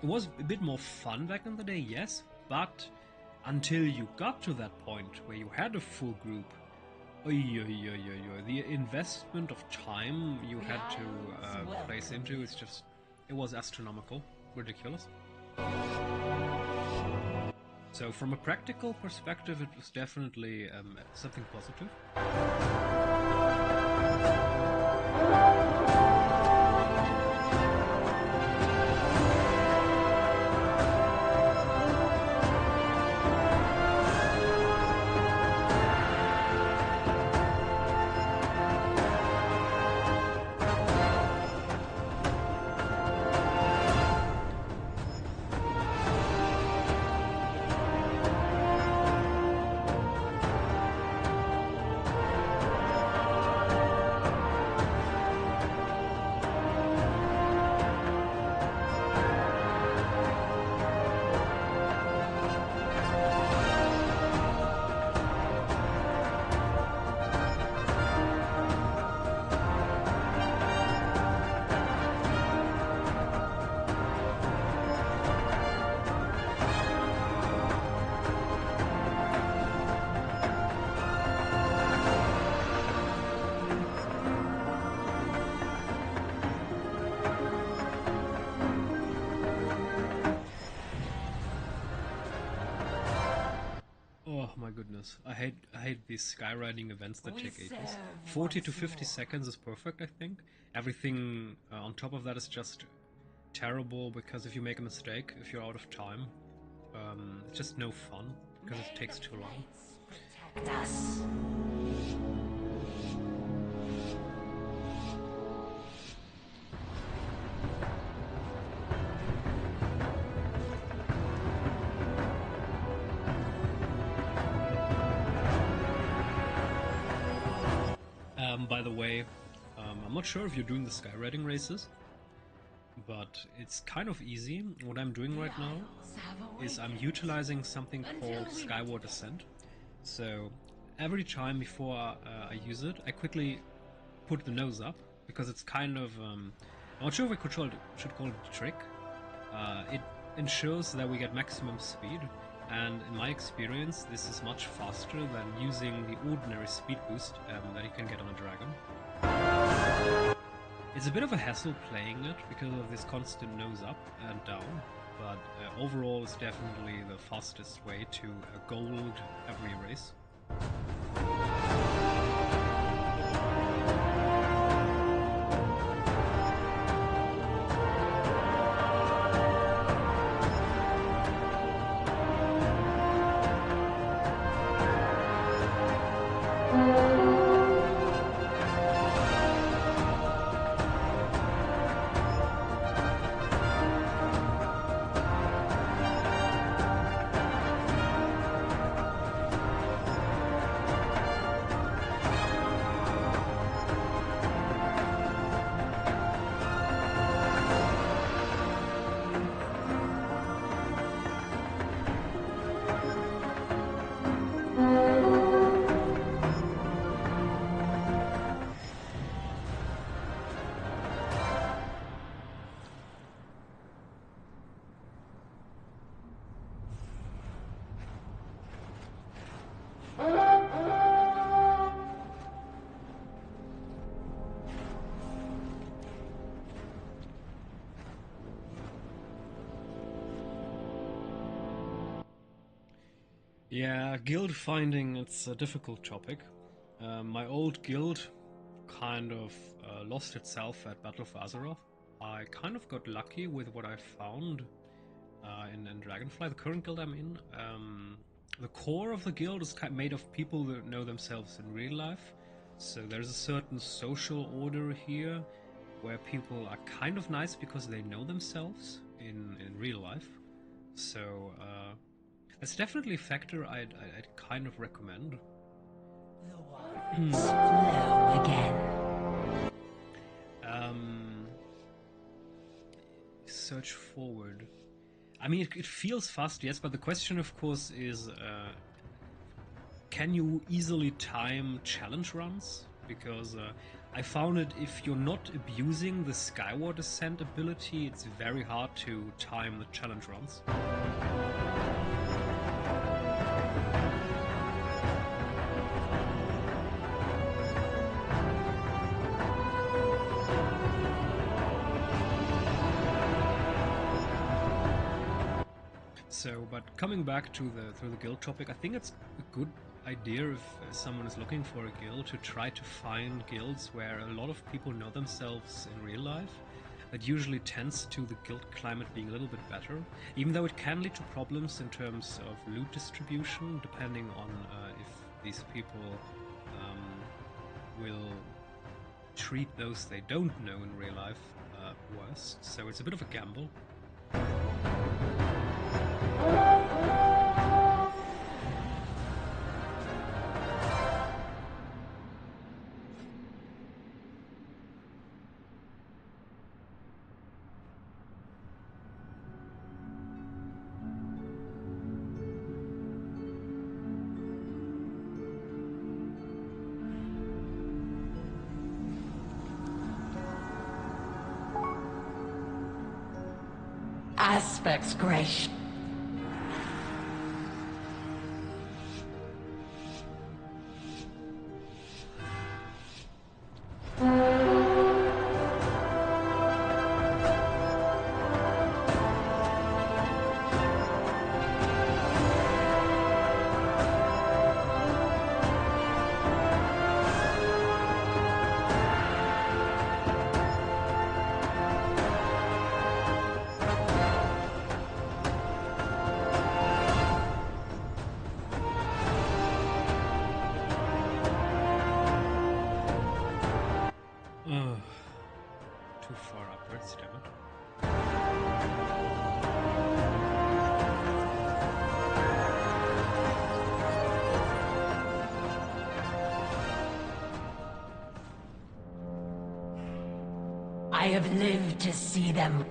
It was a bit more fun back in the day, yes, but until you got to that point where you had a full group, the investment of time you had to place into is just, it was astronomical, ridiculous. So from a practical perspective, it was definitely something positive. I hate these skywriting events that take ages. 40 to 50 seconds is perfect, I think. Everything on top of that is just terrible, because if you make a mistake, if you're out of time, it's just no fun, because it takes too long. Protect us. By the way, I'm not sure if you're doing the skywriting races, but it's kind of easy. What I'm doing right now is I'm utilizing something called Skyward Ascent. So every time before I use it, I quickly put the nose up, because it's kind of, I'm not sure if we should call it a trick. It ensures that we get maximum speed, and in my experience this is much faster than using the ordinary speed boost that you can get on a dragon. It's a bit of a hassle playing it because of this constant nose up and down, but overall it's definitely the fastest way to gold every race. Yeah, guild finding, it's a difficult topic. My old guild kind of lost itself at Battle for Azeroth. I kind of got lucky with what I found in Dragonfly, the current guild I'm in. The core of the guild is made of people that know themselves in real life, so there's a certain social order here where people are kind of nice because they know themselves in real life. So it's definitely a factor I'd kind of recommend. Slow again. Search forward. I mean, it feels fast, yes, but the question, of course, is can you easily time challenge runs? Because I found it, if you're not abusing the Skyward Ascent ability, it's very hard to time the challenge runs. So, but coming back to the guild topic, I think it's a good idea if someone is looking for a guild to try to find guilds where a lot of people know themselves in real life. That usually tends to the guild climate being a little bit better, even though it can lead to problems in terms of loot distribution, depending on if these people will treat those they don't know in real life worse. So it's a bit of a gamble. Aspects Grace. too far upwards, damn it. I have lived to see them.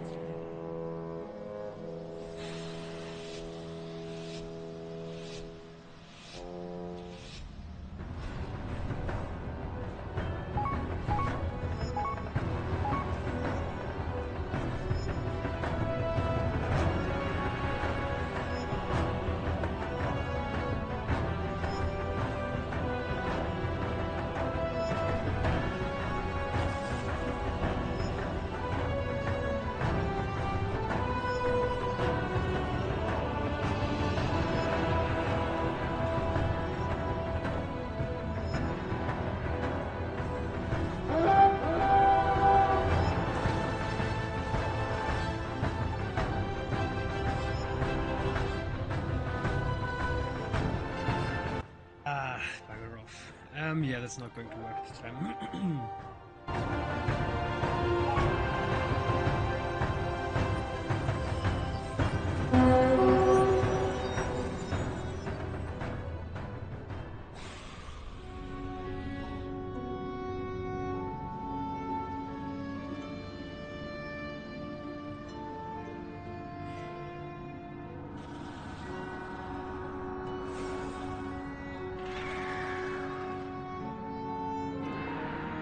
Bugger off. Yeah, that's not going to work this time.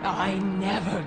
I never...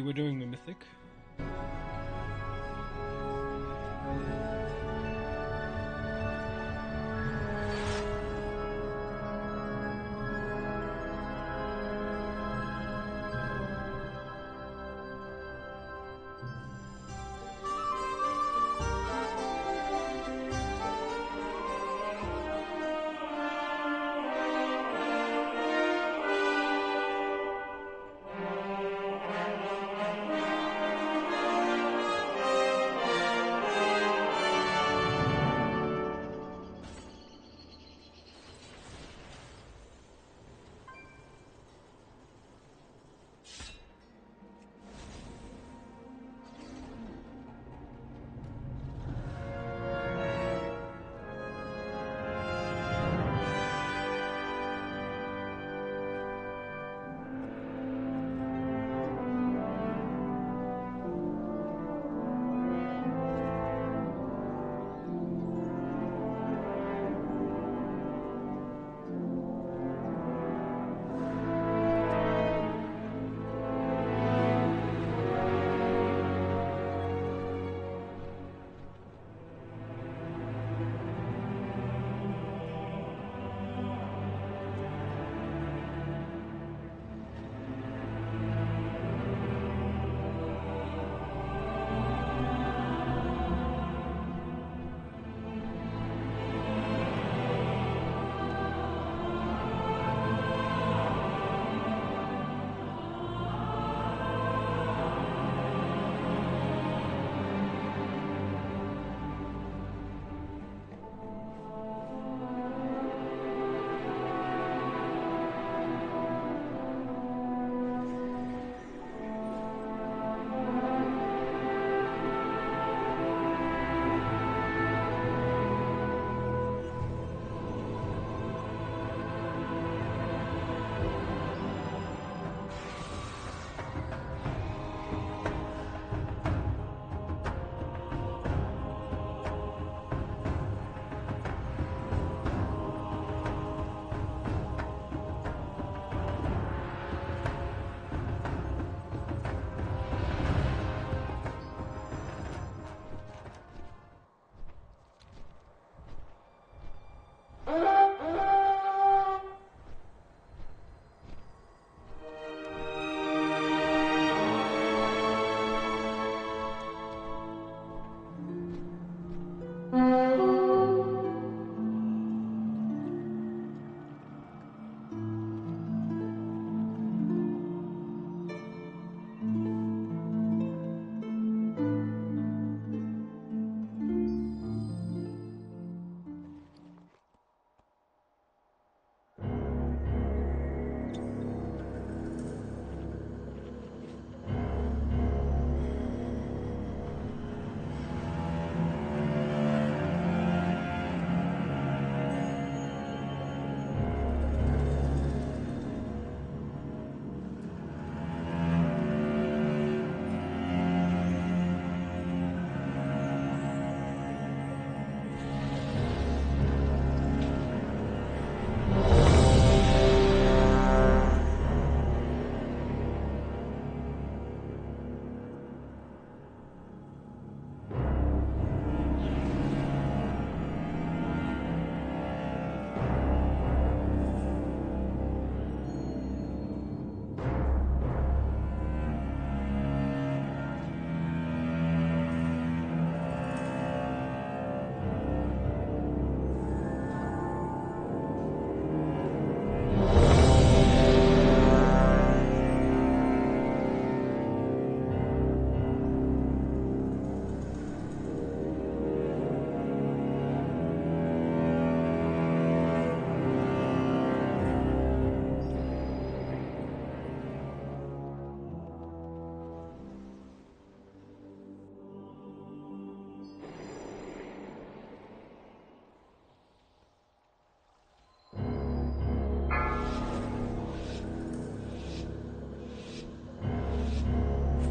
we're doing the mythic.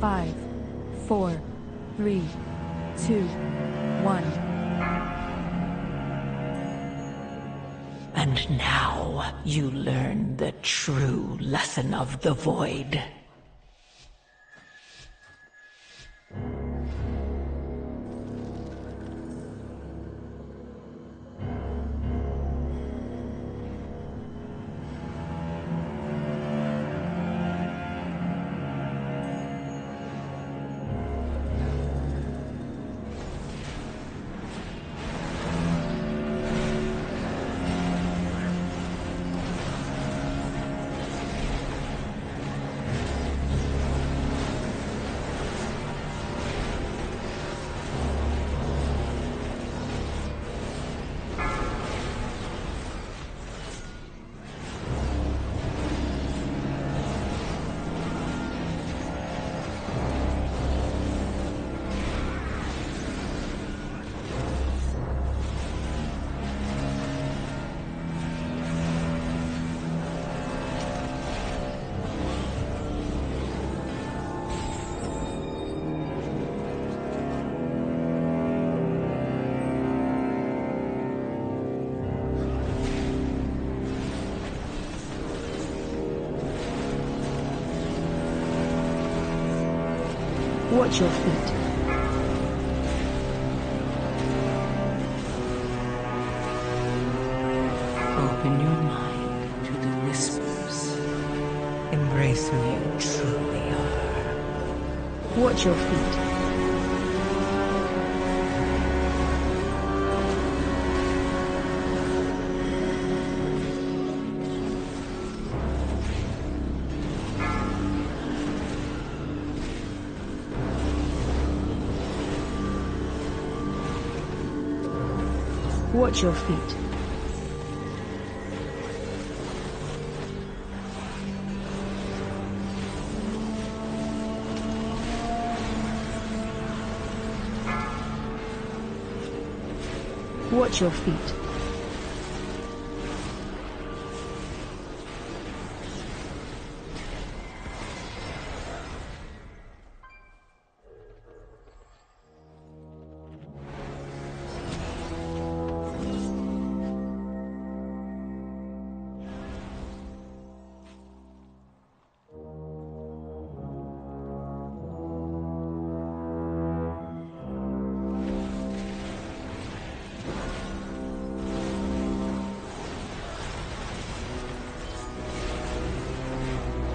Five, 4, 3, 2, 1. And now you learn the true lesson of the Void. Watch your feet. Open your mind to the whispers. Embrace who you truly are. Watch your feet. Watch your feet. Watch your feet.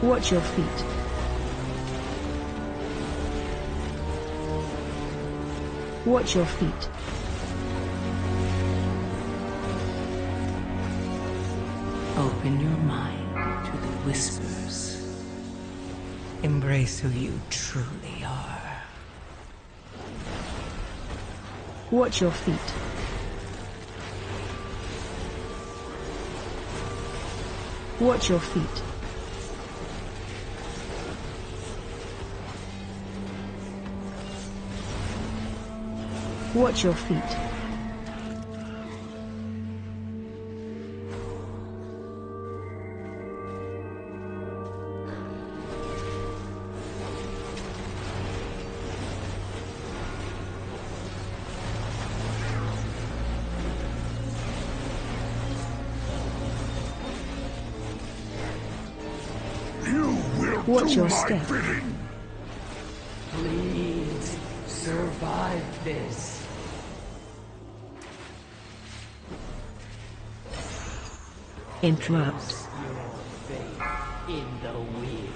Watch your feet. Watch your feet. Open your mind to the whispers. Embrace who you truly are. Watch your feet. Watch your feet. Watch your feet. You will Watch do your my step. bidding. Please survive this. Interrupt. Your fate in the wind.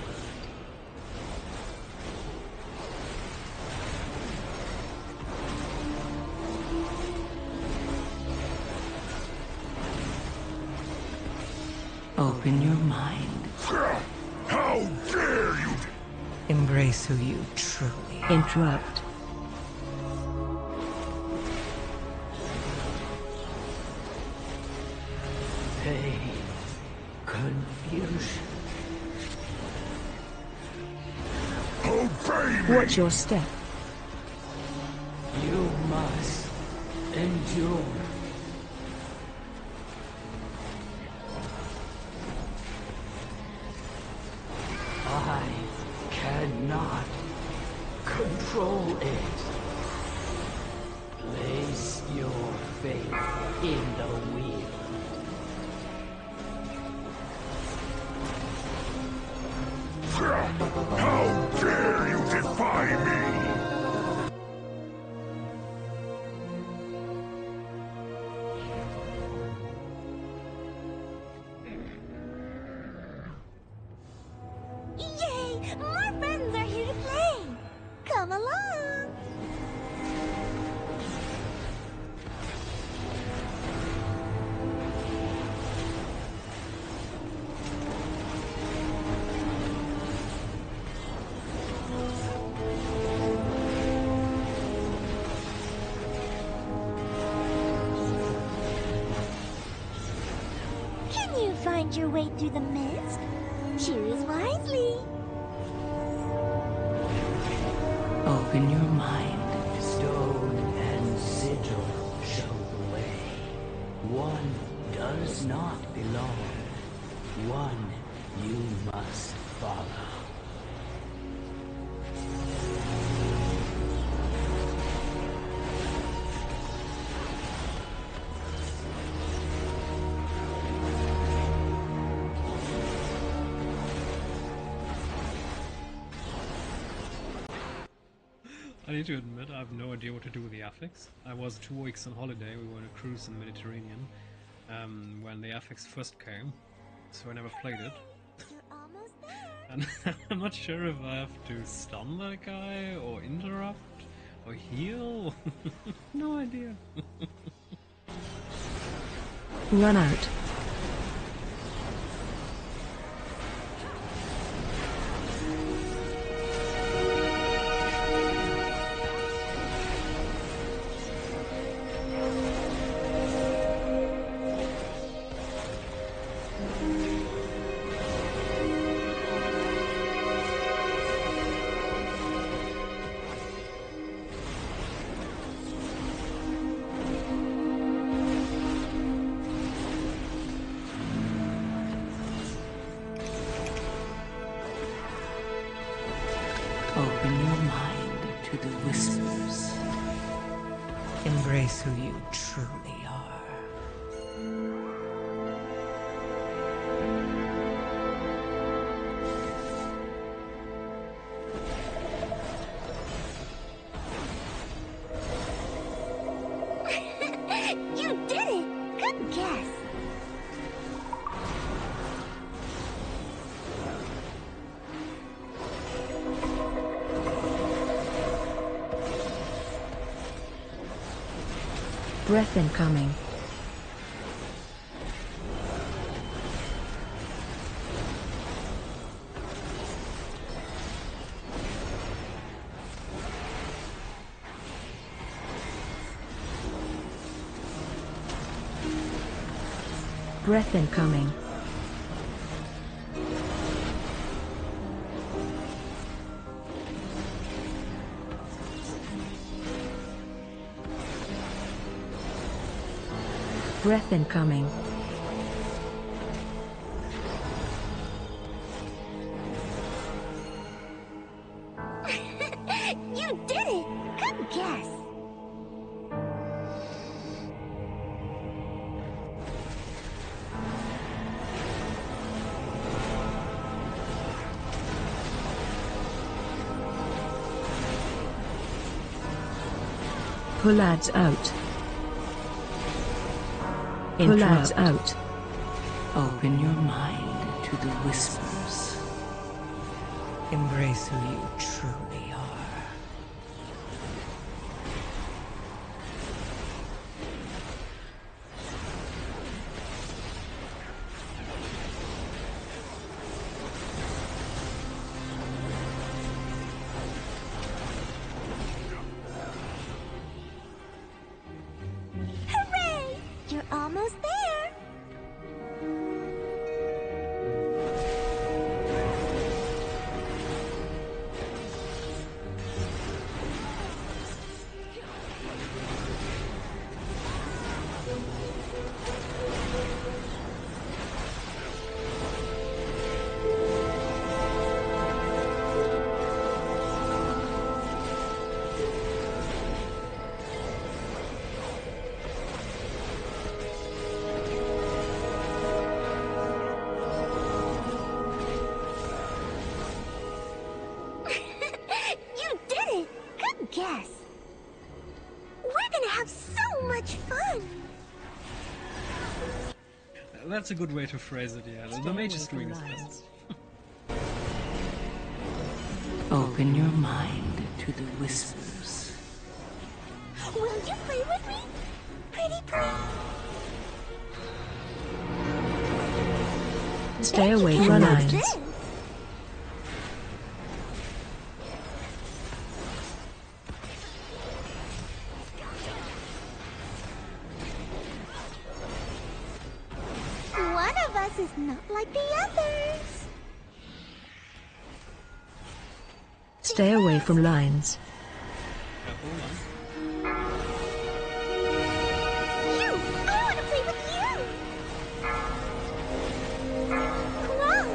Open your mind. How dare you! Embrace who you truly are. Interrupt. Pain, confusion. Obey me! Watch your step. You must endure. I cannot control it. Place your faith in the wheel. How dare you defy me! Yay! More friends are here to play! Come along! Can you find your way through the mist? Choose wisely. Open your mind. Stone and sigil show the way. One does not belong. One you must follow. I need to admit, I have no idea what to do with the affix. I was 2 weeks on holiday, we were on a cruise in the Mediterranean, when the affix first came, so I never played it. And I'm not sure if I have to stun that guy, or interrupt, or heal. No idea. Run out. Open your mind to the whispers. Embrace who you truly are. You did it! Good guess. Breath incoming. Breath incoming. Breath incoming. You did it! Good guess. Pull ads out. Pull ads out. Open your mind to the whispers. Embrace who you truly are. Hooray! You're almost there. You did it! Good guess. We're gonna have so much fun. That's a good way to phrase it, yeah. The mage is doing his best. Open your mind to the whispers. Will you play with me? Pretty please. Stay away from lines. One of us is not like the others. Stay away from lines. You! I want to play with you! Wow!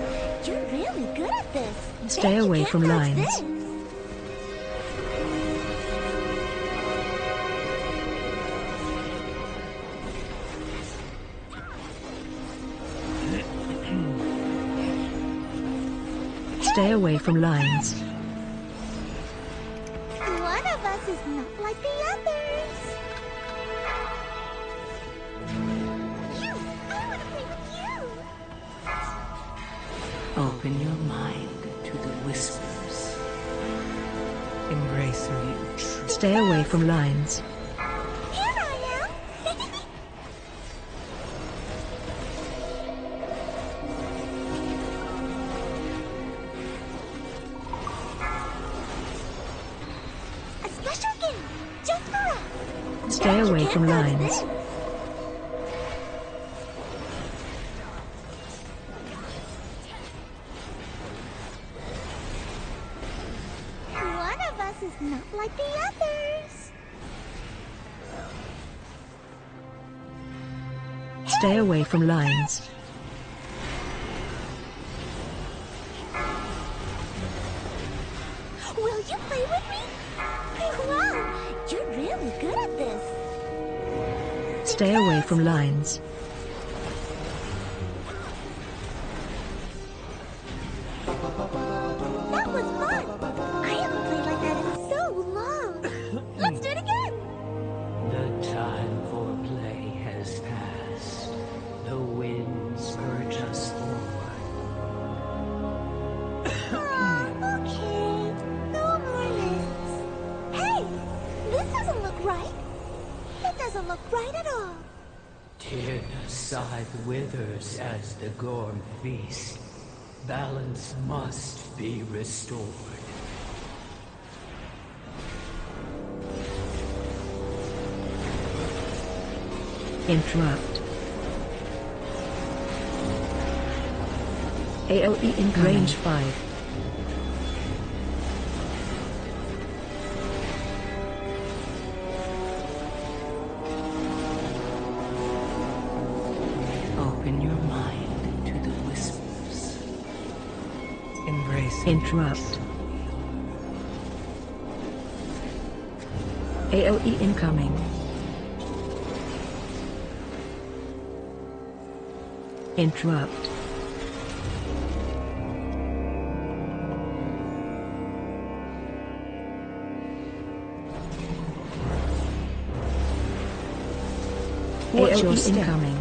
You're really good at this. Stay away from lines. Stay away from lines. One of not like the others. You! I want to play with you! Open your mind to the whispers. Embrace me. Stay away from lines. Here I am! A special game, just for us. Stay away from lines. One of us is not like the others. Stay away from lines. Will you play with me? Wow, you're really good at this. Stay away from lines. That was fun. I haven't played like that in so long. Let's do it again. The time for play has passed. The winds urge us forward. Okay. No more lists. Hey, this doesn't look right. It doesn't look right at all. Tyrna's scythe withers as the Gorm feast. Balance must be restored. Interrupt. AOE in range 5. Open your mind to the whispers. Embrace. Interrupt. AOE incoming. Interrupt. Watch your step. Incoming.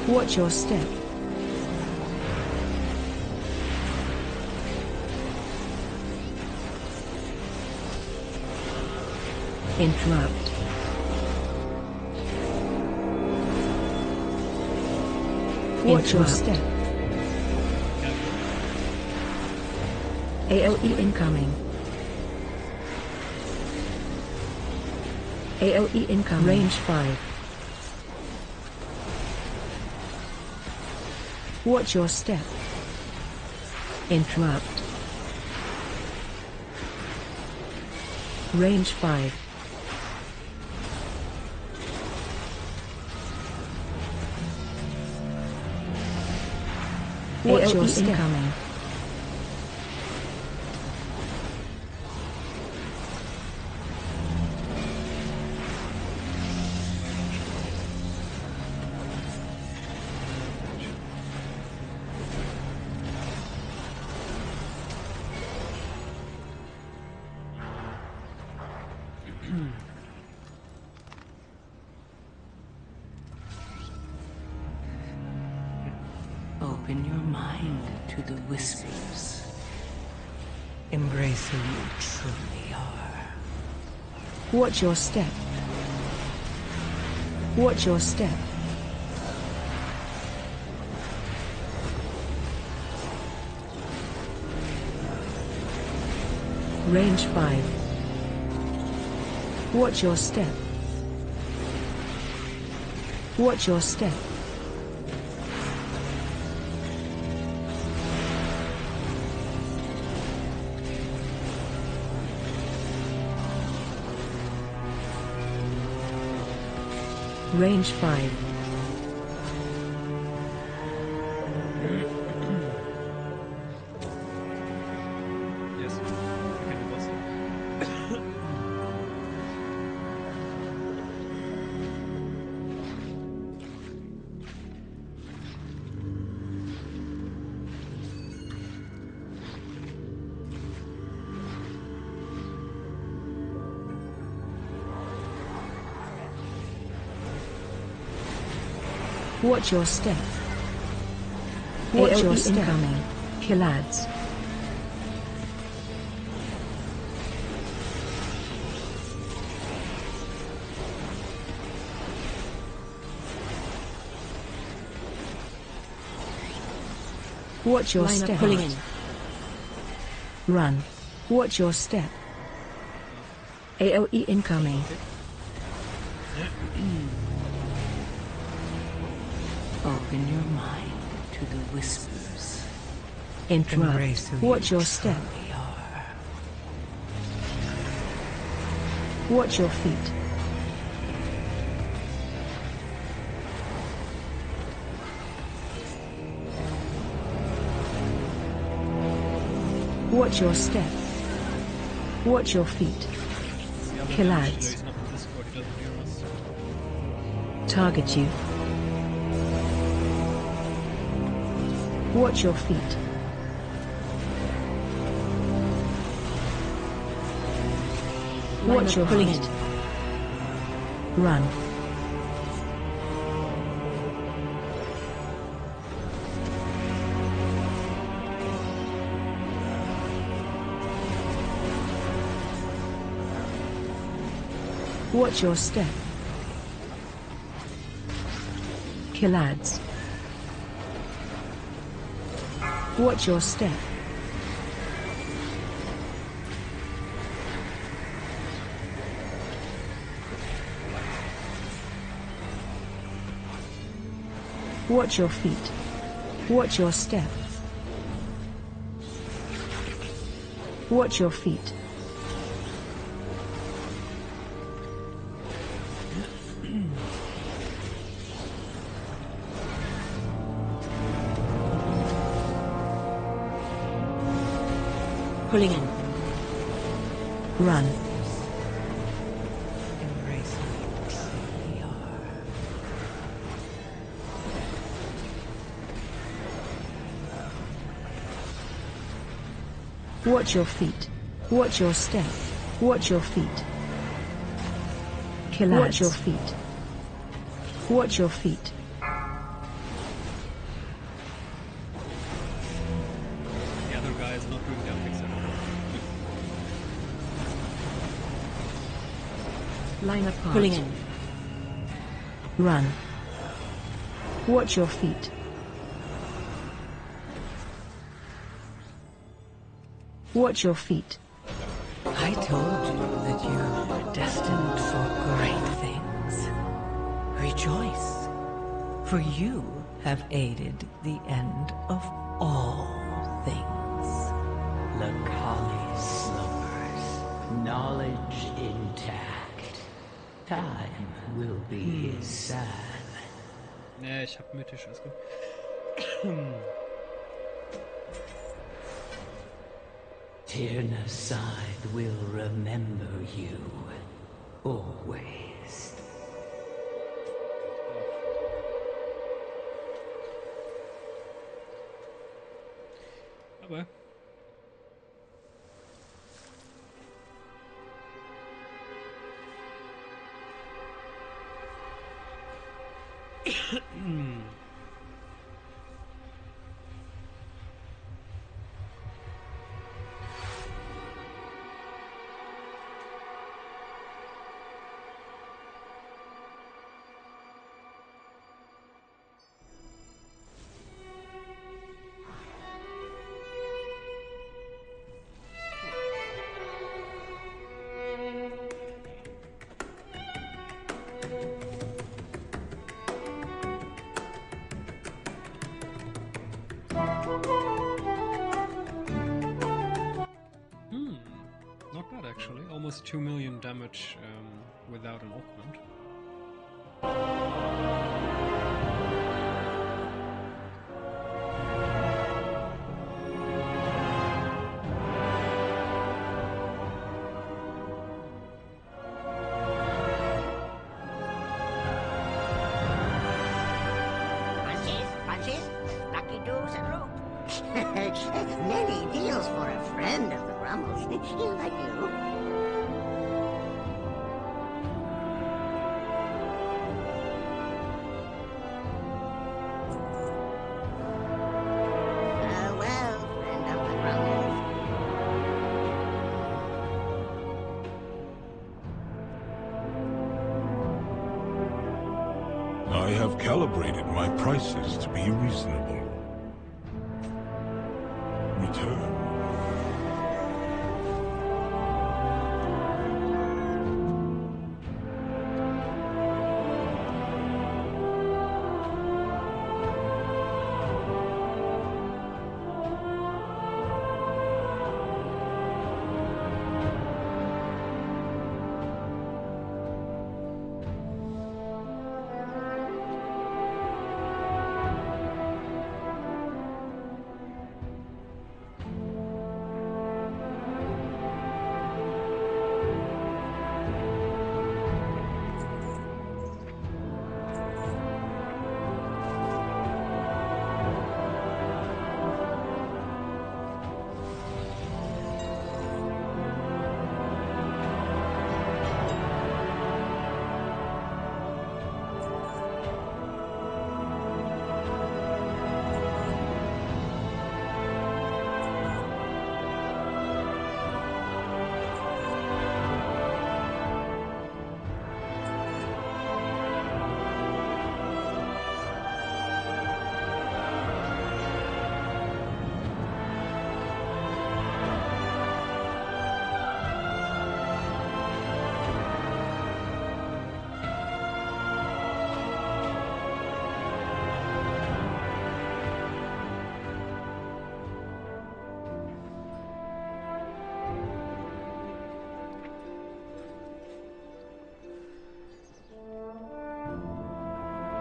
Watch your step. Interrupt. Watch your step. AOE incoming. AOE incoming. Range 5. Watch your step. Interrupt. Range 5. Watch your step. Incoming. Open your mind to the whispers. Embrace who you truly are. Watch your step. Watch your step. Range 5. Watch your step. Watch your step. Range 5. Yes. Watch your step. Watch your step. Incoming. Kill ads. Watch your step. Pulling in. Run. Watch your step. AOE incoming. Open your mind to the whispers. Interrupt. Watch your step. Watch your feet. Watch your step. Watch your feet. Kill ads. Target you. Watch your feet. Watch your feet. Run. Watch your step. Kill ads. Watch your step. Watch your feet. Watch your step. Watch your feet. Pulling in. Run. Watch your feet. Watch your step. Watch your feet. Kill ads. Watch your feet. Watch your feet. The other guy is not doing that except Line apart. Pulling in. Run. Watch your feet. Watch your feet. I told you that you were destined for great things. Rejoice, for you have aided the end of all things. Lakali slumbers, knowledge intact. Time will be his salve. Nee, ich hab mythisch, alles gut. Tyrannicide will remember you. Always. Aber not bad actually. Almost 2 million damage without an augment. Punches, lucky doos and rope. Many deals for a friend of the Brummels, like you. I have calibrated my prices to be reasonable. Return.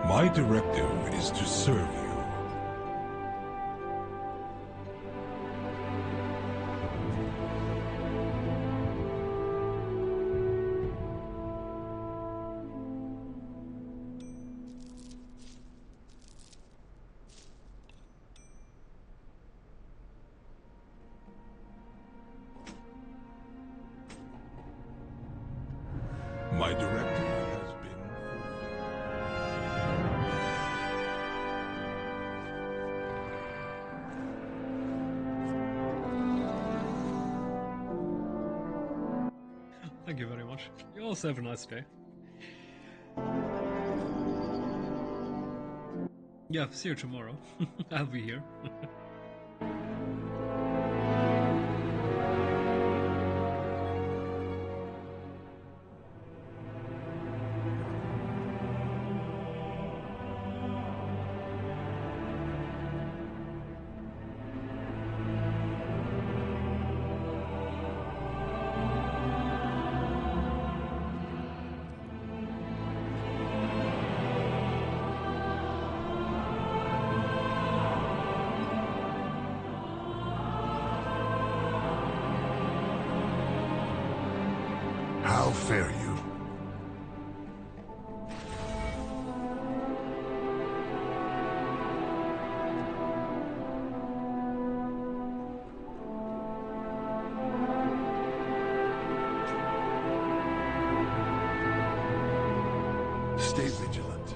My directive is to serve you. My directive has been Thank you very much. You also have a nice day. Yeah, see you tomorrow. I'll be here. How fare you? Stay vigilant.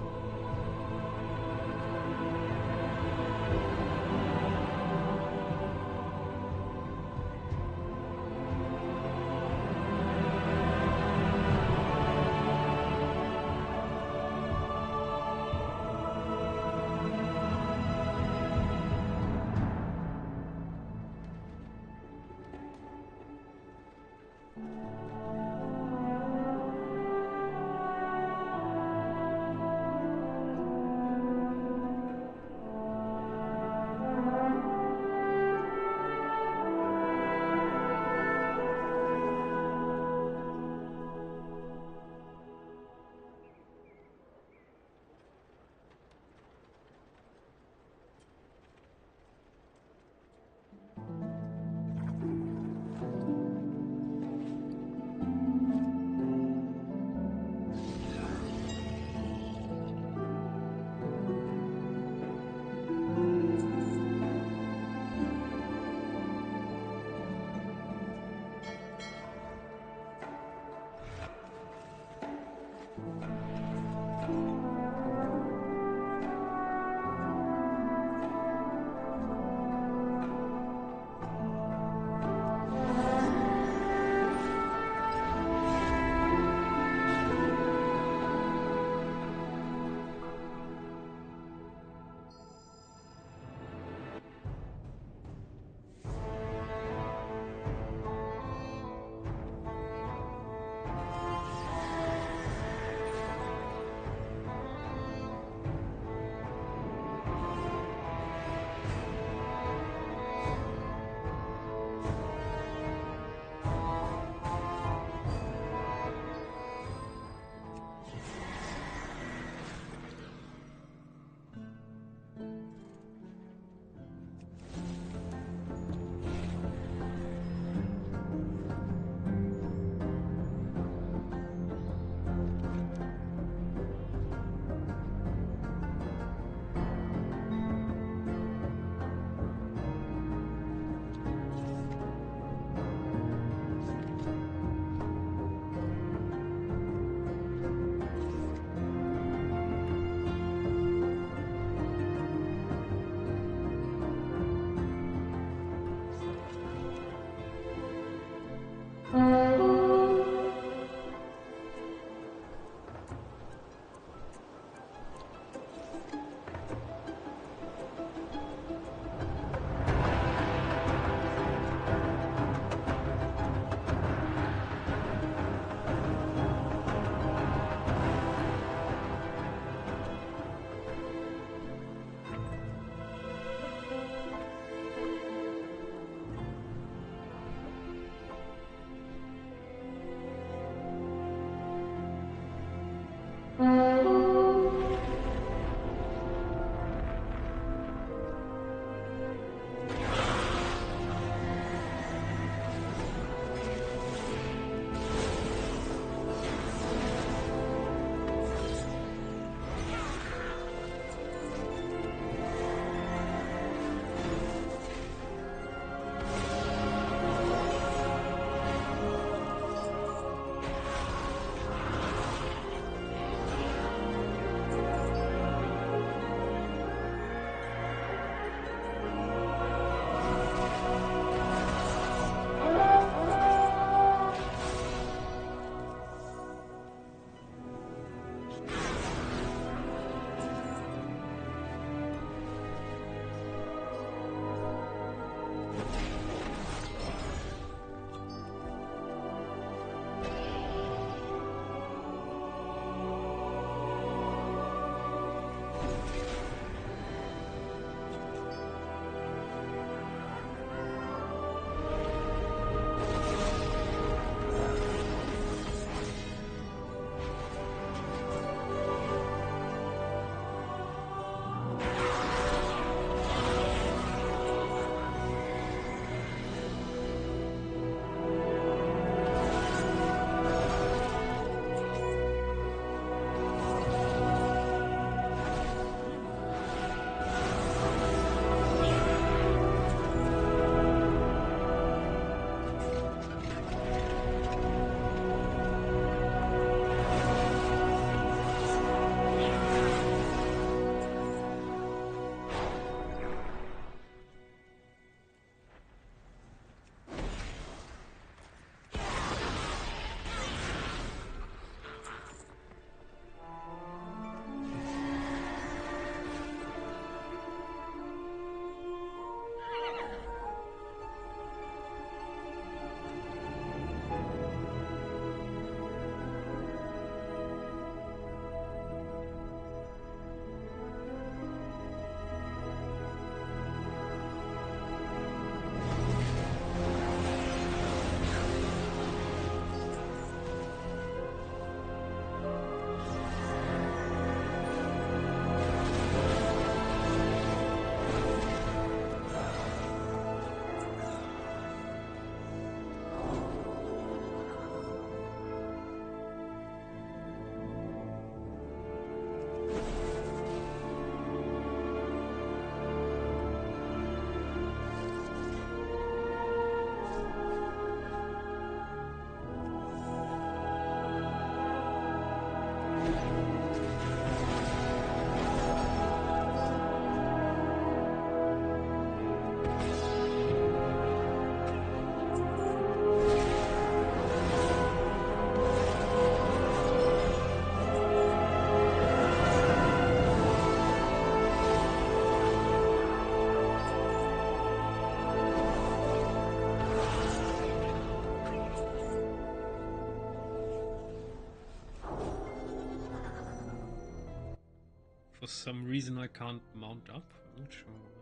For some reason I can't mount up. I'm not sure why.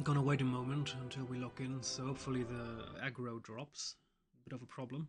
I'm gonna wait a moment until we log in, so hopefully the aggro drops. A bit of a problem.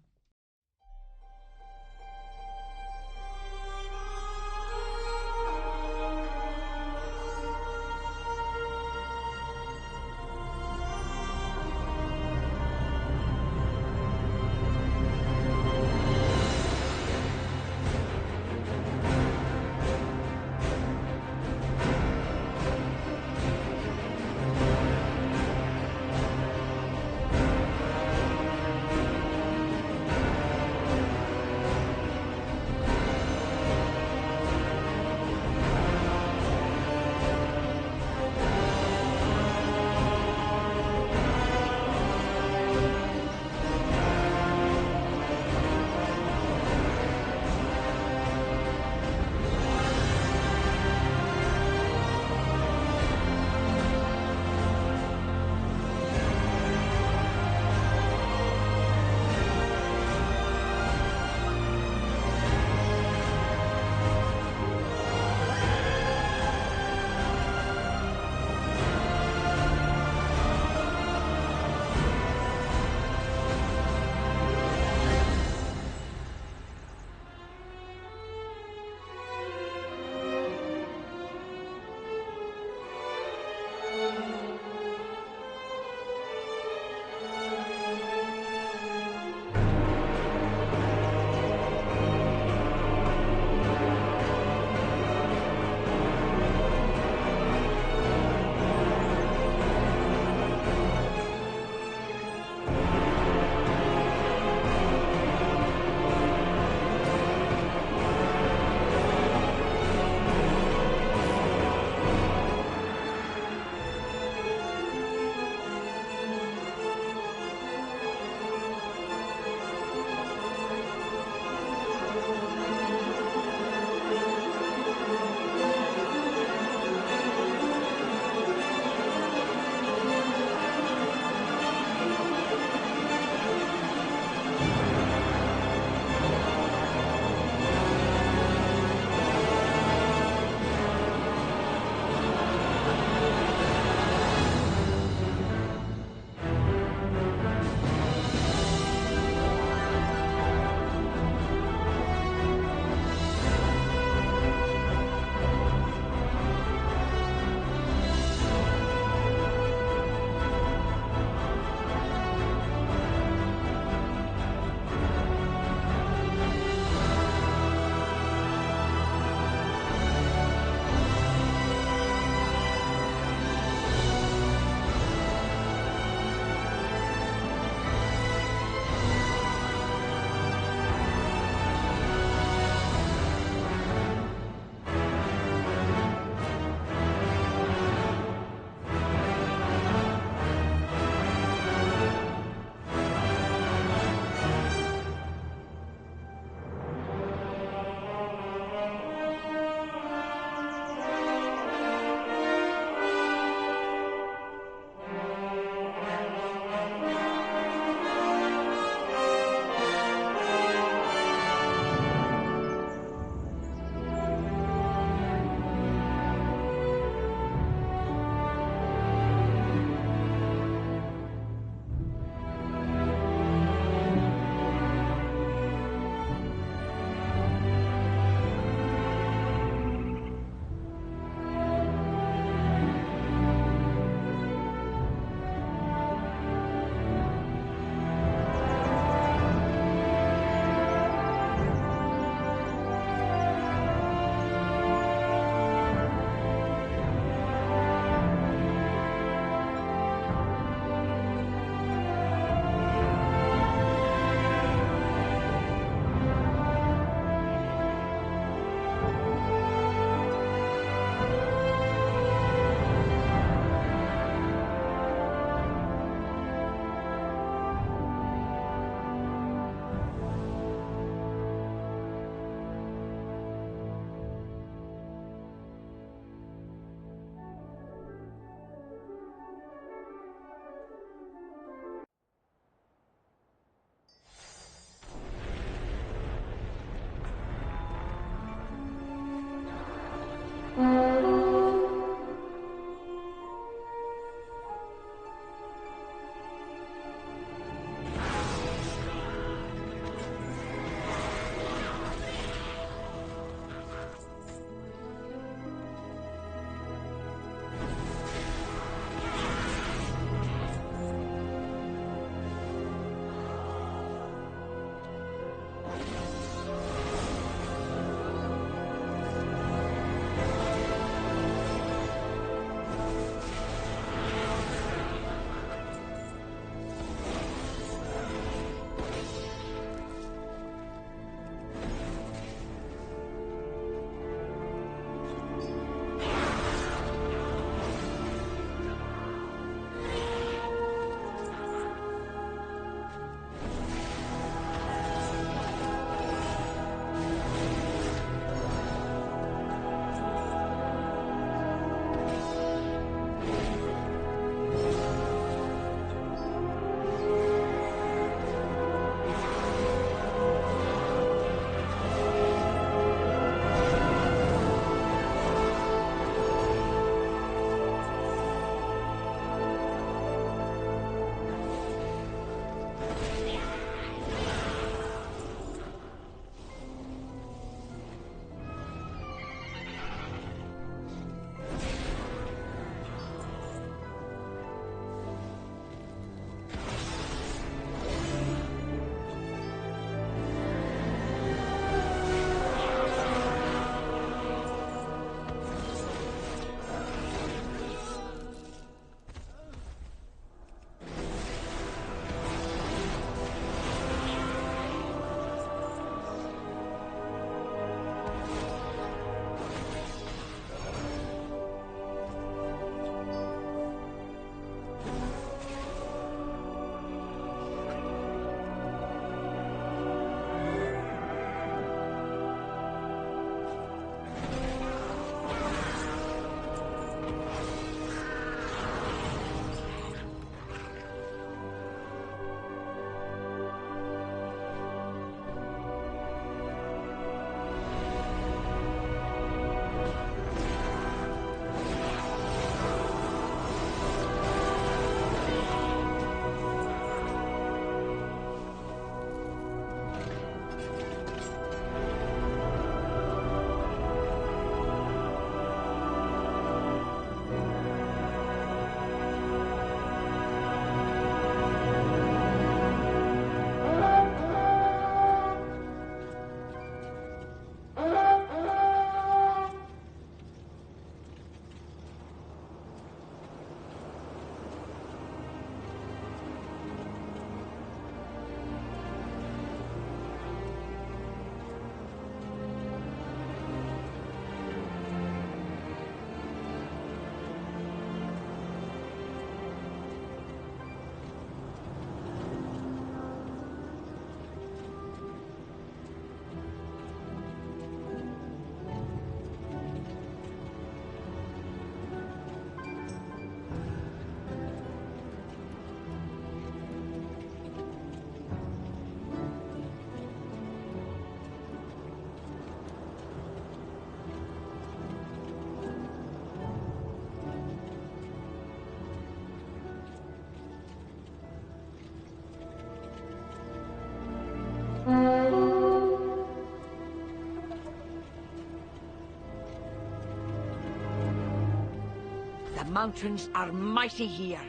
The mountains are mighty here.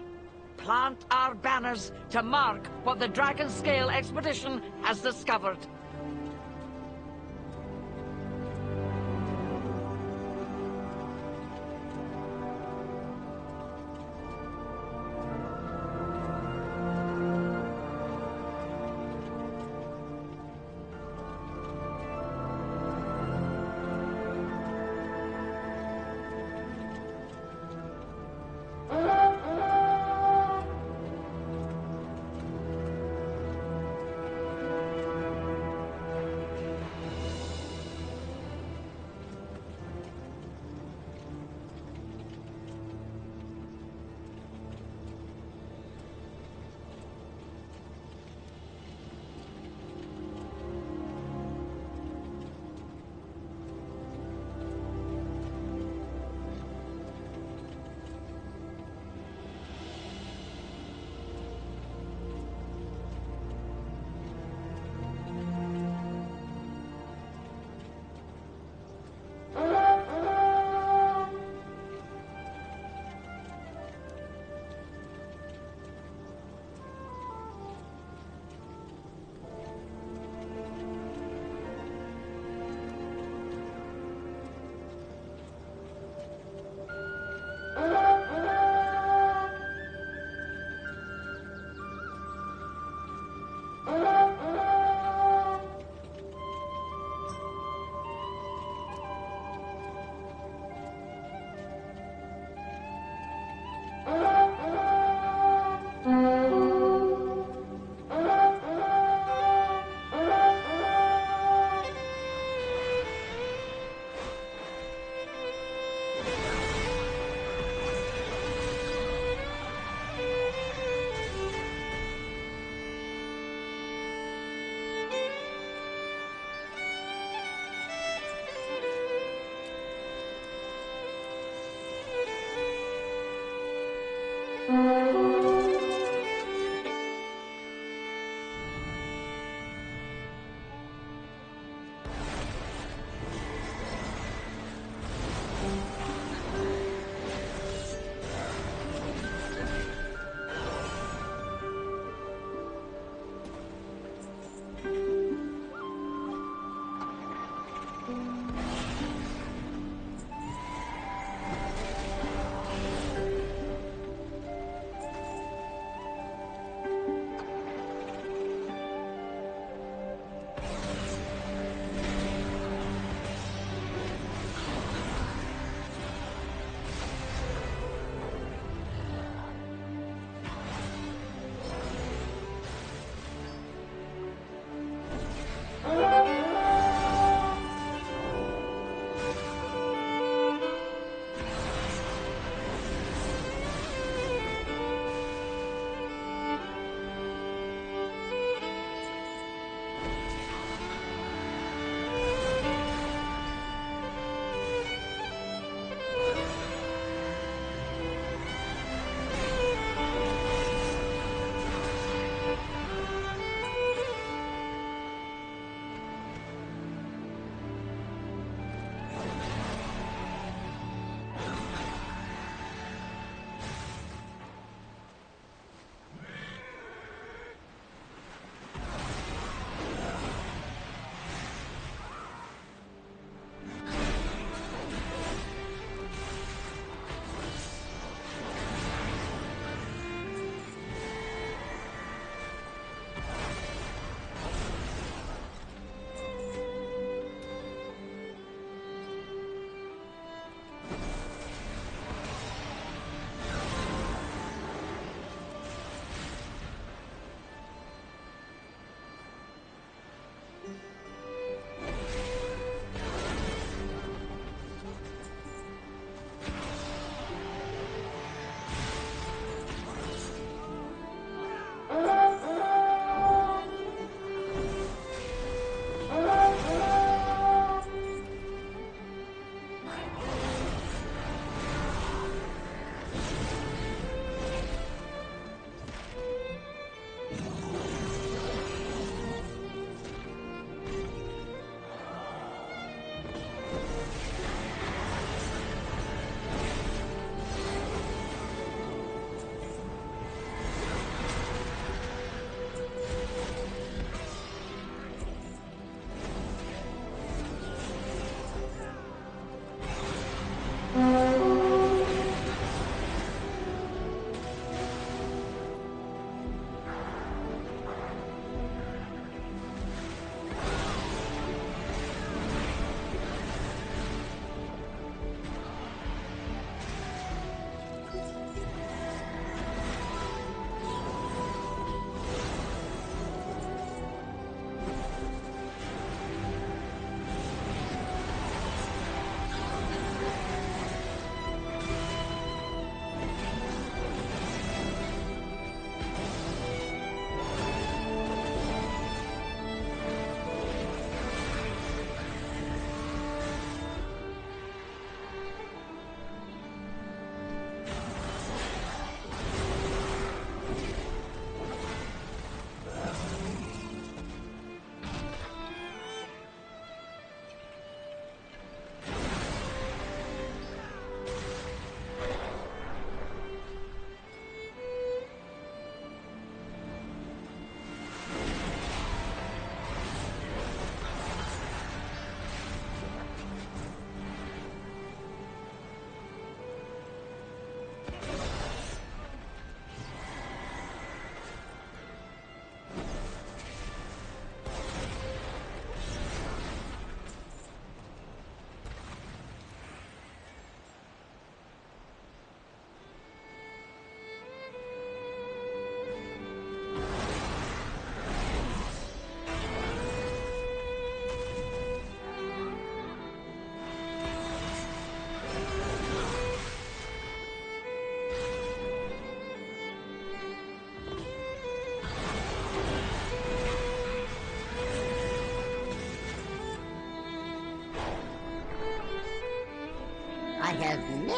Plant our banners to mark what the Dragon Scale expedition has discovered.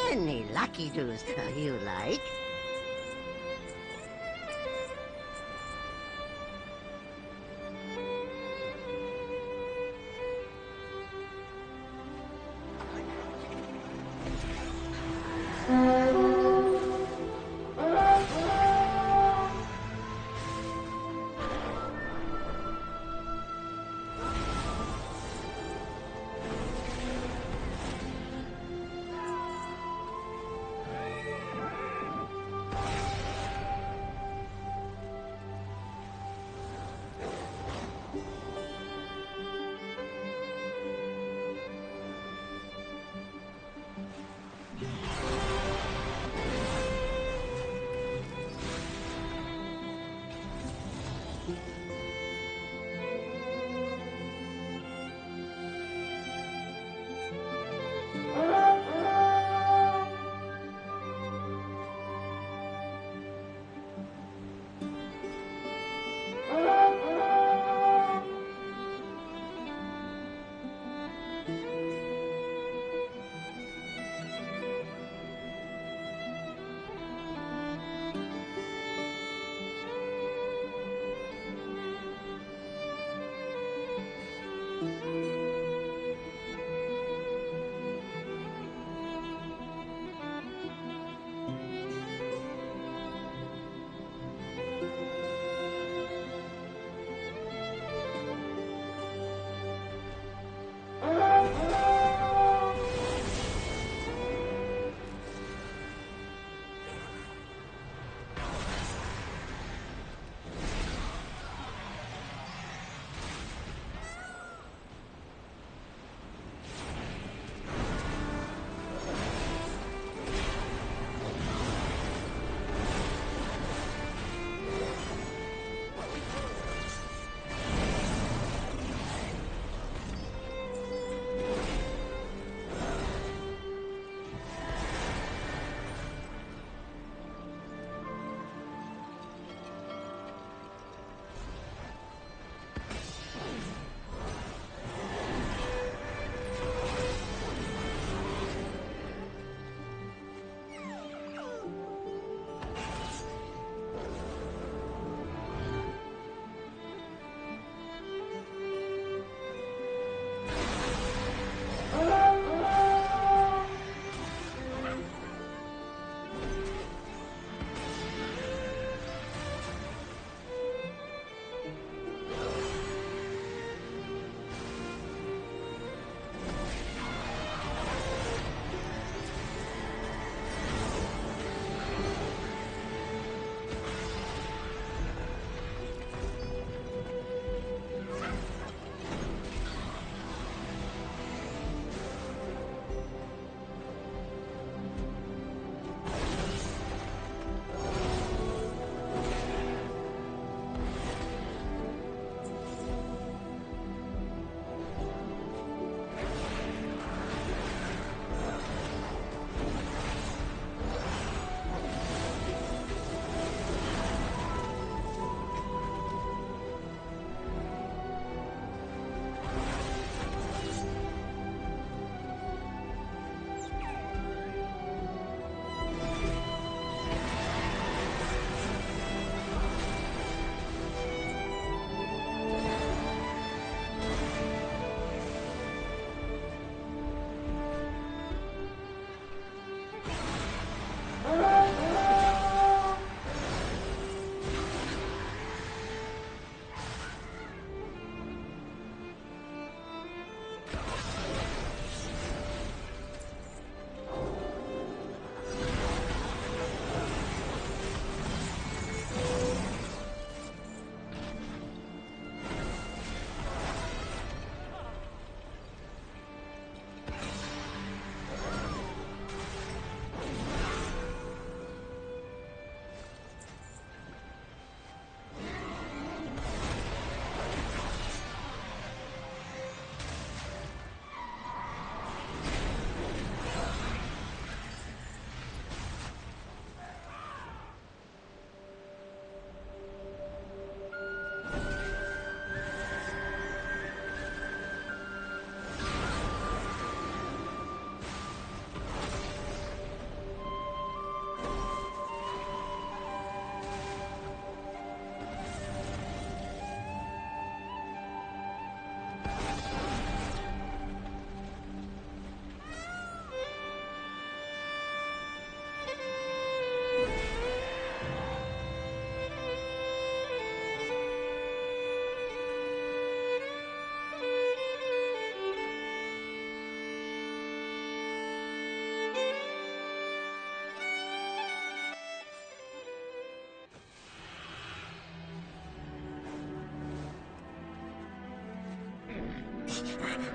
Any lucky do's you like?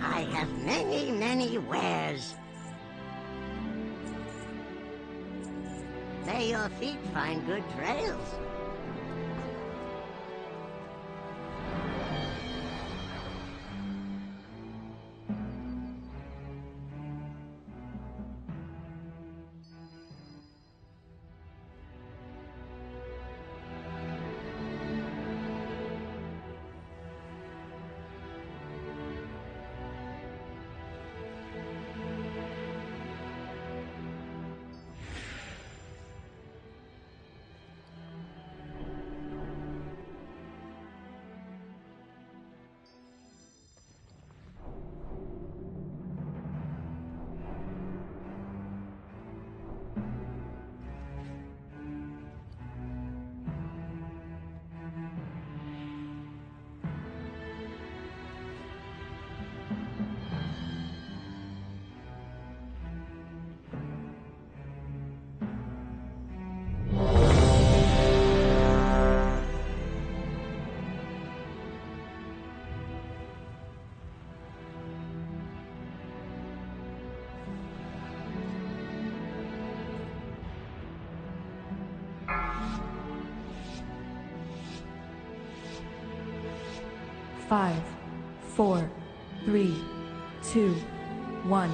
I have many, many wares. May your feet find good trails. Five, 4, 3, 2, 1.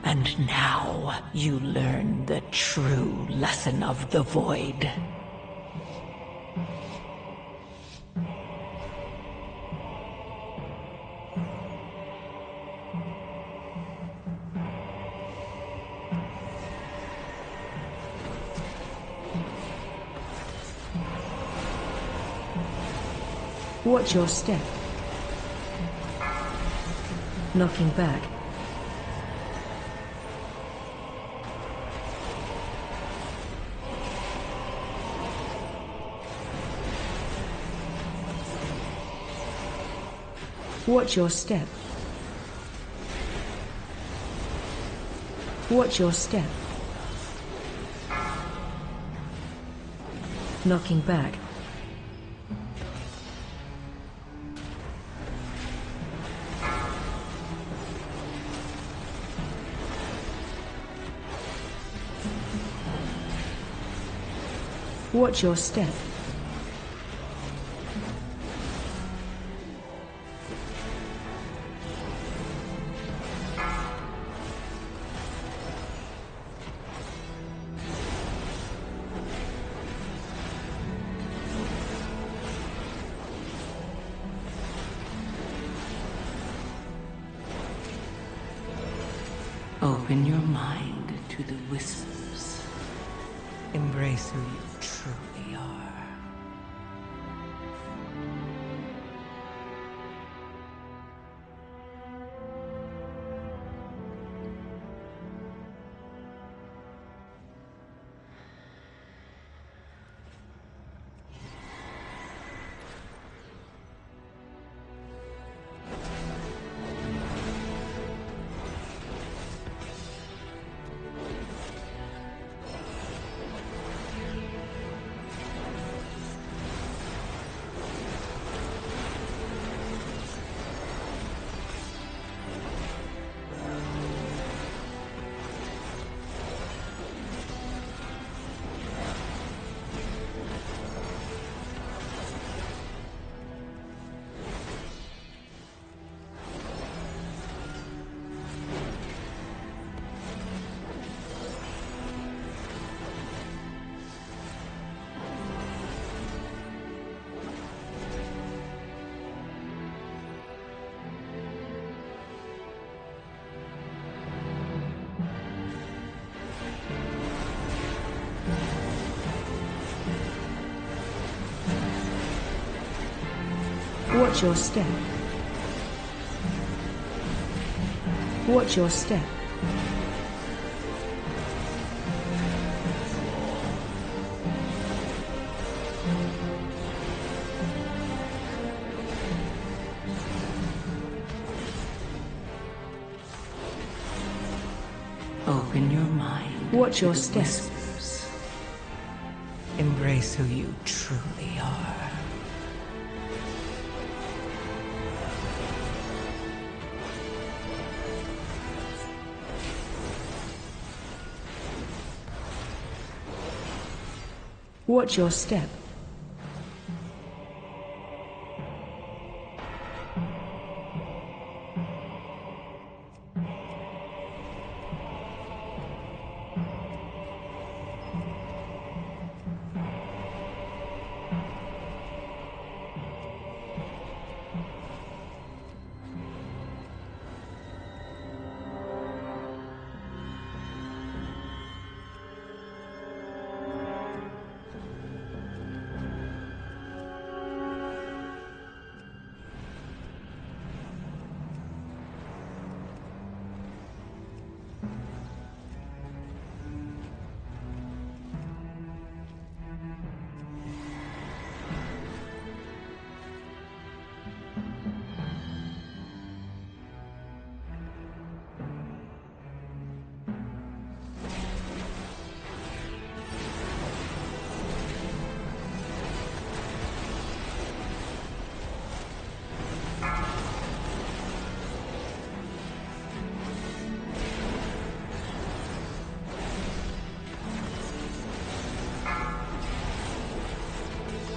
And now you learn the true lesson of the Void. Watch your step. Knocking back. Watch your step. Watch your step. Knocking back. Watch your step. Open your mind to the whispers. Embrace who you truly are. Watch your step. Watch your step. Open your mind. Watch your step. Whispers. Embrace who you truly are. Watch your step.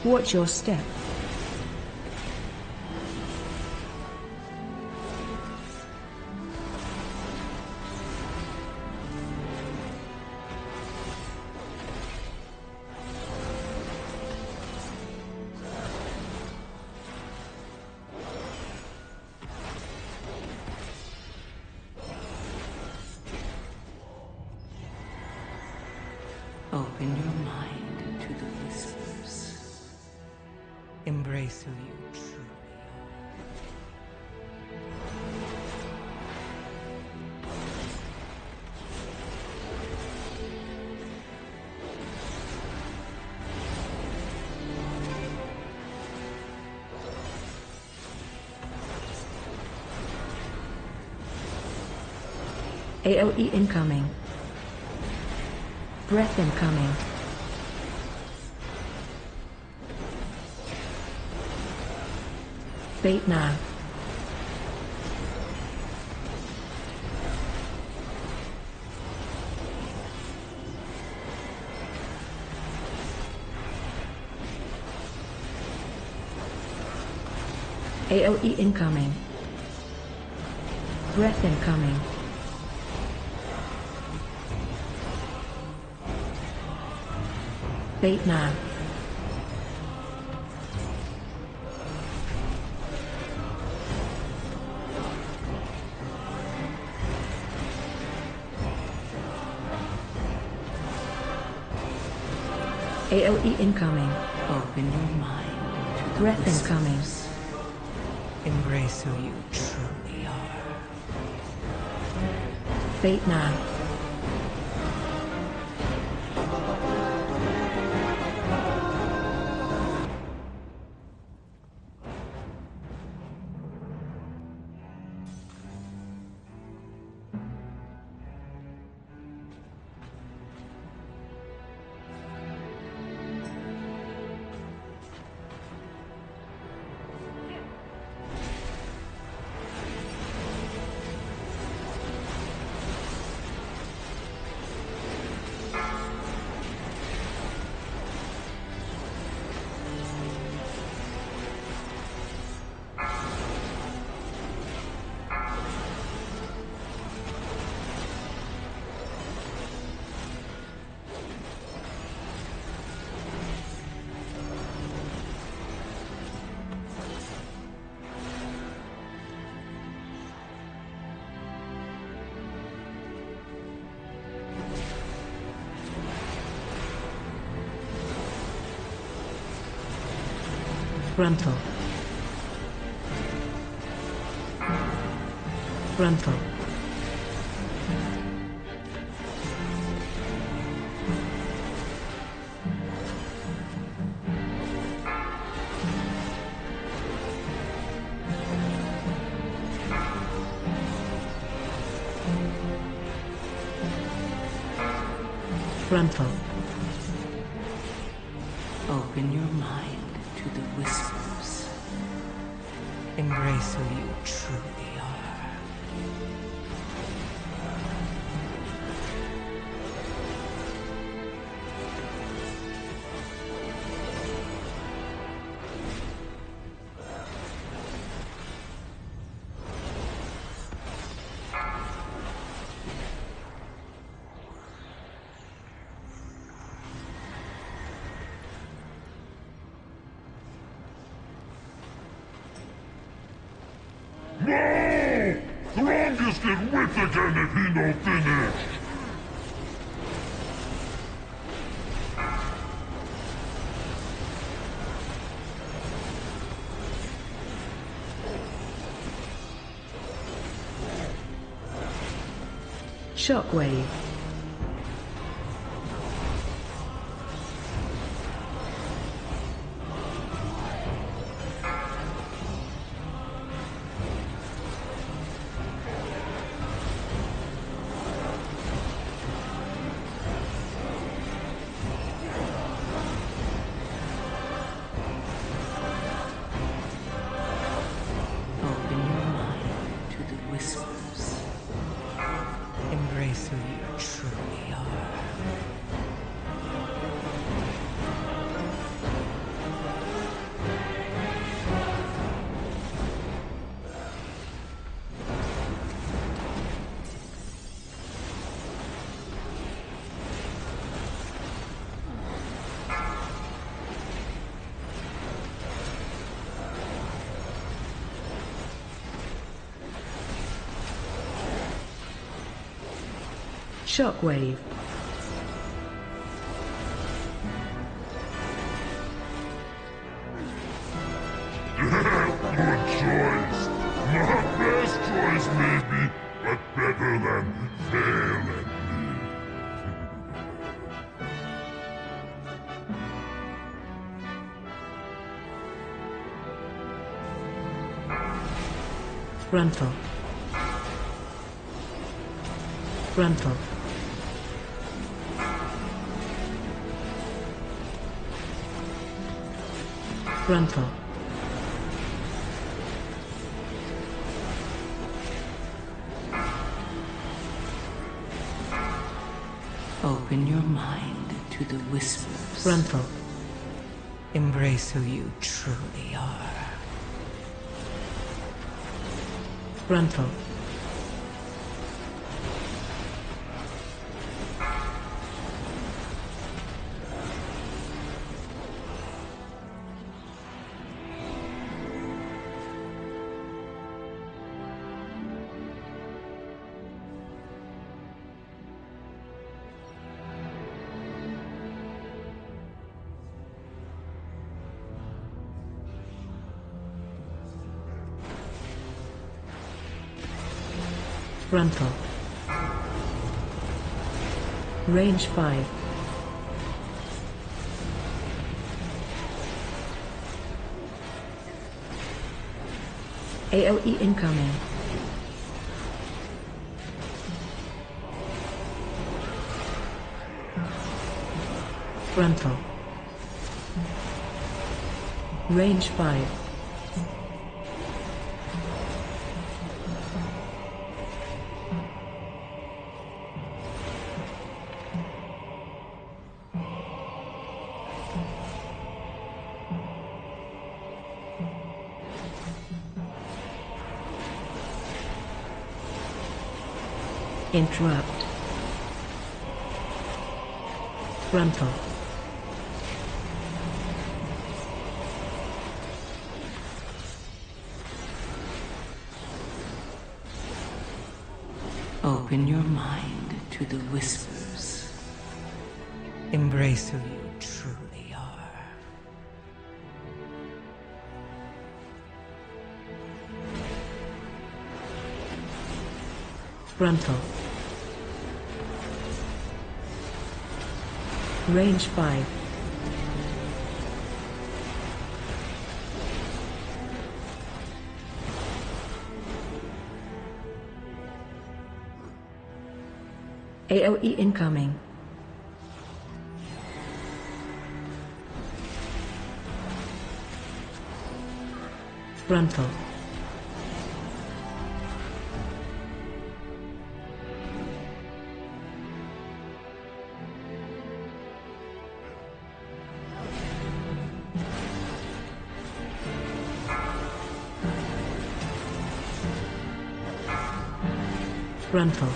Watch your step. Open your mind to the whispers. Embrace who you truly AOE incoming. Breath incoming. Fate now. AOE incoming. Breath incoming. Fate now. AOE incoming. open your mind to the Breath whispers. incoming. Embrace who you truly are. Fate now. Frontal. Frontal. Frontal. Open your mind to the whispers. Embrace who you truly are. get whipped again if he no finish! Shockwave. Open your mind to the whispers. Embrace who you truly are. Shockwave. Good choice. Not best choice, maybe, but better than fail at me. Frontal. Frontal. Frontal. Open your mind to the whispers. Frontal. Embrace who you truly are. Frontal. Frontal. Range 5. AOE incoming. Frontal. Range 5. Interrupt. Frontal. Open your mind to the whispers. Embrace who you truly are. Frontal. Range 5. AOE incoming. Frontal. Frontal.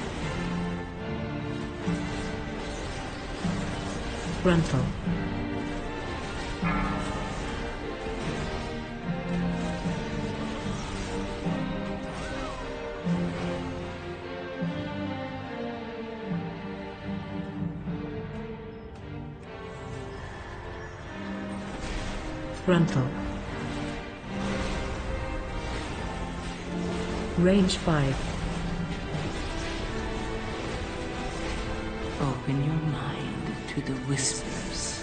Frontal. Frontal. Range 5. Open your mind to the whispers.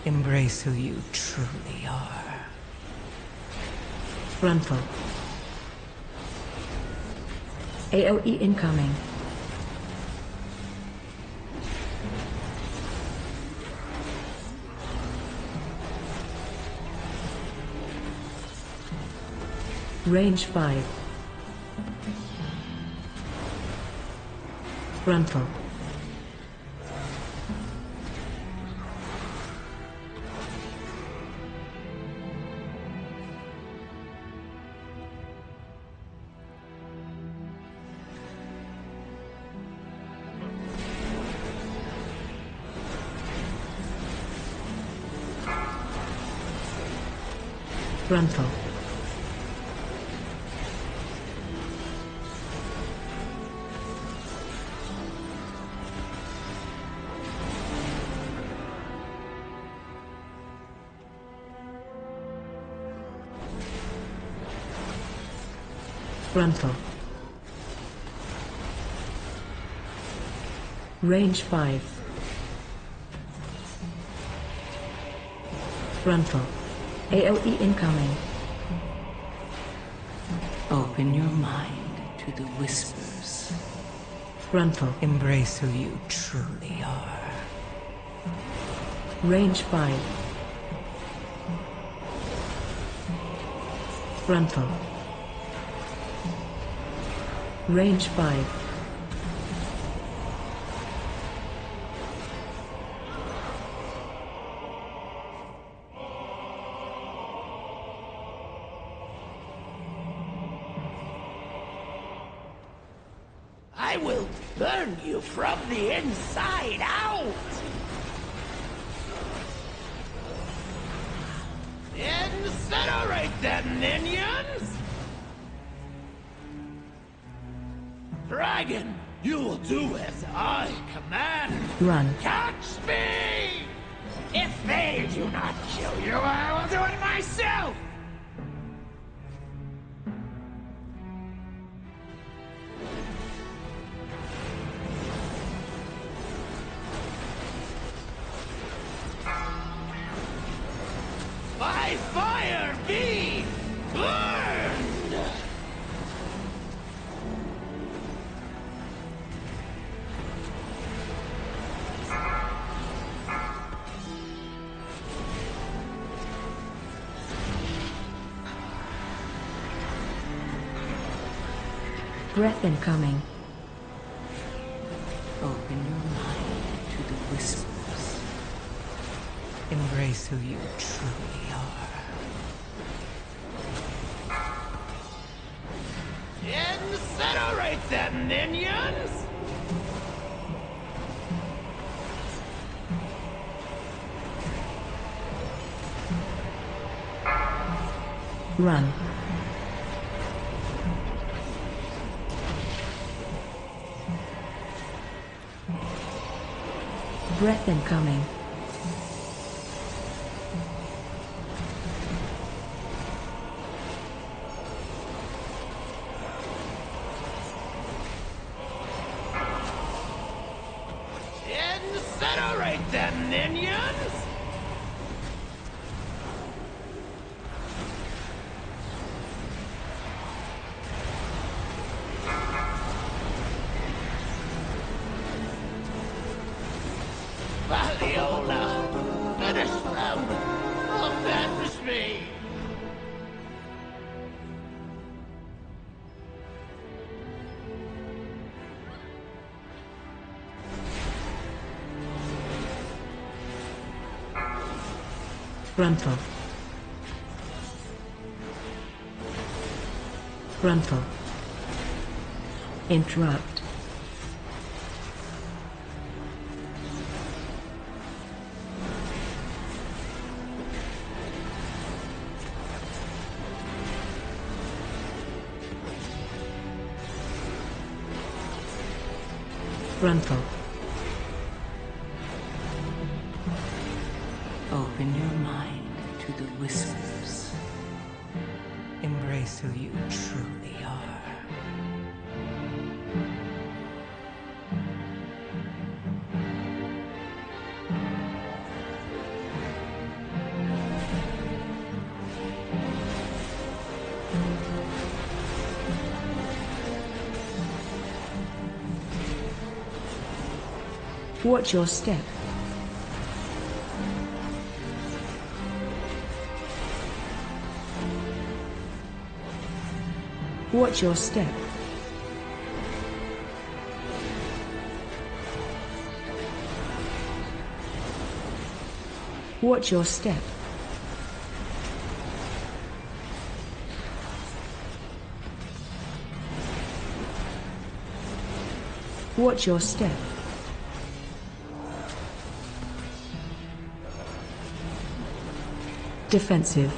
Embrace who you truly are. Frontal. AOE incoming. Range 5. Frontal. Frontal. Frontal. Range 5. Frontal. AOE incoming. Open your mind to the whispers. Frontal. Embrace who you truly are. Range 5. Frontal. Range 5. I will burn you from the inside out! Incinerate them, minions! Dragon, you will do as I command. Run. Catch me! If they do not kill you, I will do it myself! By fire be burned! Breath incoming. Open your mind to the whispers. Embrace who you truly are. Incinerate them, minions! Run. Breath incoming. Incinerate them, minions! Valiola! Finish them! Avenge me! Frontal. Frontal. Interrupt. Frontal. Open your mind to the whispers. Embrace who you truly are. Watch your step. Watch your step. Watch your step. Watch your step. Defensive.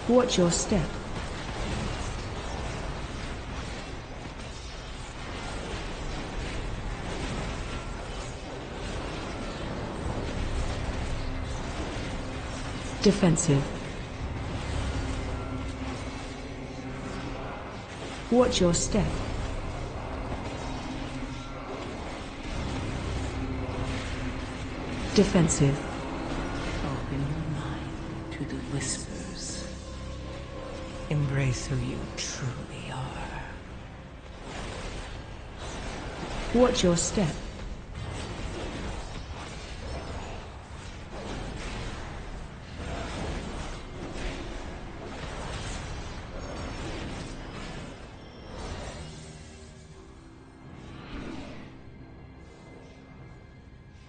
Watch your step. Defensive. Watch your step. Defensive. Open your mind to the whispers. Embrace who you truly are. Watch your step.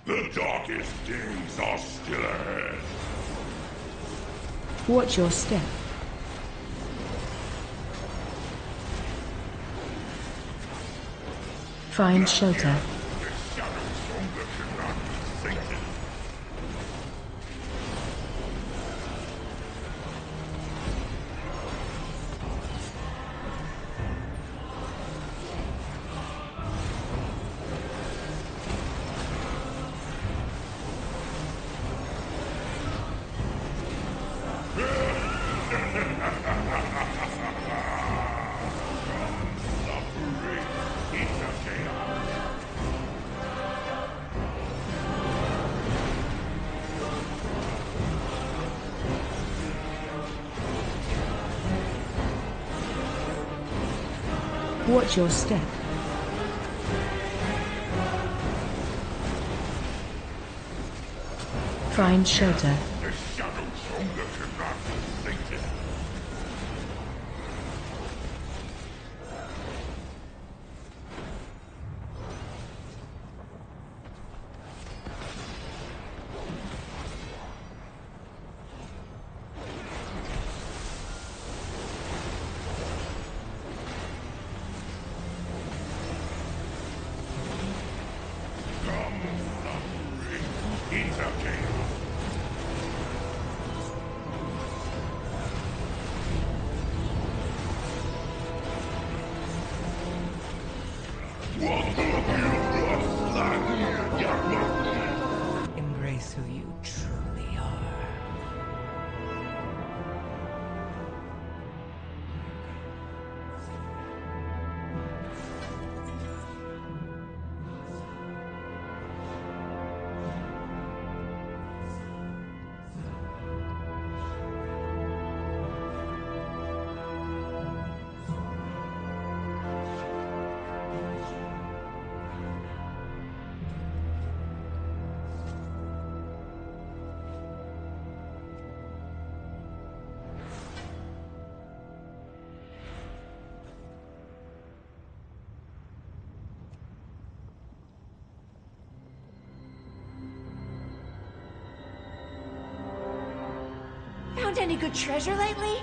The darkest days are still ahead. Watch your step. Find shelter. The shadow's hunger cannot be sated. Watch your step. Find shelter. The shadow's hunger cannot be sated. Embrace who you truly are. Found any good treasure lately?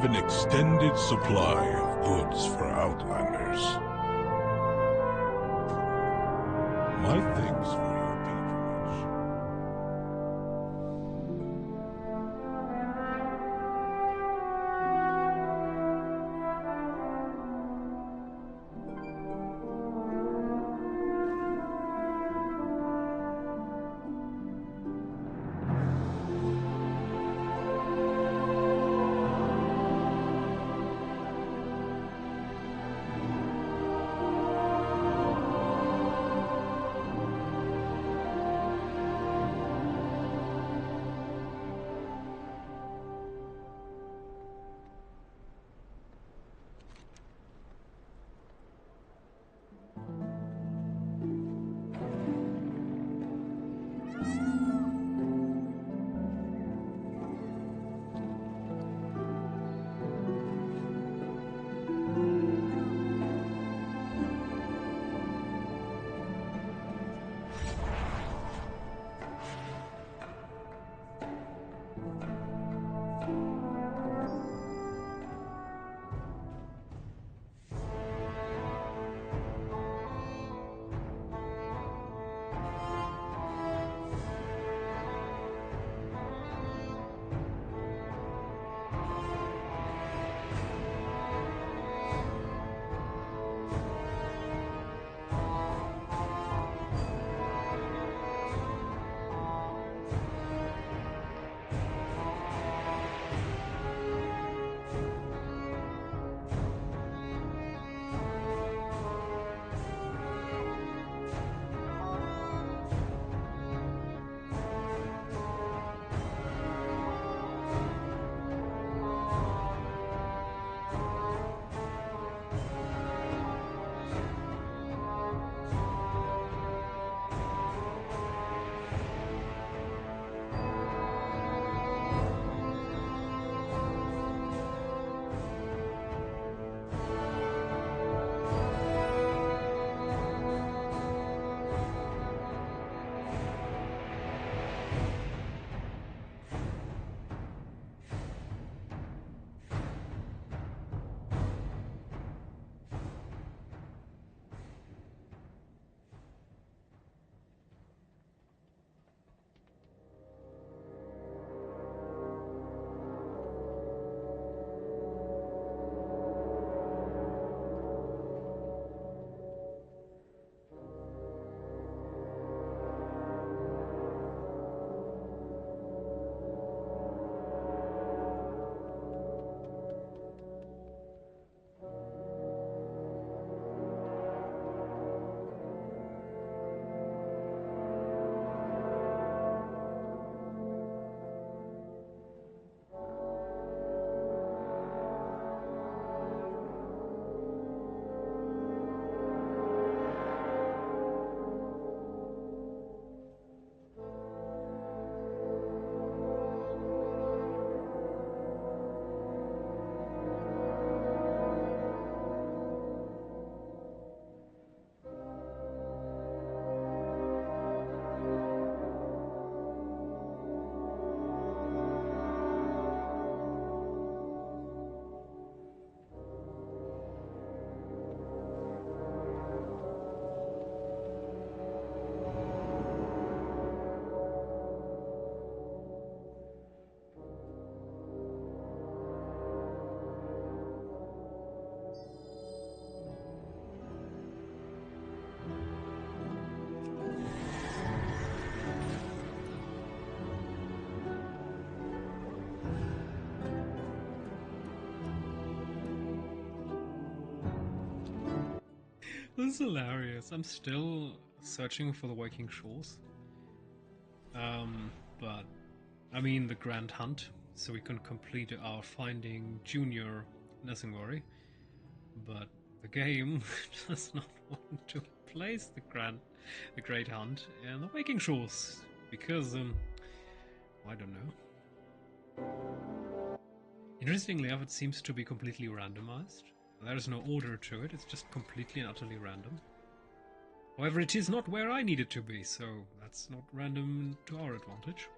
have an extended supply of goods for Outlanders. My thanks for your patronage. This is hilarious. I'm still searching for the Waking Shores. But I mean the Grand Hunt, so we can complete our Finding Junior Nesingori. But the game does not want to place the Great Hunt in the Waking Shores because I don't know. Interestingly enough, it seems to be completely randomized. There is no order to it, it's just completely and utterly random. However, it is not where I need it to be, so that's not random to our advantage.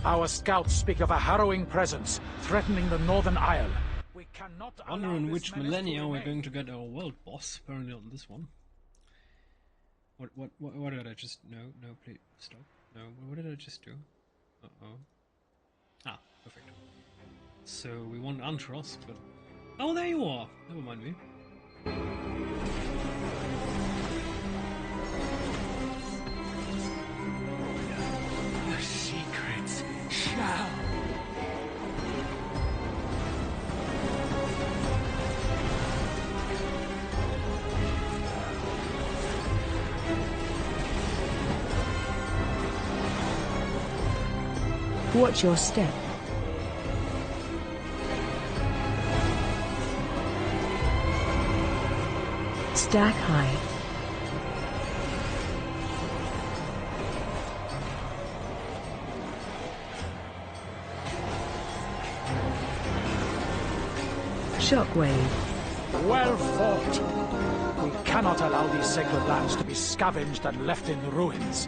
Our scouts speak of a harrowing presence threatening the Northern Isle. We cannot wonder in which millennia we're going to get our world boss. Apparently on this one. What did I just... No, please, stop. No, what did I just do? Uh-oh. Ah, perfect. So, we want Antros, but... Oh, there you are! Never mind me. The secrets shall... Watch your step. Stack high. Shockwave. Well fought! We cannot allow these sacred lands to be scavenged and left in ruins.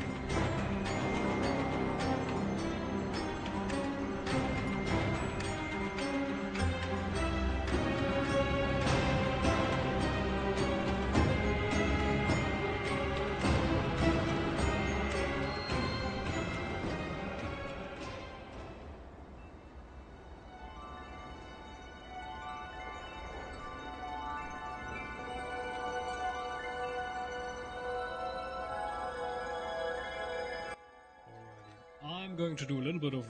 I'm going to do a little bit of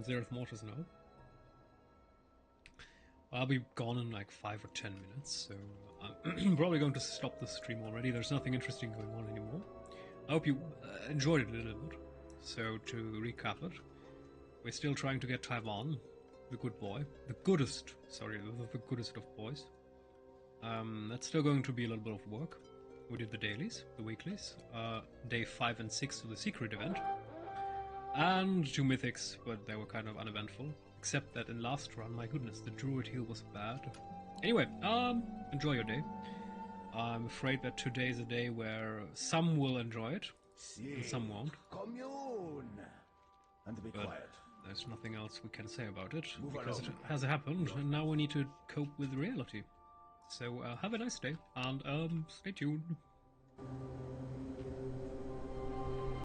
Zereth Mortis now. I'll be gone in like 5 or 10 minutes, so I'm probably going to stop the stream already. There's nothing interesting going on anymore. I hope you enjoyed it a little bit. So to recap it, we're still trying to get Taivan, the good boy, the goodest of boys. That's still going to be a little bit of work. We did the dailies, the weeklies, day 5 and 6 of the secret event. And 2 mythics, but they were kind of uneventful. Except that in last run, my goodness, the druid heal was bad. Anyway, enjoy your day. I'm afraid that today is a day where some will enjoy it, and some won't. Commune! And be quiet. There's nothing else we can say about it, because it has happened, and now we need to cope with reality. So, have a nice day, and stay tuned.